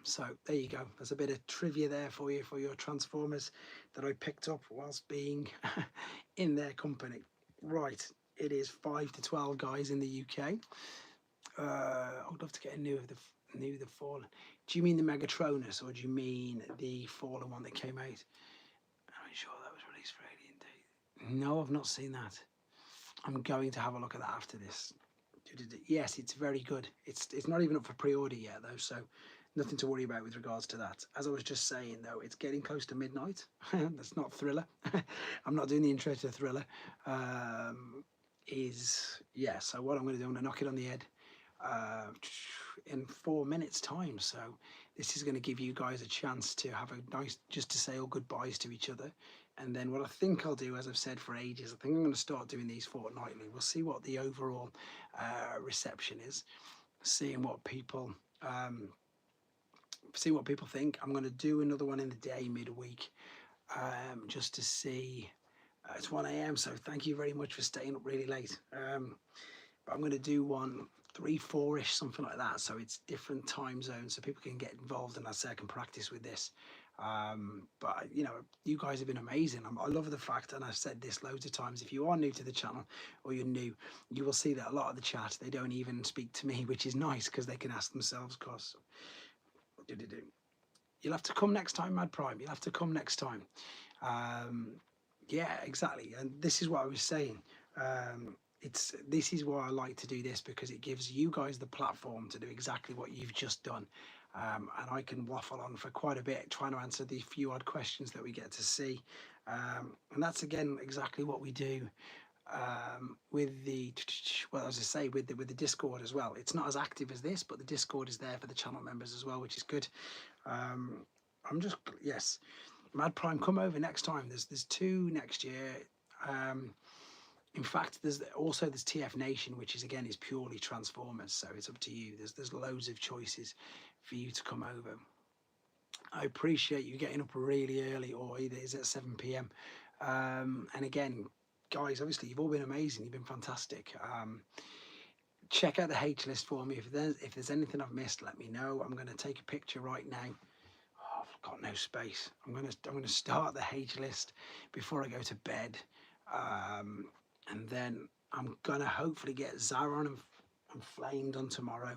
So there you go. There's a bit of trivia there for you for your Transformers that I picked up whilst being in their company. Right, it is 5 to 12 guys in the UK. I would love to get a new the Fallen. Do you mean the Megatronus or do you mean the Fallen one that came out? I'm sure that was released for Alien Day. No, I've not seen that. I'm going to have a look at that after this. Yes, it's very good. It's not even up for pre-order yet though, so nothing to worry about with regards to that. As I was just saying though, it's getting close to midnight. That's not Thriller. I'm not doing the intro to Thriller. Yeah, so what I'm going to do, I'm going to knock it on the head in 4 minutes time. So this is going to give you guys a chance to have a nice, just to say all goodbyes to each other. And then what I think I'll do, as I've said for ages, I think I'm going to start doing these fortnightly. We'll see what the overall reception is, seeing what people think. I'm going to do another one in the day midweek, just to see. It's 1 a.m. So thank you very much for staying up really late. But I'm going to do one 3, 4-ish, something like that. So it's different time zones, so people can get involved, and I say I can practice with this. But you know, you guys have been amazing. I love the fact, and I've said this loads of times, if you are new to the channel or you're new, you will see that a lot of the chat, they don't even speak to me, which is nice because they can ask themselves. Because you'll have to come next time, Mad Prime. You'll have to come next time. Yeah, exactly. And this is what I was saying. This is why I like to do this, because it gives you guys the platform to do exactly what you've just done. And I can waffle on for quite a bit trying to answer the few odd questions that we get to see. And that's again exactly what we do with the, well, as I say, with the Discord as well. It's not as active as this, but the Discord is there for the channel members as well, which is good. Yes, Mad Prime, come over next time. There's 2 next year. In fact, there's TF Nation, which is purely Transformers, so it's up to you. There's loads of choices for you to come over. I appreciate you getting up really early, or either is at 7 p.m. And again, guys, obviously you've all been amazing. You've been fantastic. Check out the H list for me. If there's anything I've missed, let me know. I'm going to take a picture right now. Oh, I've got no space. I'm going to start the H list before I go to bed. And then I'm gonna hopefully get Zaron and Flame done tomorrow,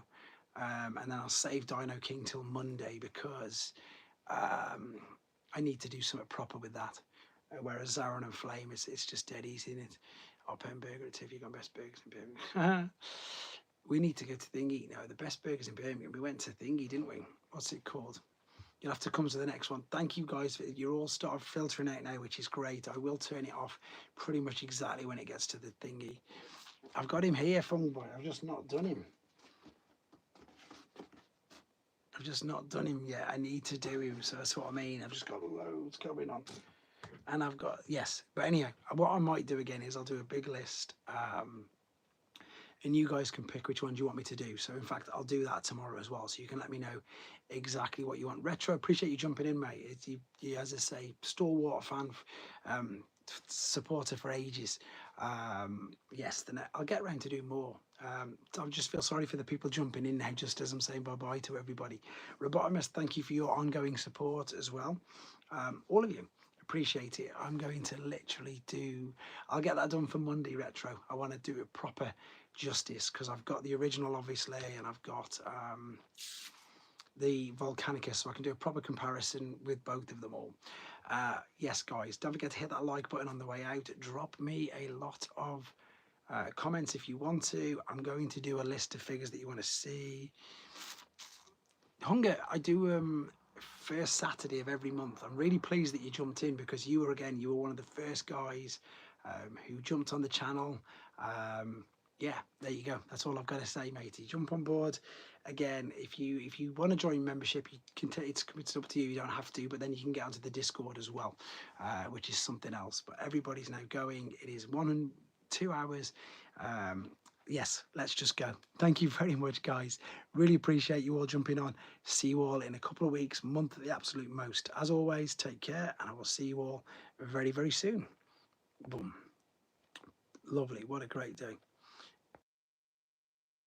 and then I'll save Dino King till Monday, because I need to do something proper with that. Whereas Zaron and Flame, it's just dead easy, isn't it? Pen Burger at Tiffy, got best burgers in Birmingham. We need to go to Thingy. No, the best burgers in Birmingham. We went to Thingy, didn't we? What's it called? You'll have to come to the next one. Thank you guys. You're all started filtering out now, which is great. I will turn it off pretty much exactly when it gets to the thingy. I've got him here, Funboy. I've just not done him. Yet. I need to do him, so that's what I mean. I've just got loads going on. And I've got, yes. But anyhow, what I might do again is I'll do a big list. And you guys can pick which ones you want me to do. So in fact, I'll do that tomorrow as well, so you can let me know exactly what you want. Retro, appreciate you jumping in, mate. You, as I say, stalwart fan, supporter for ages. Yes, then I'll get around to do more. I just feel sorry for the people jumping in now, just as I'm saying bye-bye to everybody. Robotimus, thank you for your ongoing support as well. All of you, appreciate it. I'm going to literally I'll get that done for Monday, Retro. I want to do it proper justice, because I've got the original obviously, and I've got the Volcanicus, so I can do a proper comparison with both of them all. Yes guys, don't forget to hit that like button on the way out. Drop me a lot of comments if you want to. I'm going to do a list of figures that you want to see. Hunger, I do first Saturday of every month. I'm really pleased that you jumped in, because you were one of the first guys who jumped on the channel. Yeah, there you go. That's all I've got to say, matey. Jump on board. Again, if you want to join membership, you can it's up to you. You don't have to, but then you can get onto the Discord as well, which is something else. But everybody's now going. It is 1 and 2 hours. Yes, let's just go. Thank you very much, guys. Really appreciate you all jumping on. See you all in a couple of weeks, month at the absolute most. As always, take care, and I will see you all very, very soon. Boom. Lovely. What a great day.